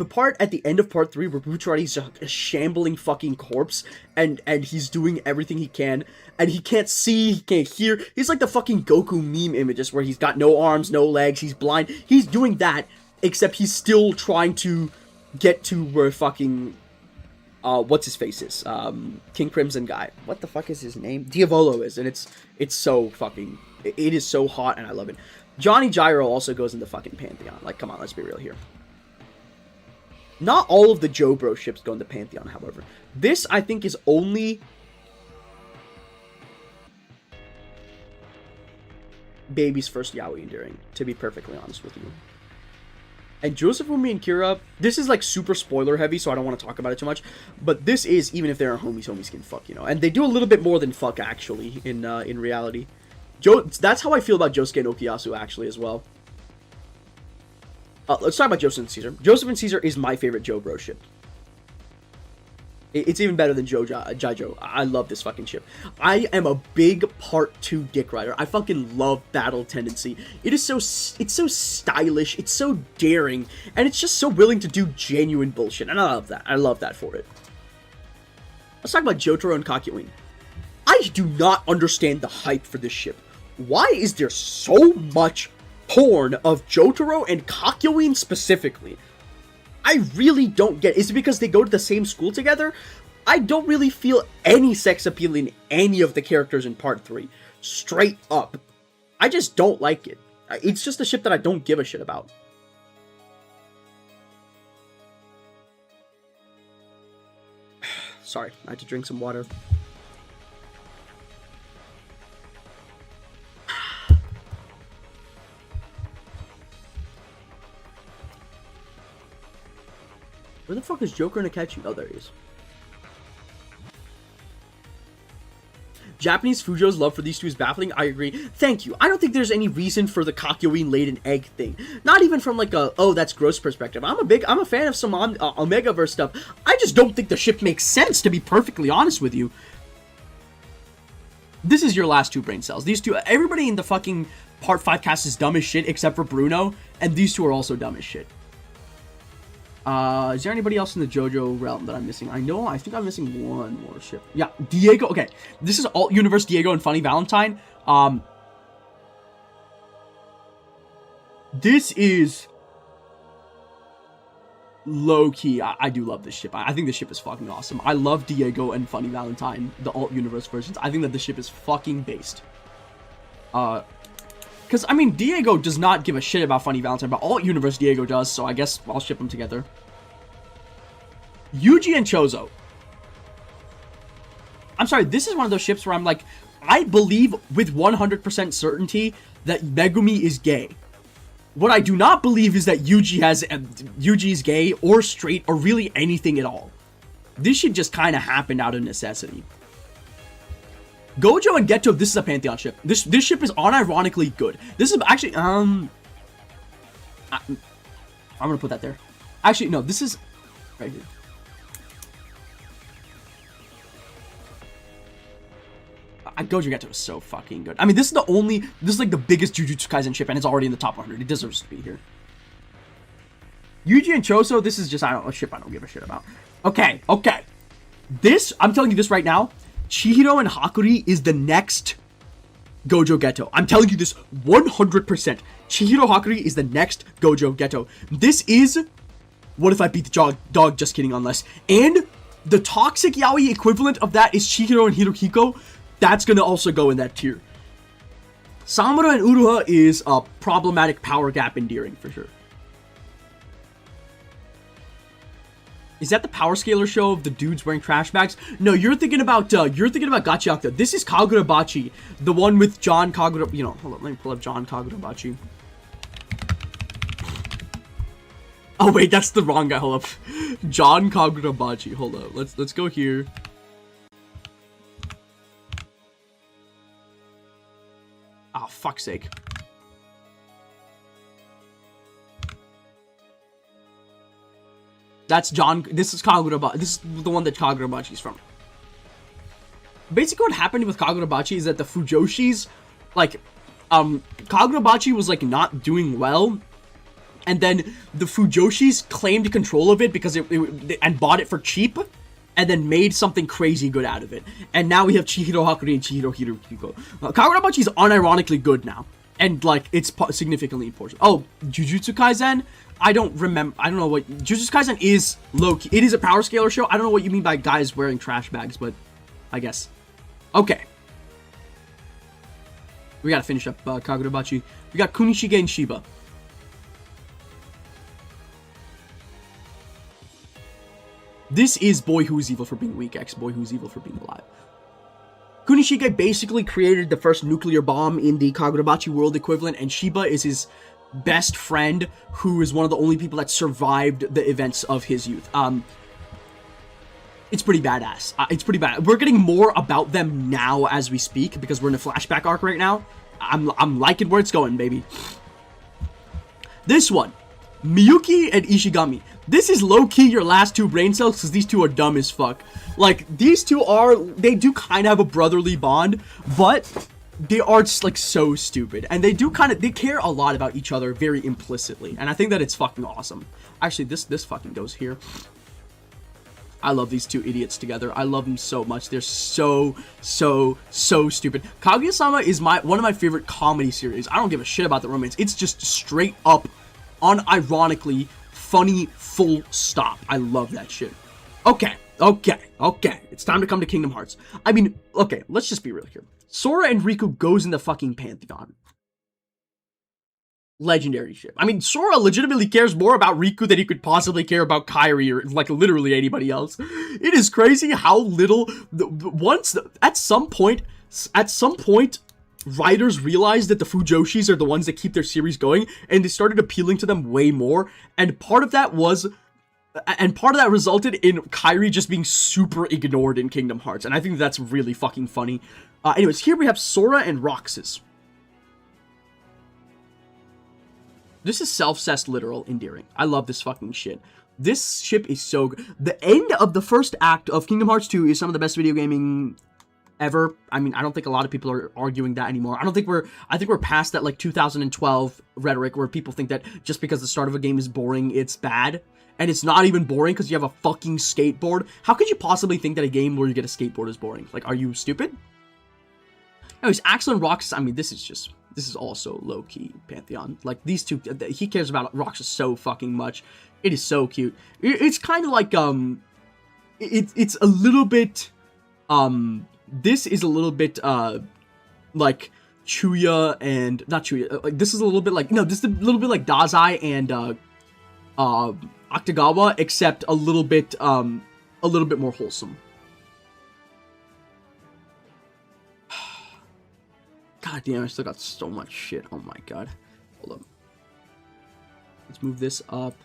part at the end of part 3 where Bucciarati's a shambling fucking corpse and he's doing everything he can and he can't see, he can't hear. He's like the fucking Goku meme images where he's got no arms, no legs, he's blind. He's doing that, except he's still trying to get to where fucking what's his face is, King Crimson guy. What the fuck is his name? Diavolo is, and it's so fucking, it is so hot and I love it. Johnny Gyro also goes in the fucking Pantheon. Like, come on, let's be real here. Not all of the Joe Bro ships go in the Pantheon, however. This, I think, is only Baby's first yaoi enduring, to be perfectly honest with you. And Joseph, Umi, and Kira, this is like super spoiler heavy, so I don't want to talk about it too much. But this is, even if they're homies can fuck, you know. And they do a little bit more than fuck, actually, in reality. That's how I feel about Josuke and Okuyasu, actually, as well. Let's talk about Joseph and Caesar. Joseph and Caesar is my favorite Joe Bro ship. It's even better than Jaijo. I love this fucking ship. I am a big Part 2 Dick Rider. I fucking love Battle Tendency. It's so stylish, it's so daring, and it's just so willing to do genuine bullshit, and I love that. I love that for it. Let's talk about Jotaro and Kakyoin. I do not understand the hype for this ship. Why is there so much porn of Jotaro and Kakyoin specifically? I really don't get it. Is it because they go to the same school together? I don't really feel any sex appeal in any of the characters in Part 3. Straight up. I just don't like it. It's just a ship that I don't give a shit about. Sorry, I had to drink some water. Where the fuck is Joker and Akechi? Oh, there he is. Japanese Fujo's love for these two is baffling. I agree. Thank you. I don't think there's any reason for the Kakyoin laid an egg thing. Not even from like a, oh, that's gross perspective. I'm a fan of some Omegaverse stuff. I just don't think the ship makes sense, to be perfectly honest with you. This is your last two brain cells. These two, everybody in the fucking Part 5 cast is dumb as shit except for Bruno, and these two are also dumb as shit. Is there anybody else in the JoJo realm that I'm missing? I think I'm missing one more ship. Yeah, Diego. Okay, this is Alt Universe Diego and Funny Valentine. This is low-key. I do love this ship. I think this ship is fucking awesome. I love Diego and Funny Valentine, the Alt Universe versions. I think that this ship is fucking based. Because, I mean, Diego does not give a shit about Funny Valentine, but Alt Universe Diego does, so I guess I'll ship them together. Yuji and Chozo. I'm sorry, this is one of those ships where I'm like, I believe with 100% certainty that Megumi is gay. What I do not believe is that Yuji is gay or straight or really anything at all. This should just kind of happen out of necessity. Gojo and Geto, this is a Pantheon ship. This ship is unironically good. This is actually, I'm gonna put that there. Actually, no, this is right here. Gojo Geto is so fucking good. I mean, this is like the biggest Jujutsu Kaisen ship, and it's already in the top 100. It deserves to be here. Yuji and Choso, this is just, a ship I don't give a shit about. Okay. This, I'm telling you this right now, Chihiro and Hakuri is the next Gojo Geto. I'm telling you this 100%. Chihiro Hakuri is the next Gojo Geto. This is, what if I beat the dog? Just kidding, unless. And the toxic yaoi equivalent of that is Chihiro and Hirohiko. That's gonna also go in that tier. Samura and Uruha is a problematic power gap endearing for sure. Is that the Power Scaler show of the dudes wearing trash bags? No, you're thinking about Gachiakta. This is Kagurabachi, the one with John Kagura. You know, hold on, let me pull up John Kagurabachi. Oh wait, that's the wrong guy. Hold up, John Kagurabachi. Hold up, let's go here. Oh, fuck's sake. That's John. This is Kagurabachi. This is the one that Kagurabachi's from. Basically, what happened with Kagurabachi is that the Fujoshis, like, Kagurabachi was, like, not doing well. And then the Fujoshis claimed control of it because and bought it for cheap. And then made something crazy good out of it. And now we have Chihiro Hakuri and Chihiro Hirohiko. Kagurabachi is unironically good now. And, like, it's significantly important. Oh, Jujutsu Kaisen? I don't know what... Jujutsu Kaisen is low-key. It is a power scaler show. I don't know what you mean by guys wearing trash bags, but I guess. Okay. We gotta finish up Kagurabachi. We got Kunishige and Shiba. This is Boy Who's Evil for being weak X, Boy Who's Evil for being alive. Kunishige basically created the first nuclear bomb in the Kagurabachi world equivalent, and Shiba is his best friend, who is one of the only people that survived the events of his youth. It's pretty badass. It's pretty bad. We're getting more about them now as we speak, because we're in a flashback arc right now. I'm liking where it's going, baby. This one, Miyuki and Ishigami. This is low-key your last two brain cells, because these two are dumb as fuck. Like, these two they do kind of have a brotherly bond, but they are just, like, so stupid. And they care a lot about each other very implicitly. And I think that it's fucking awesome. Actually, this fucking goes here. I love these two idiots together. I love them so much. They're so stupid. Kaguya-sama is one of my favorite comedy series. I don't give a shit about the romance. It's just straight up, unironically funny, full stop. I love that shit. Okay. It's time to come to Kingdom Hearts. I mean, okay, let's just be real here. Sora and Riku goes in the fucking pantheon. Legendary ship. I mean, Sora legitimately cares more about Riku than he could possibly care about Kairi or, like, literally anybody else. It is crazy how little... At some point, writers realized that the Fujoshis are the ones that keep their series going, and they started appealing to them way more, and part of that resulted in Kairi just being super ignored in Kingdom Hearts, and I think that's really fucking funny. Anyways, here we have Sora and Roxas. This is self-cessed literal endearing. I love this fucking shit. This ship is so good. The end of the first act of Kingdom Hearts 2 is some of the best video gaming ever. I mean, I don't think a lot of people are arguing that anymore. I think we're past that, like, 2012 rhetoric where people think that just because the start of a game is boring, it's bad. And it's not even boring because you have a fucking skateboard. How could you possibly think that a game where you get a skateboard is boring? Like, are you stupid? Anyways, Axel and Roxas, I mean, this is also low-key pantheon. Like, these two, he cares about Roxas so fucking much. It is so cute. It's kind of like, it's a little bit, this is a little bit, like, Chuya and, not Chuya, like, this is a little bit like, no, this is a little bit like Dazai and, Akutagawa, except a little bit more wholesome. God damn, I still got so much shit. Oh my god. Hold up. Let's move this up.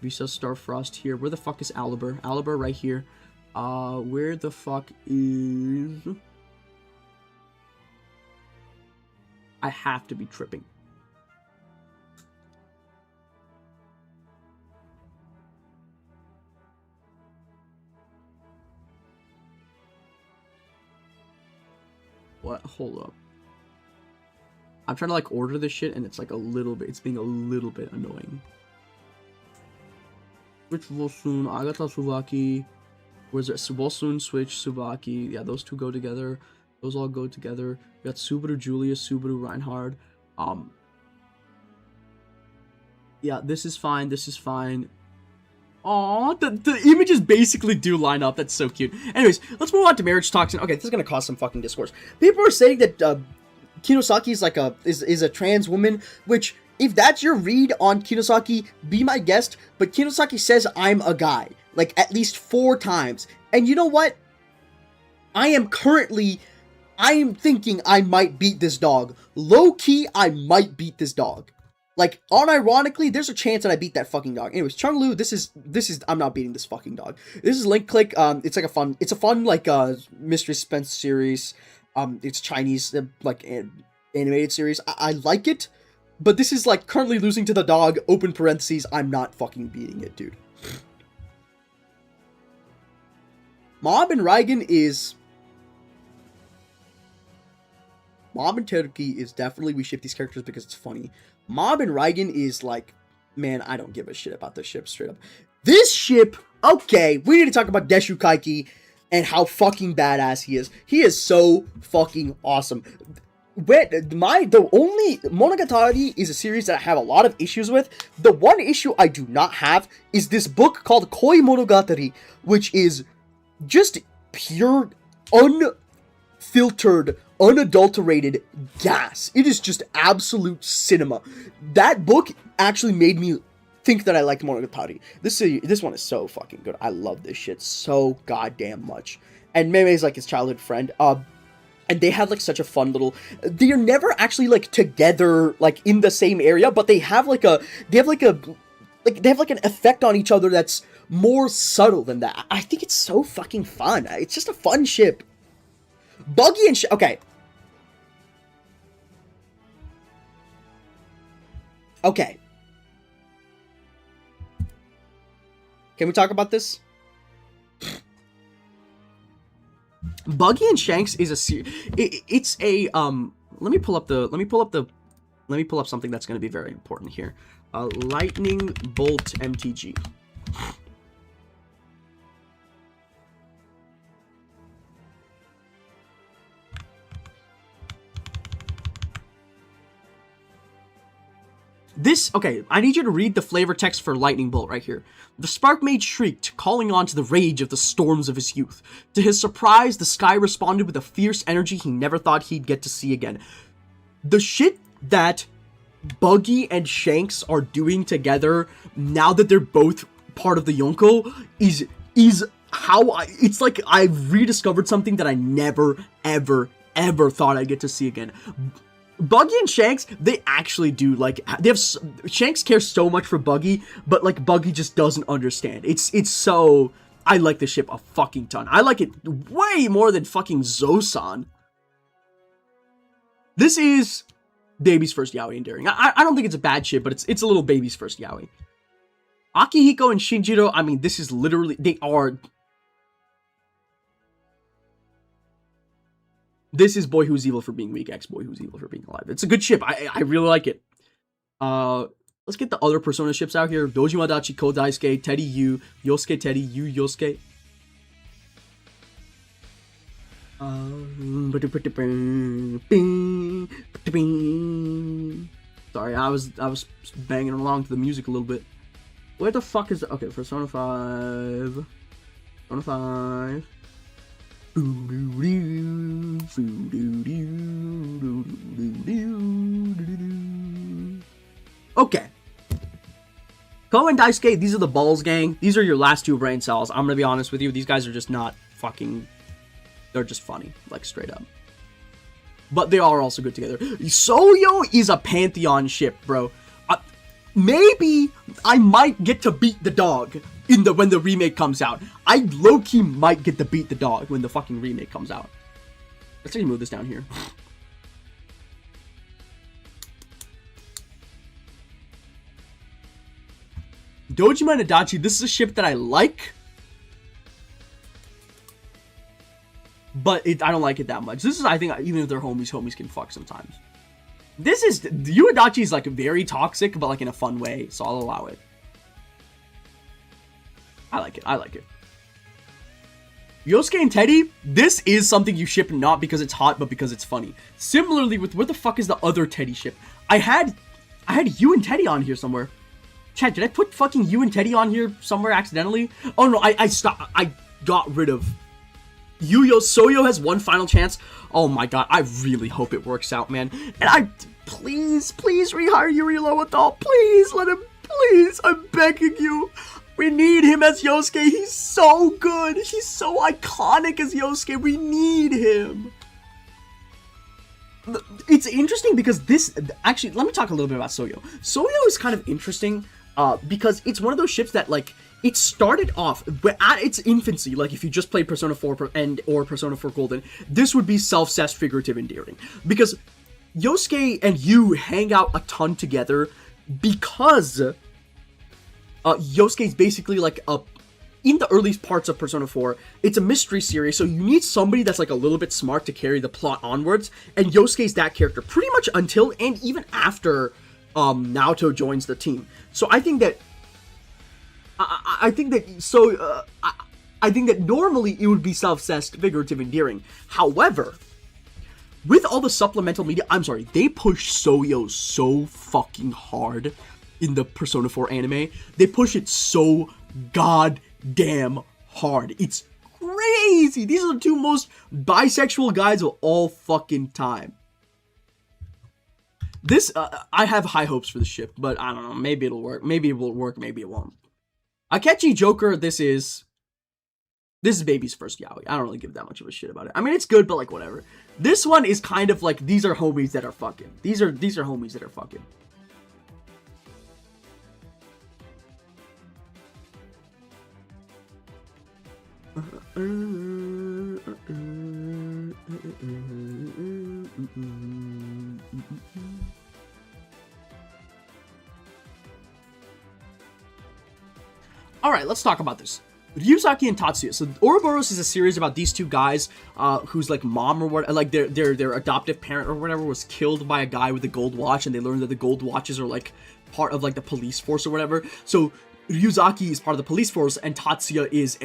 Visa Starfrost here. Where the fuck is Alibur? Alibur right here. Where the fuck is... I have to be tripping. what? Hold up. I'm trying to like order this shit and it's like a little bit, it's being a little bit annoying. Switch Volsun, Agata Tsubaki. Where's it? Volsun, Switch, Tsubaki. Yeah, those two go together. Those all go together. We got Subaru Julius, Subaru Reinhard. Yeah, this is fine. This is fine. Aw, the images basically do line up. That's so cute. Anyways, let's move on to Marriage Toxin. Okay, this is gonna cause some fucking discourse. People are saying that Kinosaki is like is a trans woman, which if that's your read on Kinosaki, be my guest. But Kinosaki says I'm a guy like at least 4 times, and you know what? I am thinking I might beat this dog. Low key, I might beat this dog. Like, unironically, there's a chance that I beat that fucking dog. Anyways, Chunglu, this is, I'm not beating this fucking dog. This is Link Click, it's a fun, like, mystery suspense series. It's Chinese, like, animated series. I like it, but this is, like, currently losing to the dog, open parentheses, I'm not fucking beating it, dude. Mob and Reigen is... Mob and Teruki is definitely, we ship these characters because it's funny. Mob and Reigen is like, man, I don't give a shit about this ship, straight up. This ship, okay, we need to talk about Deshu Kaiki and how fucking badass he is. He is so fucking awesome. The only Monogatari is a series that I have a lot of issues with. The one issue I do not have is this book called Koi Monogatari, which is just pure, unfiltered, unadulterated gas. It is just absolute cinema. That book actually made me think that I liked Monogatari. This one is so fucking good. I love this shit so goddamn much. And Meme is like his childhood friend. And they have like such a fun little. They are never actually like together like in the same area, but they have like an effect on each other that's more subtle than that. I think it's so fucking fun. It's just a fun ship. Buggy and okay. Okay. Can we talk about this? Buggy and Shanks is it's a let me pull up something that's going to be very important here. Lightning Bolt MTG. Okay, I need you to read the flavor text for Lightning Bolt right here. The Spark Mage shrieked, calling on to the rage of the storms of his youth. To his surprise, the sky responded with a fierce energy he never thought he'd get to see again. The shit that Buggy and Shanks are doing together, now that they're both part of the Yonko, is how it's like I've rediscovered something that I never, ever, ever thought I'd get to see again. Buggy and Shanks, they actually do, like, Shanks cares so much for Buggy, but, like, Buggy just doesn't understand. It's so, I like this ship a fucking ton. I like it way more than fucking Zosan. This is baby's first yaoi endearing. I don't think it's a bad ship, but it's a little baby's first yaoi. Akihiko and Shinjiro, I mean, this is literally, this is Boy Who's Evil for Being Weak, X Boy Who's Evil for Being Alive. It's a good ship. I really like it. Let's get the other Persona ships out here. Dojima Dachi, Ko Daisuke, Teddy Yu, Yosuke Teddy, Yu Yosuke. Sorry, I was banging along to the music a little bit. Where the fuck is... Okay, Persona 5. Persona 5. Okay. Ko and Daisuke, these are the Balls gang. These are your last 2 brain cells. I'm gonna be honest with you. These guys are just not fucking... They're just funny. Like, straight up. But they are also good together. Soyo is a Pantheon ship, bro. Maybe I might get to beat the dog when the remake comes out. I low-key might get to beat the dog when the fucking remake comes out. Let's actually move this down here. Dojima and Adachi, this is a ship that I like. but I don't like it that much. This is, I think, even if they're homies can fuck sometimes. This is, Yu-Adachi is like very toxic, but like in a fun way, so I'll allow it. I like it. Yosuke and Teddy, this is something you ship not because it's hot, but because it's funny. Similarly with, where the fuck is the other Teddy ship? I had you and Teddy on here somewhere. Chat, did I put fucking you and Teddy on here somewhere accidentally? Oh no, I got rid of Soyo has one final chance. Oh my god, I really hope it works out, man. And please rehire Yuri Lowenthal. Please let him, please, I'm begging you. We need him as Yosuke. He's so good. He's so iconic as Yosuke. We need him. It's interesting because this, actually, let me talk a little bit about Soyo. Soyo is kind of interesting because it's one of those ships that, like, it started off at its infancy. Like, if you just played Persona 4 or Persona 4 Golden, this would be self-cessed, figurative, endearing. Because Yosuke and you hang out a ton together because Yosuke is basically like in the early parts of Persona 4, it's a mystery series, so you need somebody that's like a little bit smart to carry the plot onwards, and Yosuke's that character pretty much until and even after Naoto joins the team. So I think that I think that normally it would be self-cessed, figurative, endearing. However, with all the supplemental media, they push Soyo so fucking hard in the Persona 4 anime. They push it so goddamn hard. It's crazy. These are the two most bisexual guys of all fucking time. This, I have high hopes for the ship, but I don't know. Maybe it'll work. Maybe it will work. Maybe it won't. Akechi Joker, this is baby's first yaoi. I don't really give that much of a shit about it. I mean, it's good, but like, whatever. This one is kind of like, these are homies that are fucking. These are homies that are fucking. Alright, let's talk about this. Ryuzaki and Tatsuya. So Ouroboros is a series about these two guys whose like mom or what, like their adoptive parent or whatever was killed by a guy with a gold watch, and they learned that the gold watches are like part of like the police force or whatever. So Ryuzaki is part of the police force, and Tatsuya is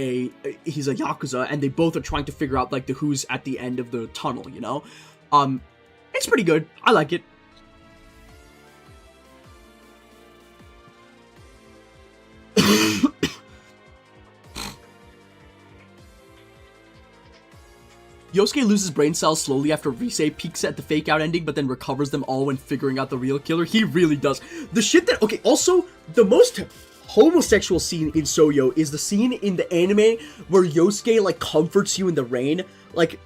he's a Yakuza, and they both are trying to figure out like the who's at the end of the tunnel, you know? It's pretty good. I like it. Yosuke loses brain cells slowly after Rise peeks at the fake out ending, but then recovers them all when figuring out the real killer. He really does. The shit that, okay, also, the most homosexual scene in Soyo is the scene in the anime where Yosuke, like, comforts you in the rain. Like,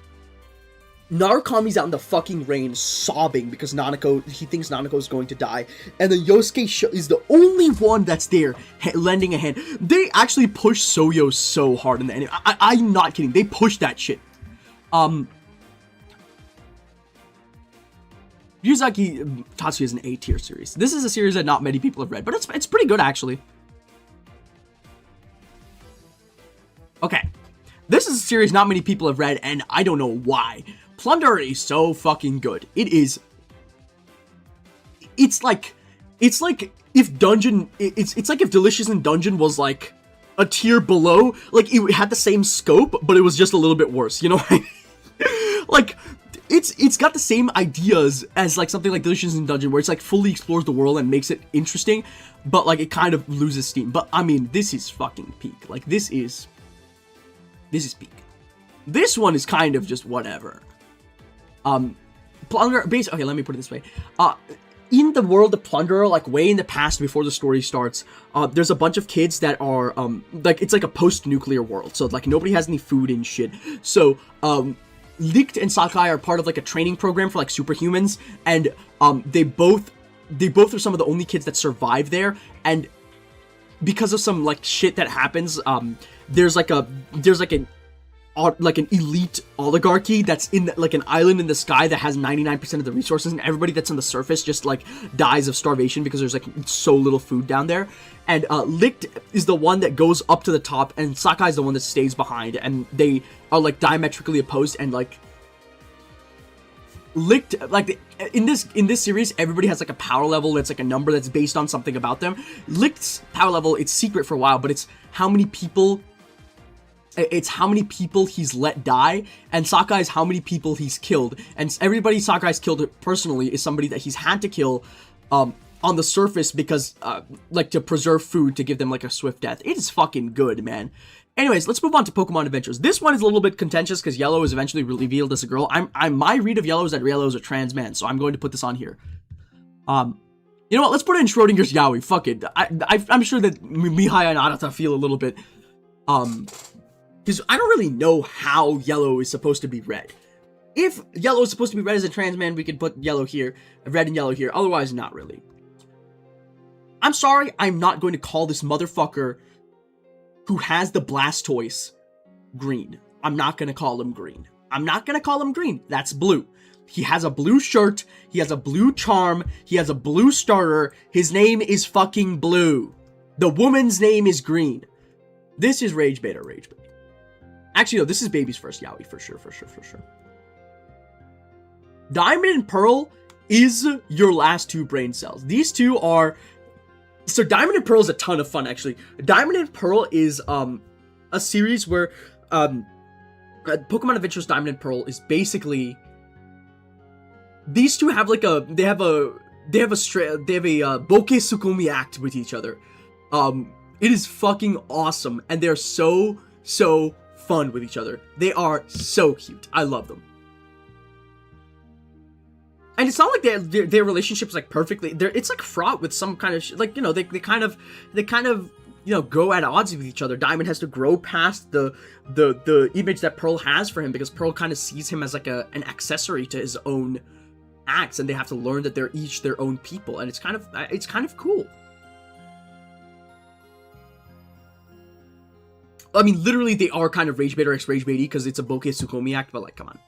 Narukami's out in the fucking rain sobbing because he thinks Nanako is going to die. And then Yosuke is the only one that's there lending a hand. They actually push Soyo so hard in the anime. I'm not kidding. They push that shit. Ryuzaki Tatsuya is an A-tier series. This is a series that not many people have read, but it's pretty good, actually. Okay. This is a series not many people have read, and I don't know why. Plunder is so fucking good. It's like if Dungeon, it's like if Delicious in Dungeon was like a tier below. Like, it had the same scope, but it was just a little bit worse, you know? Like, it's got the same ideas as like something like Delicious in Dungeon, where it's like fully explores the world and makes it interesting, but like it kind of loses steam. But I mean, this is fucking peak. Like, this is peak. This one is kind of just whatever. Plunderer, okay, let me put it this way. In the world of Plunderer, like way in the past before the story starts, there's a bunch of kids that are, like, it's like a post-nuclear world, so like nobody has any food and shit. So, Licht and Sakai are part of like a training program for like superhumans, and they both are some of the only kids that survive there, and because of some like shit that happens, there's like like an elite oligarchy that's in like an island in the sky that has 99% of the resources, and everybody that's on the surface just like dies of starvation because there's like so little food down there. And Licht is the one that goes up to the top, and Sakai is the one that stays behind, and they are like diametrically opposed. And like Licht, like in this series, everybody has like a power level that's like a number that's based on something about them. Licht's power level, it's secret for a while, but it's how many people he's let die, and Sakai's how many people he's killed. And everybody Sakai's killed personally is somebody that he's had to kill on the surface because like to preserve food, to give them like a swift death. It is fucking good, man. Anyways, let's move on to Pokemon Adventures. This one is a little bit contentious because Yellow is eventually revealed as a girl. My read of Yellow is that Yellow is a trans man, so I'm going to put this on here. You know what? Let's put it in Schrodinger's Yaoi. Fuck it. I'm sure that Mihai and Arata feel a little bit because I don't really know how Yellow is supposed to be read. If Yellow is supposed to be read as a trans man, we can put Yellow here, red and Yellow here. Otherwise, not really. I'm sorry, I'm not going to call this motherfucker who has the Blastoise green. I'm not going to call him green. I'm not going to call him green. That's blue. He has a blue shirt. He has a blue charm. He has a blue starter. His name is fucking blue. The woman's name is green. This is Rage Beta. Actually, no, this is Baby's first Yaoi, for sure. Diamond and Pearl is your last two brain cells. These two are... So Diamond and Pearl is a ton of fun, actually. Diamond and Pearl is a series where Pokemon Adventures Diamond and Pearl is basically... These two have like a... They have a Bokeh Sukumi act with each other. It is fucking awesome, and they're so fun with each other. They are so cute. I love them. And it's not like their relationship's like perfectly. It's like fraught with some kind of like, you know, they kind of you know, go at odds with each other. Diamond has to grow past the image that Pearl has for him because Pearl kind of sees him as like an accessory to his own acts, and they have to learn that they're each their own people, and it's kind of cool. I mean, literally, they are kind of Rage Bait or X-Rage Baity because it's a Bokeh Sukumi act, but like, come on.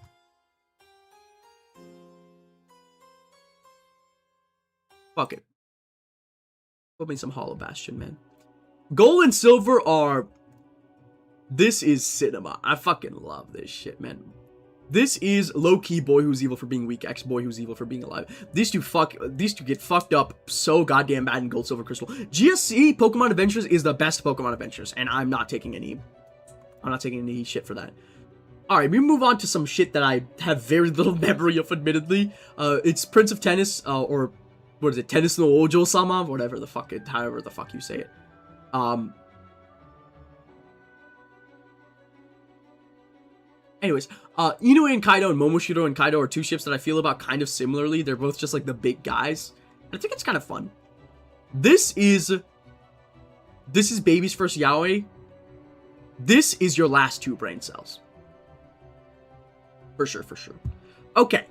Fuck it. Put me some Hollow Bastion, man. Gold and Silver are... This is cinema. I fucking love this shit, man. This is low-key Boy Who's Evil for being weak, X Boy Who's Evil for being alive. These two get fucked up so goddamn bad in Gold, Silver, Crystal. GSC Pokemon Adventures is the best Pokemon Adventures, and I'm not taking any shit for that. Alright, we move on to some shit that I have very little memory of, admittedly. It's Prince of Tennis, or what is it, Tennis no Ojo-sama? Whatever the fuck however the fuck you say it. Anyways, Inoue and Kaido and Momoshiro and Kaido are two ships that I feel about kind of similarly. They're both just like the big guys. And I think it's kind of fun. This is Baby's first Yaoi. This is your last two brain cells. For sure. Okay,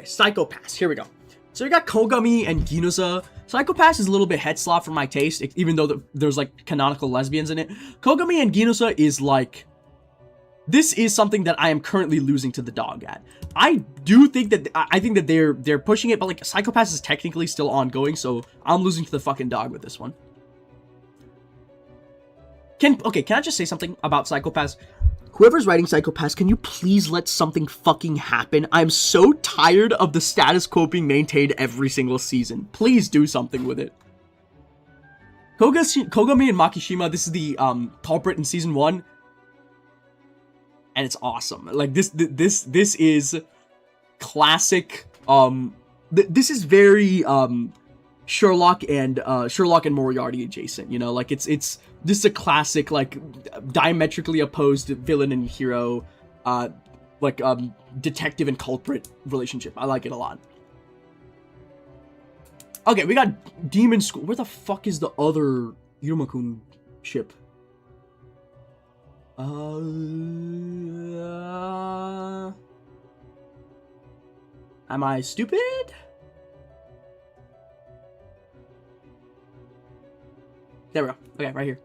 Psycho Pass. Here we go. So you got Kogami and Ginoza. Psycho Pass is a little bit head slop for my taste, even though there's like canonical lesbians in it. Kogami and Ginoza is like... This is something that I am currently losing to the dog at. I think that they're pushing it, but like Psycho Pass is technically still ongoing, so I'm losing to the fucking dog with this one. Can I just say something about Psycho Pass? Whoever's writing Psycho Pass, can you please let something fucking happen? I'm so tired of the status quo being maintained every single season. Please do something with it. Kogami and Makishima, this is the culprit in season 1. And it's awesome. Like this is classic. This is very Sherlock and Moriarty adjacent. You know, like this is a classic like diametrically opposed villain and hero, detective and culprit relationship. I like it a lot. Okay, we got Demon School. Where the fuck is the other Yumakun ship? Am I stupid? There we go. Okay, right here.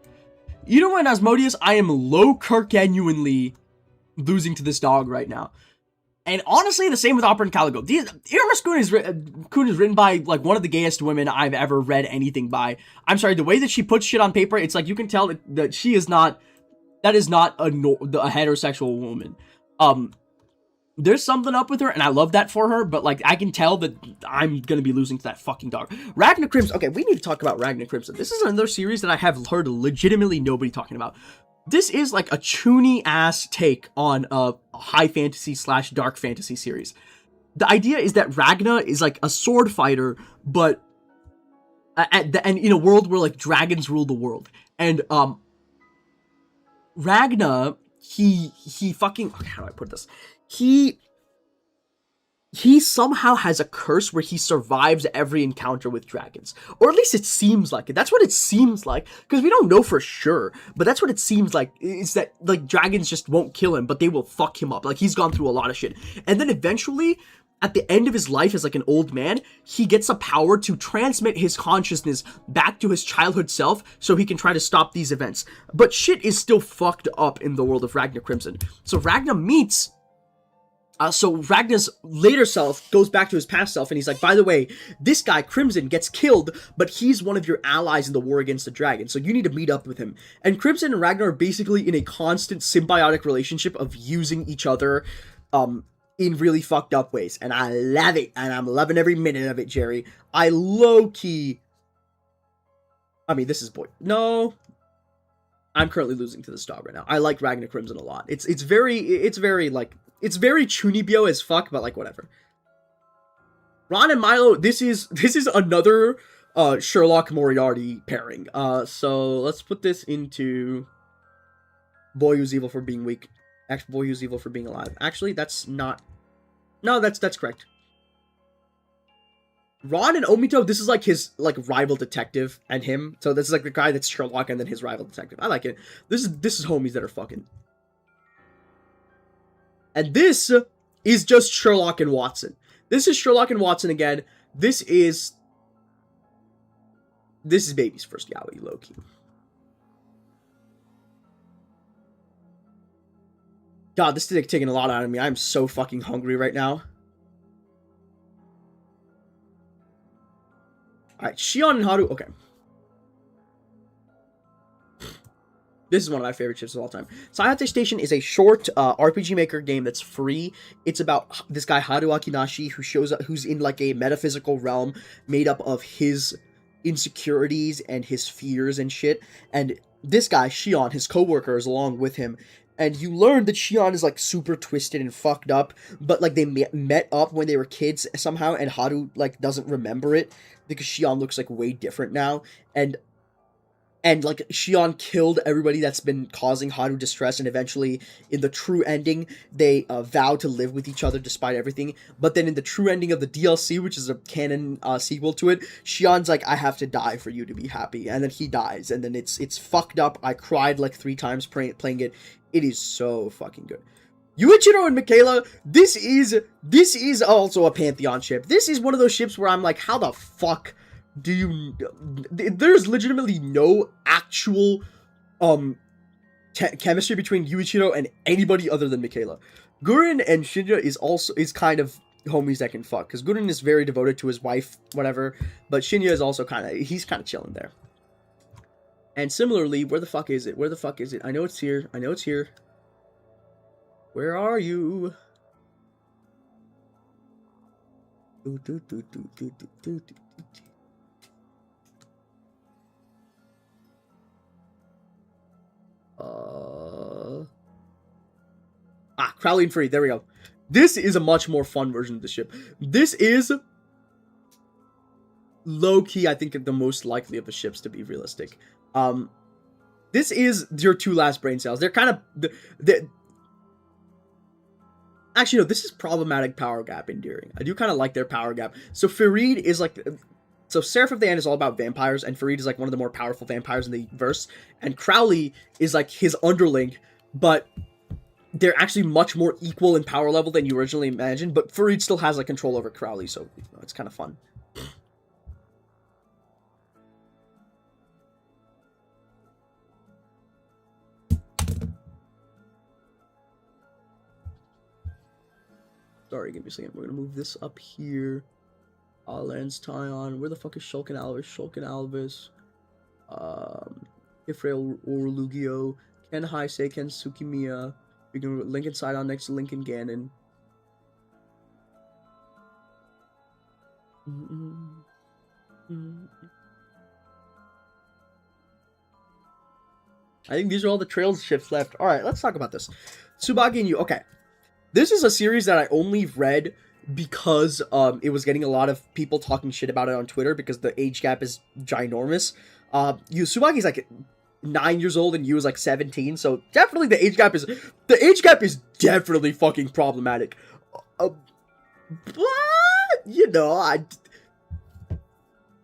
Inoue and Asmodeus, I am low Kirkanuanly losing to this dog right now. And honestly, the same with Opera and Caligo. Iramis Kun is written by, like, one of the gayest women I've ever read anything by. I'm sorry, the way that she puts shit on paper, it's like you can tell that she is not, that is not a heterosexual woman. There's something up with her, and I love that for her, but, like, I can tell that I'm gonna be losing to that fucking dog. Ragnar Crimson. Okay, we need to talk about Ragnar Crimson. This is another series that I have heard legitimately nobody talking about. This is like a chuny-ass take on a high fantasy / dark fantasy series. The idea is that Ragnar is like a sword fighter, but and in a world where like dragons rule the world. And Ragnar, he fucking, okay, how do I put this? He somehow has a curse where he survives every encounter with dragons. Or at least it seems like it. That's what it seems like. Because we don't know for sure. But that's what it seems like. Is that, like, dragons just won't kill him, but they will fuck him up. Like, he's gone through a lot of shit. And then eventually, at the end of his life as, like, an old man, he gets a power to transmit his consciousness back to his childhood self so he can try to stop these events. But shit is still fucked up in the world of Ragnar Crimson. So Ragnar meets... So Ragnar's later self goes back to his past self, and he's like, by the way, this guy, Crimson, gets killed, but he's one of your allies in the war against the dragon, so you need to meet up with him. And Crimson and Ragnar are basically in a constant symbiotic relationship of using each other, in really fucked up ways. And I love it, and I'm loving every minute of it, Jerry. I low-key... I mean, this is No... I'm currently losing to this dog right now. I like Ragnar Crimson a lot. It's very, like... It's very Chunibyo as fuck, but like whatever. Ron and Milo, this is another Sherlock Moriarty pairing. So let's put this into Boy Who's Evil for Being Weak. Actually, Boy Who's Evil for Being Alive. Actually, that's not. No, that's correct. Ron and Omito, this is like his like rival detective and him. So this is like the guy that's Sherlock and then his rival detective. I like it. This is homies that are fucking. And this is just Sherlock and Watson. This is Sherlock and Watson again. This is Baby's first yaoi, low-key. God, this is taking a lot out of me. I'm so fucking hungry right now. Alright, Shion and Haru. Okay. This is one of my favorite ships of all time. Sayate Station is a short RPG Maker game that's free. It's about this guy Haru Akinashi who shows up, who's in like a metaphysical realm made up of his insecurities and his fears and shit. And this guy, Shion, his co-worker, is along with him. And you learn that Shion is like super twisted and fucked up, but like they met up when they were kids somehow, and Haru like doesn't remember it because Shion looks like way different now. And like, Shion killed everybody that's been causing Haru distress, and eventually, in the true ending, they vow to live with each other despite everything. But then in the true ending of the DLC, which is a canon sequel to it, Shion's like, I have to die for you to be happy. And then he dies, and then it's fucked up. I cried like 3 times playing it. It is so fucking good. Yuichiro and Michaela, this is also a Pantheon ship. This is one of those ships where I'm like, how the fuck... there's legitimately no actual chemistry between Yuichiro and anybody other than Michaela. Guren and Shinya is kind of homies that can fuck, because Guren is very devoted to his wife, whatever, but Shinya is also he's kind of chilling there. And similarly, where the fuck is it? I know it's here. Where are you? Crowley and Free, there we go. This is a much more fun version of the ship. This is low-key, I think, the most likely of the ships to be realistic. This is your 2 last brain cells. They're kind of... Actually, no, this is problematic power gap endearing. I do kind of like their power gap. So Farid is like... So Seraph of the End is all about vampires, and Farid is like one of the more powerful vampires in the verse. And Crowley is like his underling, but they're actually much more equal in power level than you originally imagined. But Farid still has like control over Crowley, so it's kind of fun. Sorry, give me a second. We're gonna move this up here. Lance Tyon. Where the fuck is Shulkin Alves? Shulkin Alves. Ifrael Orlugio. Ken Heisei, Ken Tsukimiya. We can put Lincoln Sidon next to Lincoln Gannon. I think these are all the trails ships left. Alright, let's talk about this. Tsubaki and Yu. Okay. This is a series that I only read because it was getting a lot of people talking shit about it on Twitter because the age gap is ginormous. Tsubaki's like 9 years old and Yu is like 17, so definitely the age gap is definitely fucking problematic. But you know,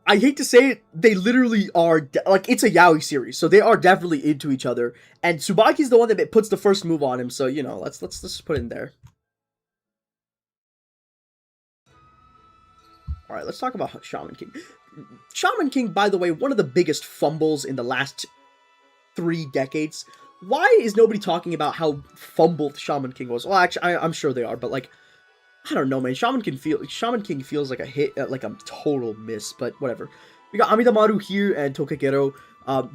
I hate to say it, they literally are, like, it's a yaoi series, so they are definitely into each other, and Tsubaki's the one that puts the first move on him, so, you know, let's just put it in there. Alright, let's talk about Shaman King. Shaman King, by the way, one of the biggest fumbles in the last 3 decades. Why is nobody talking about how fumbled Shaman King was? Well, actually, I'm sure they are, but, like, I don't know, man. Shaman King feels like a hit, like a total miss, but whatever. We got Amidamaru here and Tokagero.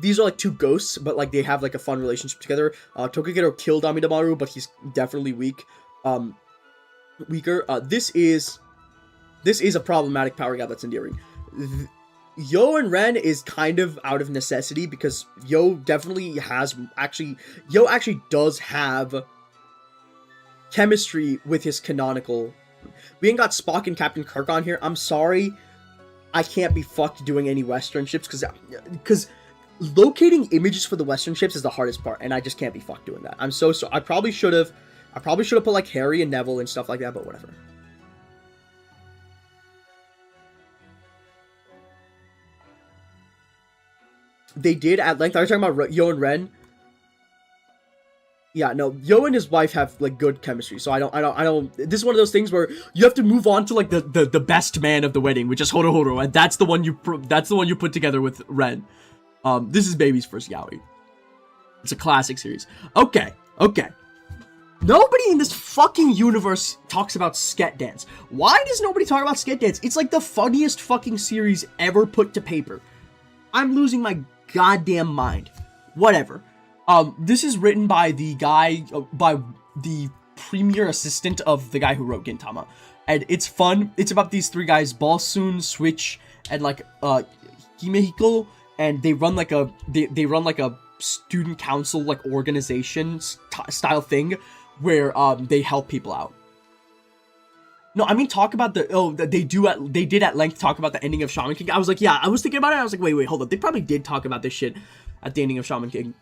These are like 2 ghosts, but like they have like a fun relationship together. Tokagero killed Amidamaru, but he's definitely weaker. This is a problematic power gap that's endearing. Yo and Ren is kind of out of necessity because Yo actually does have chemistry with his canonical. We ain't got Spock and Captain Kirk on here. I'm sorry, I can't be fucked doing any Western ships because locating images for the Western ships is the hardest part, and I just can't be fucked doing that. I'm so sorry. I probably should have put like Harry and Neville and stuff like that, but whatever. They did at length. Are you talking about Yo and Ren? Yeah, no, Yo and his wife have like good chemistry, so I don't. This is one of those things where you have to move on to like the best man of the wedding, which is Horohoro, and that's the one you put together with Ren. This is Baby's first yaoi. It's a classic series. Okay. Nobody in this fucking universe talks about Sket Dance. Why does nobody talk about Sket Dance? It's like the funniest fucking series ever put to paper. I'm losing my goddamn mind. Whatever. This is written by the premier assistant of the guy who wrote Gintama. And it's fun. It's about these 3 guys, Balsoon, Switch, and like, Himehiko, and they run like a student council, like, organization style thing, where, they help people out. No, I mean, talk about they did at length talk about the ending of Shaman King. I was like, yeah, I was thinking about it, I was like, wait, hold up, they probably did talk about this shit at the ending of Shaman King.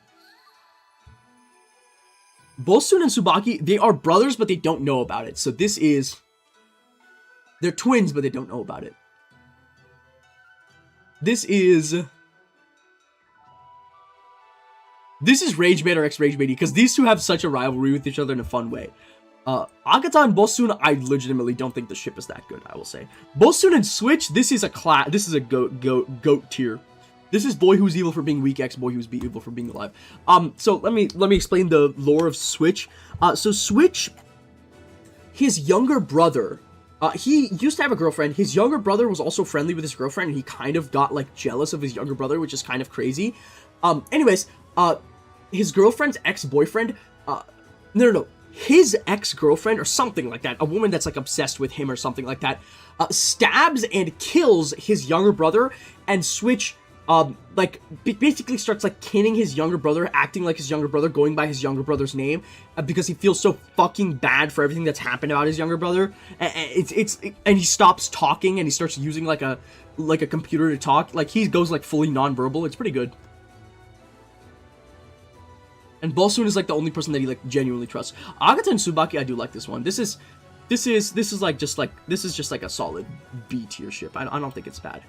Bolsun and Tsubaki, they are brothers, but they don't know about it. So they're twins, but they don't know about it. This is Rage Bait or X-Rage Bait, because these two have such a rivalry with each other in a fun way. Agata and Bosun, I legitimately don't think the ship is that good, I will say. Bosun and Switch, this is a goat tier. This is boy who's evil for being weak, X boy who's evil for being alive. So let me explain the lore of Switch. So Switch, his younger brother, he used to have a girlfriend. His younger brother was also friendly with his girlfriend, and he kind of got like jealous of his younger brother, which is kind of crazy. Anyways, his girlfriend's ex-boyfriend, no. His ex-girlfriend or something like that, a woman that's like obsessed with him or something like that, stabs and kills his younger brother, and Switch basically starts like kinning his younger brother, acting like his younger brother, going by his younger brother's name, because he feels so fucking bad for everything that's happened about his younger brother. And he stops talking and he starts using like a computer to talk. Like he goes like fully non-verbal. It's pretty good. And Bolsun is like the only person that he like genuinely trusts. Agata and Tsubaki, I do like this one. This is just like a solid B tier ship. I don't think it's bad.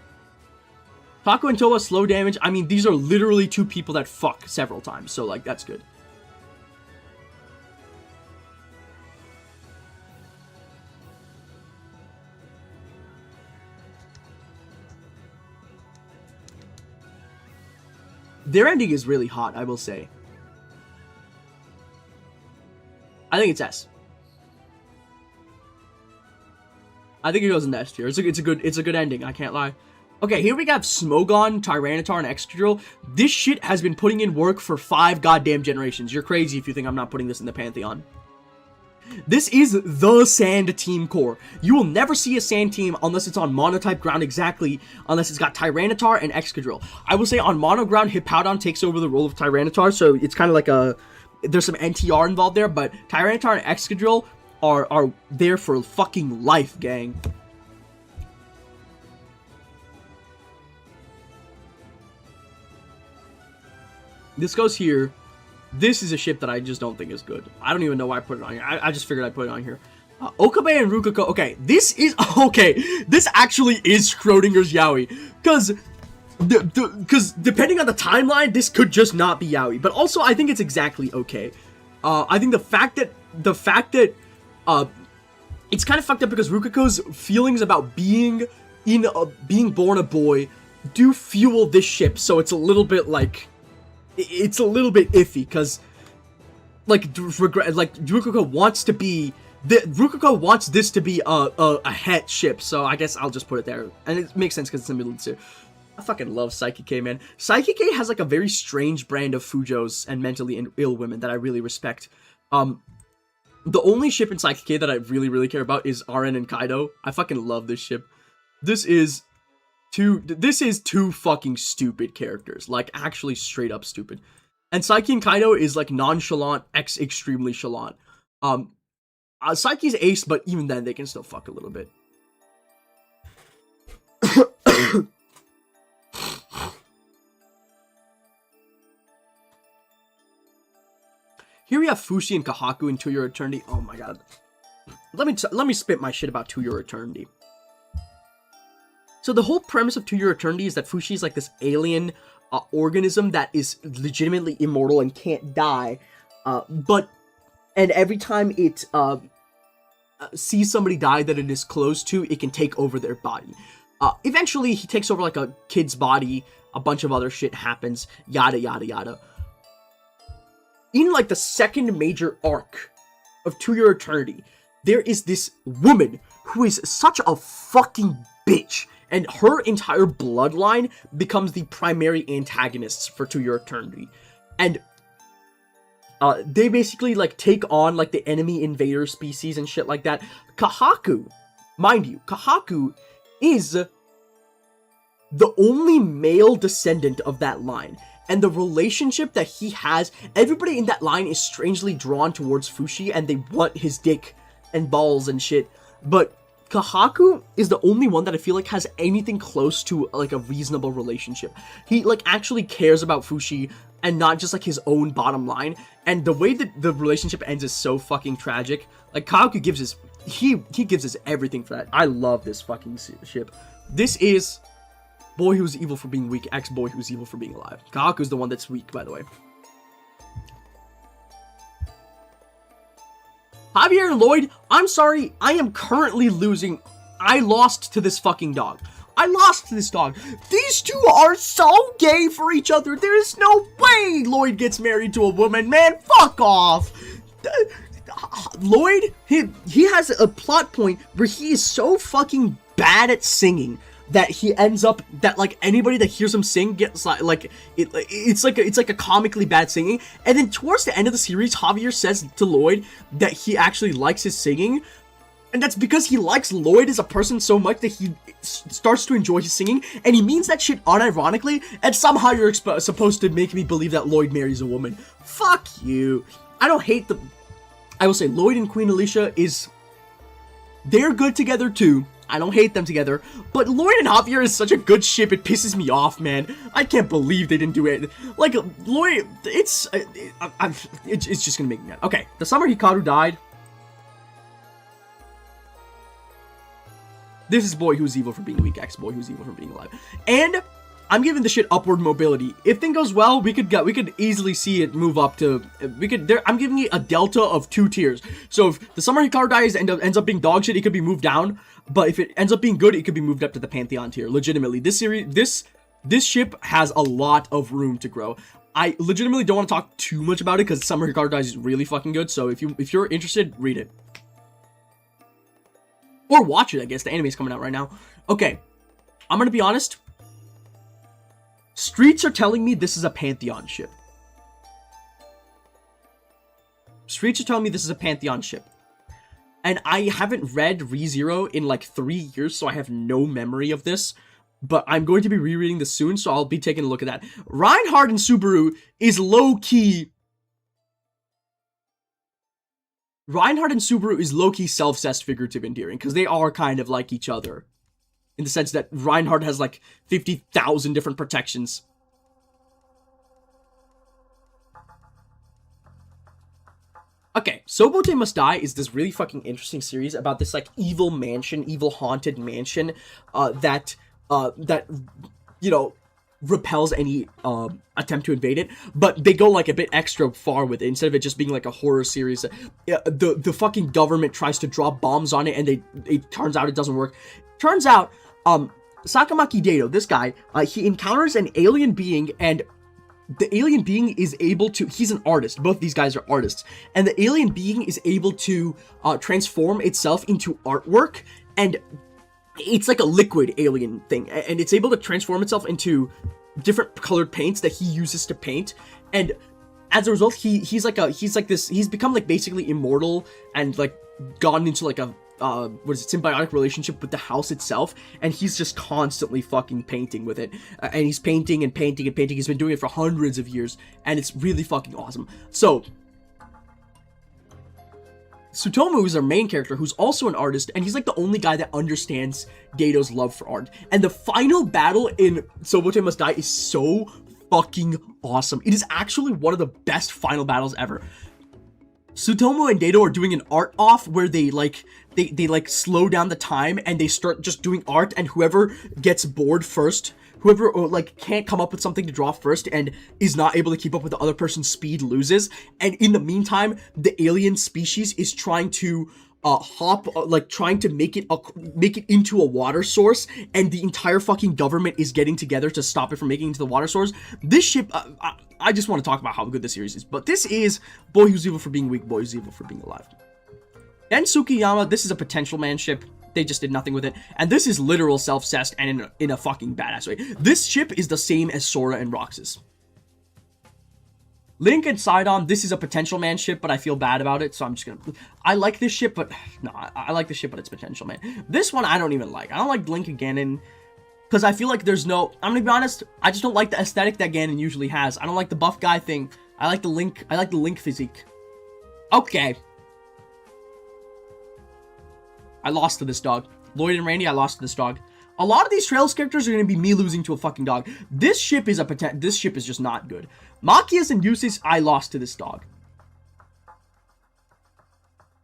Taco and Towa, slow damage. I mean, these are literally 2 people that fuck several times, so like that's good. Their ending is really hot, I will say. I think it's S. I think it goes in S tier. It's a good ending. I can't lie. Okay, here we have Smogon, Tyranitar, and Excadrill. This shit has been putting in work for 5 goddamn generations. You're crazy if you think I'm not putting this in the Pantheon. This is the Sand Team core. You will never see a Sand Team unless it's on Monotype ground exactly, unless it's got Tyranitar and Excadrill. I will say on Mono ground, Hippowdon takes over the role of Tyranitar, so it's kind of like a... There's some NTR involved there, but Tyranitar and Excadrill are there for fucking life, gang. This goes here. This is a ship that I just don't think is good. I don't even know why I put it on here. I just figured I'd put it on here. Okabe and Rukako. Okay, this is... Okay, this actually is Schrodinger's Yaoi. Because depending on the timeline, this could just not be Yaoi. But also, I think it's exactly okay. I think the fact that... it's kind of fucked up because Rukako's feelings about being born a boy do fuel this ship. So it's a little bit like... It's a little bit iffy, because, Rukako wants to be, Rukako wants this to be a het ship, so I guess I'll just put it there, and it makes sense because it's in the middle of the two. I fucking love Psyche-K, man. Psyche-K has, like, a very strange brand of Fujos and mentally ill women that I really respect. The only ship in Psyche-K that I really, really care about is Aren and Kaido. I fucking love this ship. This is two fucking stupid characters, like actually straight up stupid. And Psyche and Kaido is like nonchalant, extremely chalant. Psyche's ace, but even then they can still fuck a little bit. Here we have Fushi and Kahaku in To Your Eternity. Oh my god. Let me spit my shit about To Your Eternity. So the whole premise of To Your Eternity is that Fushi is like this alien organism that is legitimately immortal and can't die. And every time it sees somebody die that it is close to, it can take over their body. Eventually, he takes over like a kid's body. A bunch of other shit happens. Yada, yada, yada. In like the second major arc of To Your Eternity, there is this woman who is such a fucking bitch. And her entire bloodline becomes the primary antagonists for To Your Eternity. And they basically, like, take on, like, the enemy invader species and shit like that. Kahaku, mind you, Kahaku is the only male descendant of that line. And the relationship that he has, everybody in that line is strangely drawn towards Fushi, and they want his dick and balls and shit. But Kahaku is the only one that I feel like has anything close to, like, a reasonable relationship. He, like, actually cares about Fushi and not just, like, his own bottom line. And the way that the relationship ends is so fucking tragic. Like, Kahaku gives his... He gives his everything for that. I love this fucking ship. This is boy who's evil for being weak, ex-boy who's evil for being alive. Kahaku's the one that's weak, by the way. Javier and Lloyd, I'm sorry, I am currently losing. I lost to this fucking dog. I lost to this dog. These two are so gay for each other. There is no way Lloyd gets married to a woman, man. Fuck off. Lloyd, he has a plot point where he is so fucking bad at singing that he ends up, that like anybody that hears him sing gets it's like a comically bad singing. And then towards the end of the series, Javier says to Lloyd that he actually likes his singing, and that's because he likes Lloyd as a person so much that he starts to enjoy his singing, and he means that shit unironically, and somehow you're supposed to make me believe that Lloyd marries a woman. Fuck you. I don't hate I will say Lloyd and Queen Alicia they're good together too. I don't hate them together, but Lloyd and Javier is such a good ship, it pisses me off, man. I can't believe they didn't do it. Like, Lloyd, it's just gonna make me mad. Okay, the summer Hikaru died. This is boy who's evil for being weak, ex-boy who's evil for being alive. And I'm giving the shit upward mobility. If things goes well, we could easily see it move up to, I'm giving it a delta of 2 tiers. So if the summer Hikaru dies ends up being dog shit, it could be moved down. But if it ends up being good, it could be moved up to the Pantheon tier. Legitimately, this ship has a lot of room to grow. I legitimately don't want to talk too much about it because Summer Hikaru Dies is really fucking good. So if you're interested, read it. Or watch it, I guess. The anime's coming out right now. Okay, I'm gonna be honest. Streets are telling me this is a Pantheon ship. Streets are telling me this is a Pantheon ship. And I haven't read ReZero in like 3 years, so I have no memory of this. But I'm going to be rereading this soon, so I'll be taking a look at that. Reinhardt and Subaru is low-key... Reinhardt and Subaru is low-key self-cessed figurative endearing, because they are kind of like each other. In the sense that Reinhardt has like 50,000 different protections. Okay, Sobote Must Die is this really fucking interesting series about this like evil mansion, evil haunted mansion, that you know, repels any attempt to invade it, but they go like a bit extra far with it. Instead of it just being like a horror series, the fucking government tries to drop bombs on it, and it turns out it doesn't work. Turns out, Sakamaki Dato, this guy, he encounters an alien being, and the alien being is able to, he's an artist, both these guys are artists, and the alien being is able to transform itself into artwork, and it's like a liquid alien thing, and it's able to transform itself into different colored paints that he uses to paint, and as a result, he's become like basically immortal, and like gone into like a symbiotic relationship with the house itself, and he's just constantly fucking painting with it, and he's painting and painting and painting. He's been doing it for hundreds of years, and it's really fucking awesome. So Tsutomu is our main character, who's also an artist, and he's like the only guy that understands Dato's love for art. And the final battle in Sobote Must Die is so fucking awesome. It is actually one of the best final battles ever. Tsutomu and Dato are doing an art off where they slow down the time and they start just doing art, and whoever gets bored first, whoever like can't come up with something to draw first and is not able to keep up with the other person's speed loses. And in the meantime, the alien species is trying to trying to make it into a water source, and the entire fucking government is getting together to stop it from making it into the water source. This ship, I just want to talk about how good this series is, but this is Boy Who's Evil for Being Weak, Boy Who's Evil for Being Alive. And Tsukiyama, this is a potential man ship. They just did nothing with it, and this is literal self-cessed and in a fucking badass way. This ship is the same as Sora and Roxas. Link and Sidon, this is a potential man ship, but I feel bad about it, so I'm just gonna... I like this ship, but... No, I like this ship, but it's potential man. This one I don't even like. I don't like Link and Ganon, because I feel like there's no... I'm gonna be honest, I just don't like the aesthetic that Ganon usually has. I don't like the buff guy thing. I like the Link physique. Okay. I lost to this dog. Lloyd and Randy, I lost to this dog. A lot of these Trails characters are going to be me losing to a fucking dog. This ship is just not good. Machias and Usis, I lost to this dog.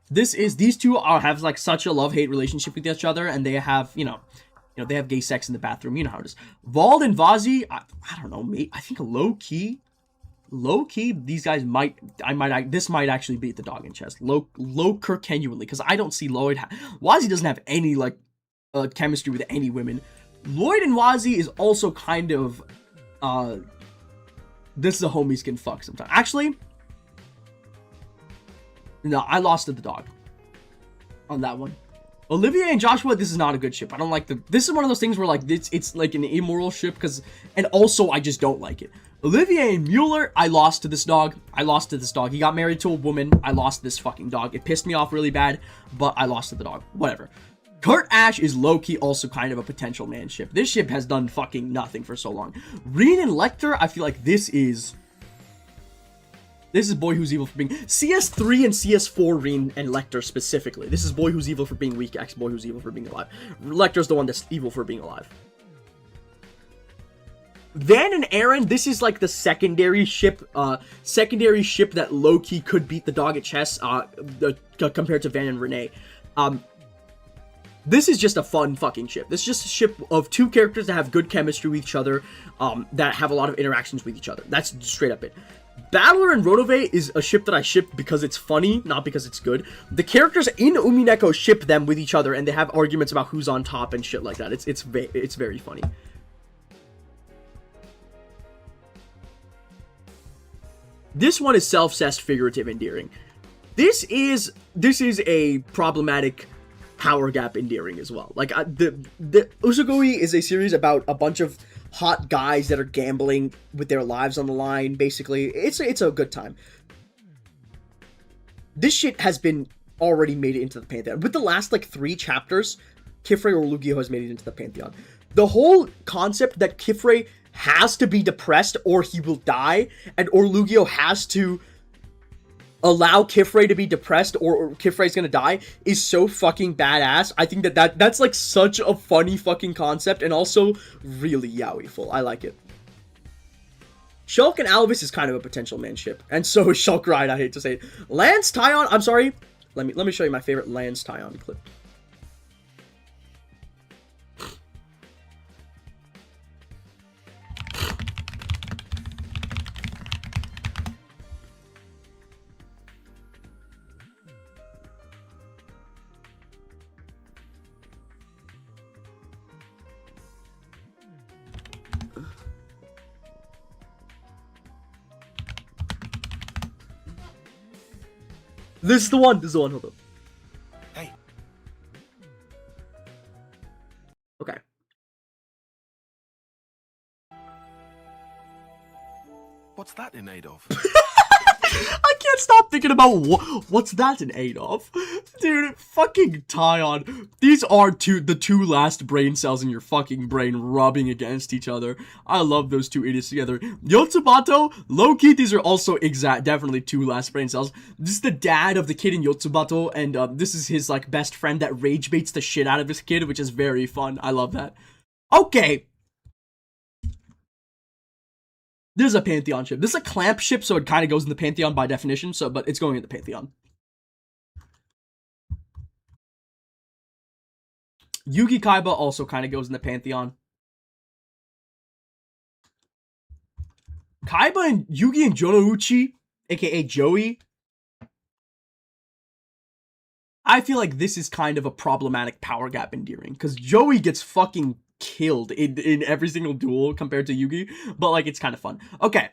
These two have like such a love-hate relationship with each other, and they have, you know, they have gay sex in the bathroom. You know how it is. Vald and Vazi, I don't know, mate. I think low-key, these guys this might actually beat the dog in chess. Low-ker genuinely, because I don't see Lloyd. Wazi doesn't have any, like, chemistry with any women. Lloyd and Wazi is also kind of, this is a homies can fuck sometimes. Actually, no, I lost to the dog on that one. Olivia and Joshua, this is not a good ship. I don't like this is one of those things where like it's like an immoral ship, and also I just don't like it. Olivia and Mueller, I lost to this dog. He got married to a woman. I lost to this fucking dog. It pissed me off really bad, but I lost to the dog. Whatever. Kurt Ash is low-key also kind of a potential man ship. This ship has done fucking nothing for so long. Reen and Lecter, I feel like this is Boy Who's Evil for Being... CS3 and CS4 Reen and Lecter specifically. This is Boy Who's Evil for Being Weak, X Boy Who's Evil for Being Alive. Lecter's the one that's evil for being alive. Van and Aaron, this is like the secondary ship that low-key could beat the dog at chess, compared to Van and Renee. This is just a fun fucking ship. This is just a ship of two characters that have good chemistry with each other, that have a lot of interactions with each other. That's straight up it. Battler and Rotove is a ship that I ship because it's funny, not because it's good. The characters in Umineko ship them with each other, and they have arguments about who's on top and shit like that. It's very funny. This one is self-cessed, figurative, endearing. This is a problematic power gap endearing as well. Like the Usugoi is a series about a bunch of hot guys that are gambling with their lives on the line. Basically, it's a good time. This shit has been already made it into the Pantheon. With the last, like, 3 chapters, Kifre or Yu-Gi-Oh! Has made it into the Pantheon. The whole concept that Kifre has to be depressed or he will die, and or Yu-Gi-Oh! Has to allow Kifre to be depressed or Kifre's gonna die is so fucking badass. I think that's, like, such a funny fucking concept, and also really yaoi-ful. I like it. Shulk and Alvis is kind of a potential manship, and so is Shulk Ride, I hate to say it. Lance Tyon, I'm sorry. Let me show you my favorite Lance Tyon clip. This is the one, hold up. Hey. Okay. What's that in aid of? I can't stop thinking about what's that in aid of? Dude, fucking Tyon. These are the two last brain cells in your fucking brain rubbing against each other. I love those two idiots together. Yotsubato, low-key, these are also definitely 2 last brain cells. This is the dad of the kid in Yotsubato, and this is his, like, best friend that rage baits the shit out of his kid, which is very fun. I love that. Okay. This is a Pantheon ship. This is a clamp ship, so it kind of goes in the Pantheon by definition, but it's going in the Pantheon. Yugi Kaiba also kind of goes in the Pantheon. Kaiba and Yugi and Jonouchi, aka Joey. I feel like this is kind of a problematic power gap endearing, because Joey gets fucking killed in every single duel compared to Yugi, but, like, it's kind of fun. Okay,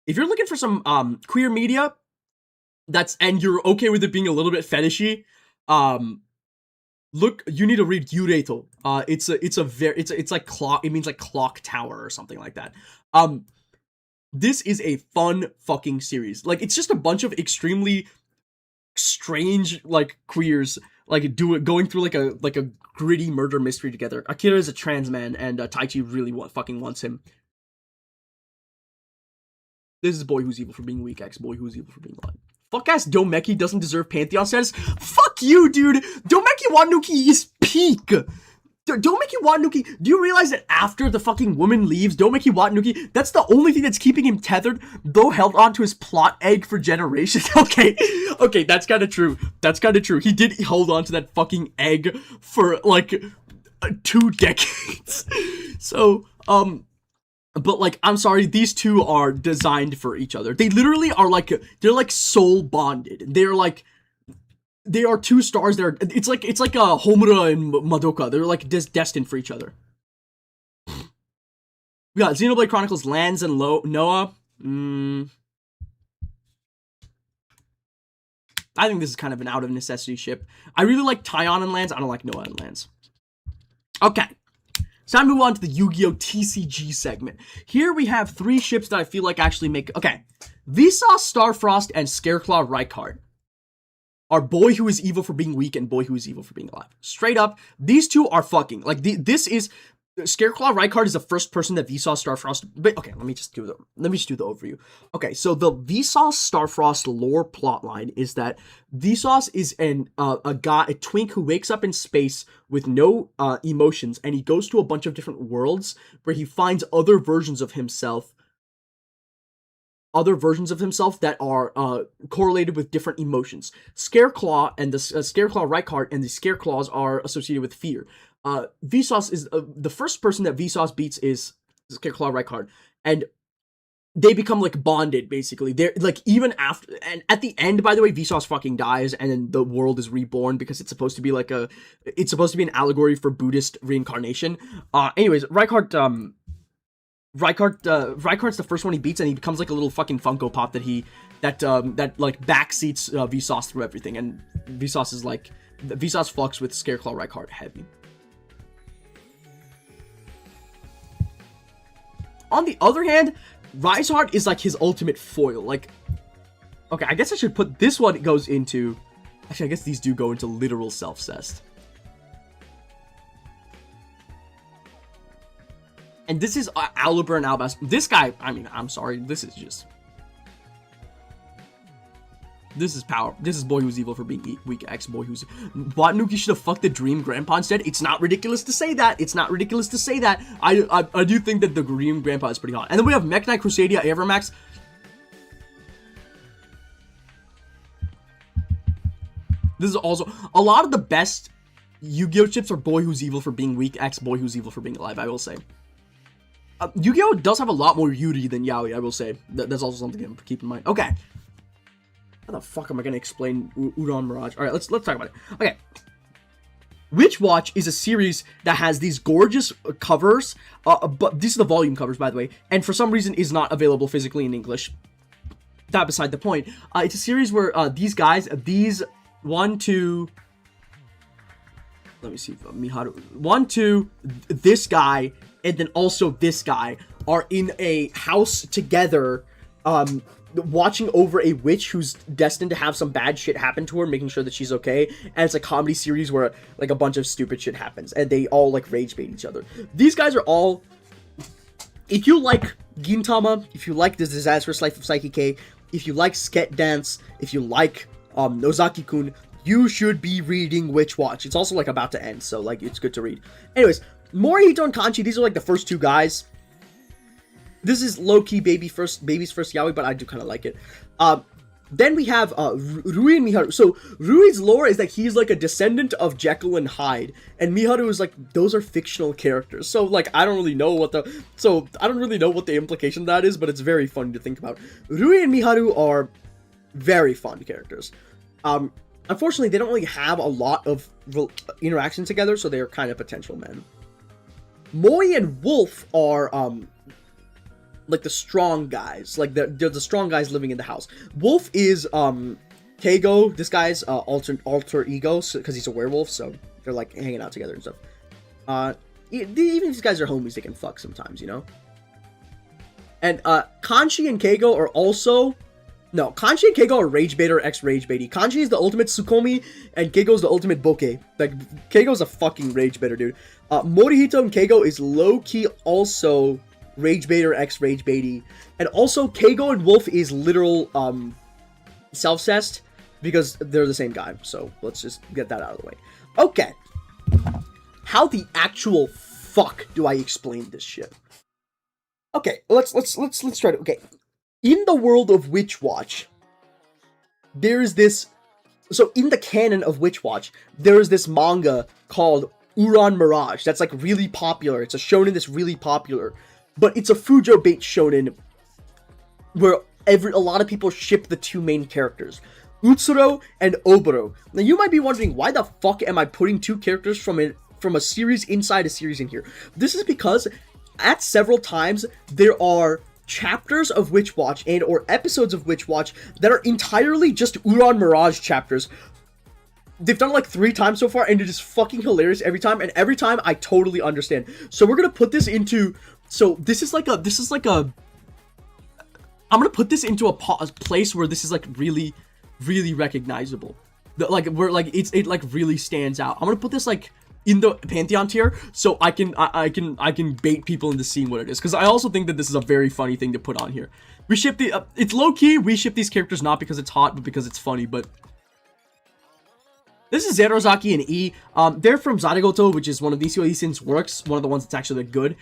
if you're looking for some queer media and you're okay with it being a little bit fetishy, you need to read Yureito. It's like clock, it means like clock tower or something like that. This is a fun fucking series. Like, it's just a bunch of extremely strange, like, queers, like, going through like a gritty murder mystery together. Akira is a trans man, and Taichi really fucking wants him. This is boy who's evil for being weak, boy who's evil for being blind. Fuck ass Domeki doesn't deserve Pantheon status. Fuck you, dude. Domeki Watanuki is peak. Domeki Watanuki, do you realize that after the fucking woman leaves, Domeki Watanuki, that's the only thing that's keeping him tethered, though held onto his plot egg for generations? Okay, that's kind of true. He did hold on to that fucking egg for, like, 2 decades. So, but, like, I'm sorry, these two are designed for each other. They literally are, like, they're, like, soul bonded. They are 2 stars that are, it's like Homura and Madoka. They're, like, destined for each other. We got Xenoblade Chronicles Lands and Noah. I think this is kind of an out of necessity ship. I really like Tyon and Lands. I don't like Noah and Lands. Okay. So I'm move on to the Yu-Gi-Oh! TCG segment. Here we have 3 ships that I feel like actually make, okay. Vsauce, Starfrost, and Scareclaw Rykard are boy who is evil for being weak and boy who is evil for being alive. Straight up, these 2 are fucking. Like, this is, Scareclaw Rykard is the first person that Vsauce, Starfrost, but okay, let me just do the overview. Okay, so the Vsauce Starfrost lore plotline is that Vsauce is a twink who wakes up in space with no emotions, and he goes to a bunch of different worlds where he finds other versions of himself that are correlated with different emotions. Scareclaw and the Scareclaw Rykard and the Scareclaws are associated with fear. Vsauce is the first person that Vsauce beats is Scareclaw Rykard, and they become, like, bonded, basically. They're, like, even after, and at the end, by the way, Vsauce fucking dies, and then the world is reborn because it's supposed to be like it's supposed to be an allegory for Buddhist reincarnation. Anyways, Rykard Reichardt's the first one he beats, and he becomes like a little fucking Funko Pop that like backseats Vsauce through everything, and Vsauce is like Vsauce fucks with Scareclaw Reichard heavy. On the other hand, Reichard is like his ultimate foil. Like, okay, I guess I should put this one goes into. Actually, I guess these do go into literal self-cest. And this is Aluber and Albas. This guy, I mean, I'm sorry. This is power. This is Boy Who's Evil for being weak X. Boy Who's... Botnuki should have fucked the Dream Grandpa instead. It's not ridiculous to say that. It's not ridiculous to say that. I do think that the Dream Grandpa is pretty hot. And then we have Mech Knight Crusadia Avermax. This is also... A lot of the best Yu-Gi-Oh! Chips are Boy Who's Evil for being weak X. Boy Who's Evil for being alive, I will say. Yu-Gi-Oh! Does have a lot more Yuri than Yaoi, I will say. That's also something to keep in mind. Okay. How the fuck am I going to explain Uran Mirage? Alright, let's talk about it. Okay. Witch Watch is a series that has these gorgeous covers, but these are the volume covers, by the way, and for some reason is not available physically in English. That beside the point. It's a series where these guys, these 1, 2... Let me see, Miharu. 1, 2, this guy, and then also this guy are in a house together, watching over a witch who's destined to have some bad shit happen to her, making sure that she's okay. And it's a comedy series where like a bunch of stupid shit happens, and they all like rage bait each other. These guys are all... If you like Gintama, if you like The Disastrous Life of Psyche K, if you like Sket Dance, if you like Nozaki-kun, you should be reading Witch Watch. It's also like about to end, so like it's good to read. Anyways, Morihito and Kanchi, these are like the first two guys. This is low-key baby's first yaoi, but I do kind of like it. Then we have Rui and Miharu. So Rui's lore is that he's like a descendant of Jekyll and Hyde, and Miharu is like, those are fictional characters. So like I don't really know what the implication of that is, but it's very funny to think about. Rui and Miharu are very fun characters. Unfortunately, they don't really have a lot of interaction together, so they are kind of potential men. Moi and Wolf are like the strong guys, like they're the strong guys living in the house. Wolf is Keigo, this guy's alter ego, because he's a werewolf, so they're like hanging out together and stuff. Even if these guys are homies, they can fuck sometimes, you know. And Kanchi and Keigo are also... No, Kanchi and Keigo are Rage Baiter x Rage Baity. Kanchi is the ultimate Tsukomi, and Keigo is the ultimate Bokeh. Like, Keigo's a fucking Rage Baiter, dude. Morihito and Keigo is low-key also Rage Baiter x Rage Baity. And also, Keigo and Wolf is literal, self-cest, because they're the same guy. So, let's just get that out of the way. Okay. How the actual fuck do I explain this shit? Okay, let's try to... Okay. In the world of Witch Watch, there is this... So, in the canon of Witch Watch, there is this manga called Uran Mirage that's, like, really popular. It's a shonen that's really popular. But it's a Fujo bait shonen where a lot of people ship the two main characters, Utsuro and Oboro. Now, you might be wondering, why the fuck am I putting two characters from a series inside a series in here? This is because, at several times, there are chapters of Witch Watch and or episodes of Witch Watch that are entirely just Uran Mirage chapters. They've done it like 3 times so far, and it is fucking hilarious every time, and every time I totally understand. So we're gonna put this into... So this is like a... I'm gonna put this into a place where this is like really, really recognizable. Like where like it like really stands out. I'm gonna put this like in the Pantheon tier, so I can bait people into seeing what it is, because I also think that this is a very funny thing to put on here. We ship the it's low key. We ship these characters not because it's hot, but because it's funny. But this is Zerozaki and E. They're from Zarigoto, which is one of Nisio Isin's works, one of the ones that's actually good.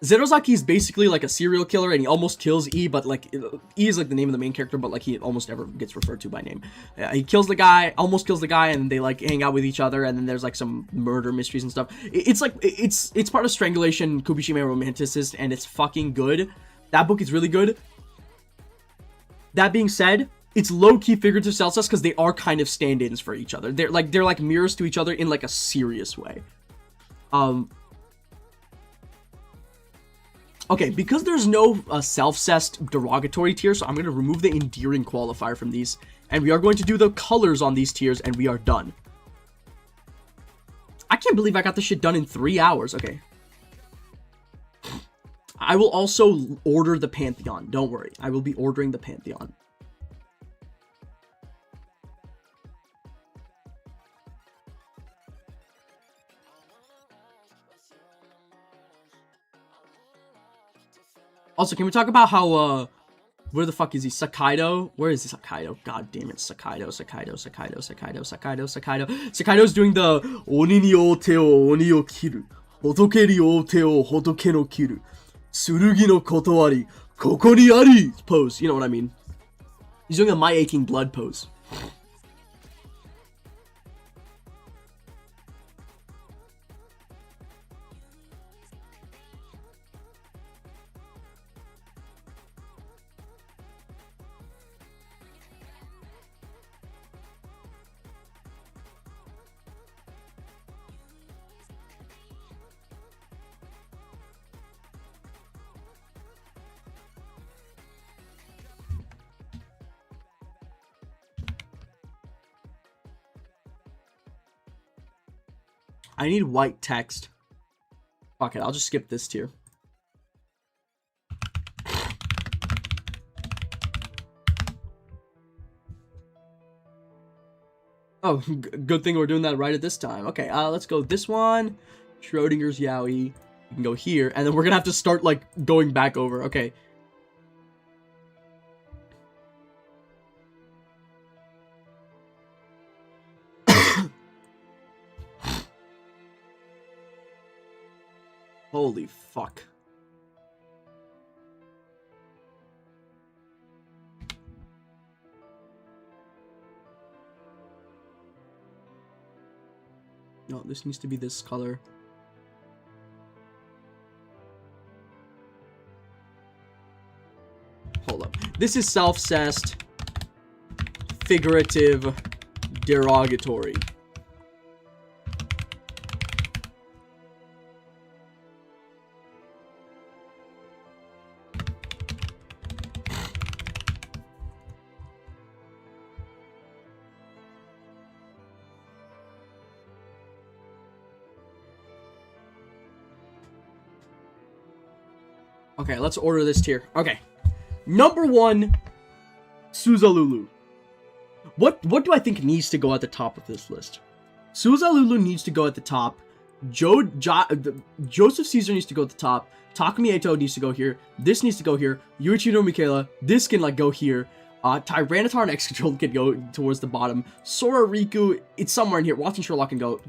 Zerozaki is basically like a serial killer, and he almost kills E, but like E is like the name of the main character, but like he almost never gets referred to by name. He kills the guy, almost kills the guy, and they like hang out with each other, and then there's like some murder mysteries and stuff. It's like it's part of Strangulation Kubishime Romanticist, and it's fucking good. That book is really good. That being said, it's low-key figurative self-cest because they are kind of stand-ins for each other. They're like mirrors to each other in like a serious way. Okay, because there's no self-cessed derogatory tier, so I'm going to remove the endearing qualifier from these. And we are going to do the colors on these tiers, and we are done. I can't believe I got this shit done in 3 hours. Okay. I will also order the Pantheon. Don't worry. I will be ordering the Pantheon. Also, can we talk about how, where the fuck is he? Sakaido? Where is Sakaido? God damn it. Sakaido's doing the Oni ni o te o oni o kiru. Hotoke ni o te o hotoke no kiru. Tsurugi no kotowari. Koko ni ari pose. You know what I mean? He's doing a My Aching Blood pose. I need white text. Fuck it, I'll just skip this tier. Oh, good thing we're doing that right at this time. Okay, let's go this one. Schrodinger's Yaoi. You can go here, and then we're gonna have to start, like, going back over. Okay. Holy fuck. No, this needs to be this color. Hold up. This is self-cessed, figurative, derogatory. Okay, let's order this tier. Okay. Number 1, Suzalulu. What do I think needs to go at the top of this list? Suzalulu needs to go at the top. Joseph Caesar needs to go at the top. Takumi Eto needs to go here. This needs to go here. Yuichiro Michaela. This can, like, go here. Tyranitar and X-Control can go towards the bottom. Sora Riku, it's somewhere in here. Watson Sherlock can go.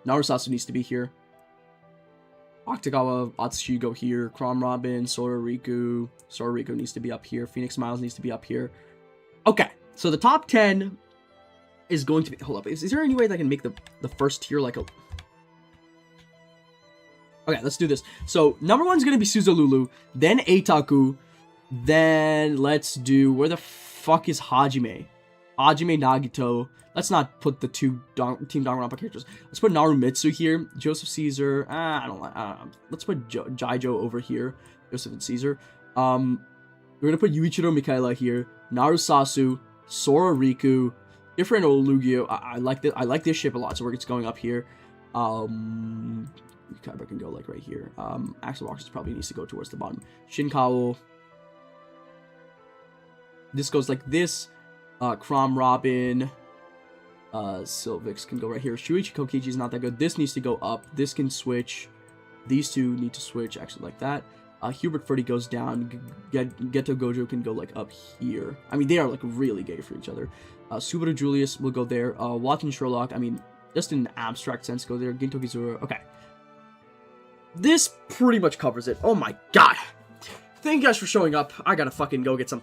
Narusasu needs to be here. Octagawa, Atsushi go here. Crom Robin, Sora Riku. Sora Riku needs to be up here. Phoenix Miles needs to be up here. Okay, so the top 10 is going to be... Hold up, is there any way that I can make the first tier like a... Okay, let's do this. So, number 1 is going to be Suzalulu, then Eitaku, then let's do... Where the fuck is Hajime? Hajime Nagito. Let's not put the two Team Danganronpa characters. Let's put Narumitsu here. Joseph Caesar. I don't like... let's put Jaijo over here. Joseph and Caesar. We're going to put Yuichiro Michaela here. Narusasu. Sora Riku. Different Olugio. I like this ship a lot, so we're just going up here. Kyber can go, like, right here. Axel Roxas probably needs to go towards the bottom. Shinkawa. This goes like this. Crom Robin. Sylvix can go right here. Shuichi Kokichi is not that good. This needs to go up. This can switch. These two need to switch, actually, like that. Hubert Furdy goes down. Geto Gojo can go, like, up here. I mean, they are, like, really gay for each other. Subaru Julius will go there. Watson Sherlock, I mean, just in an abstract sense, go there. Ginto Kizura. Okay. This pretty much covers it. Oh my god. Thank you guys for showing up. I gotta fucking go get something.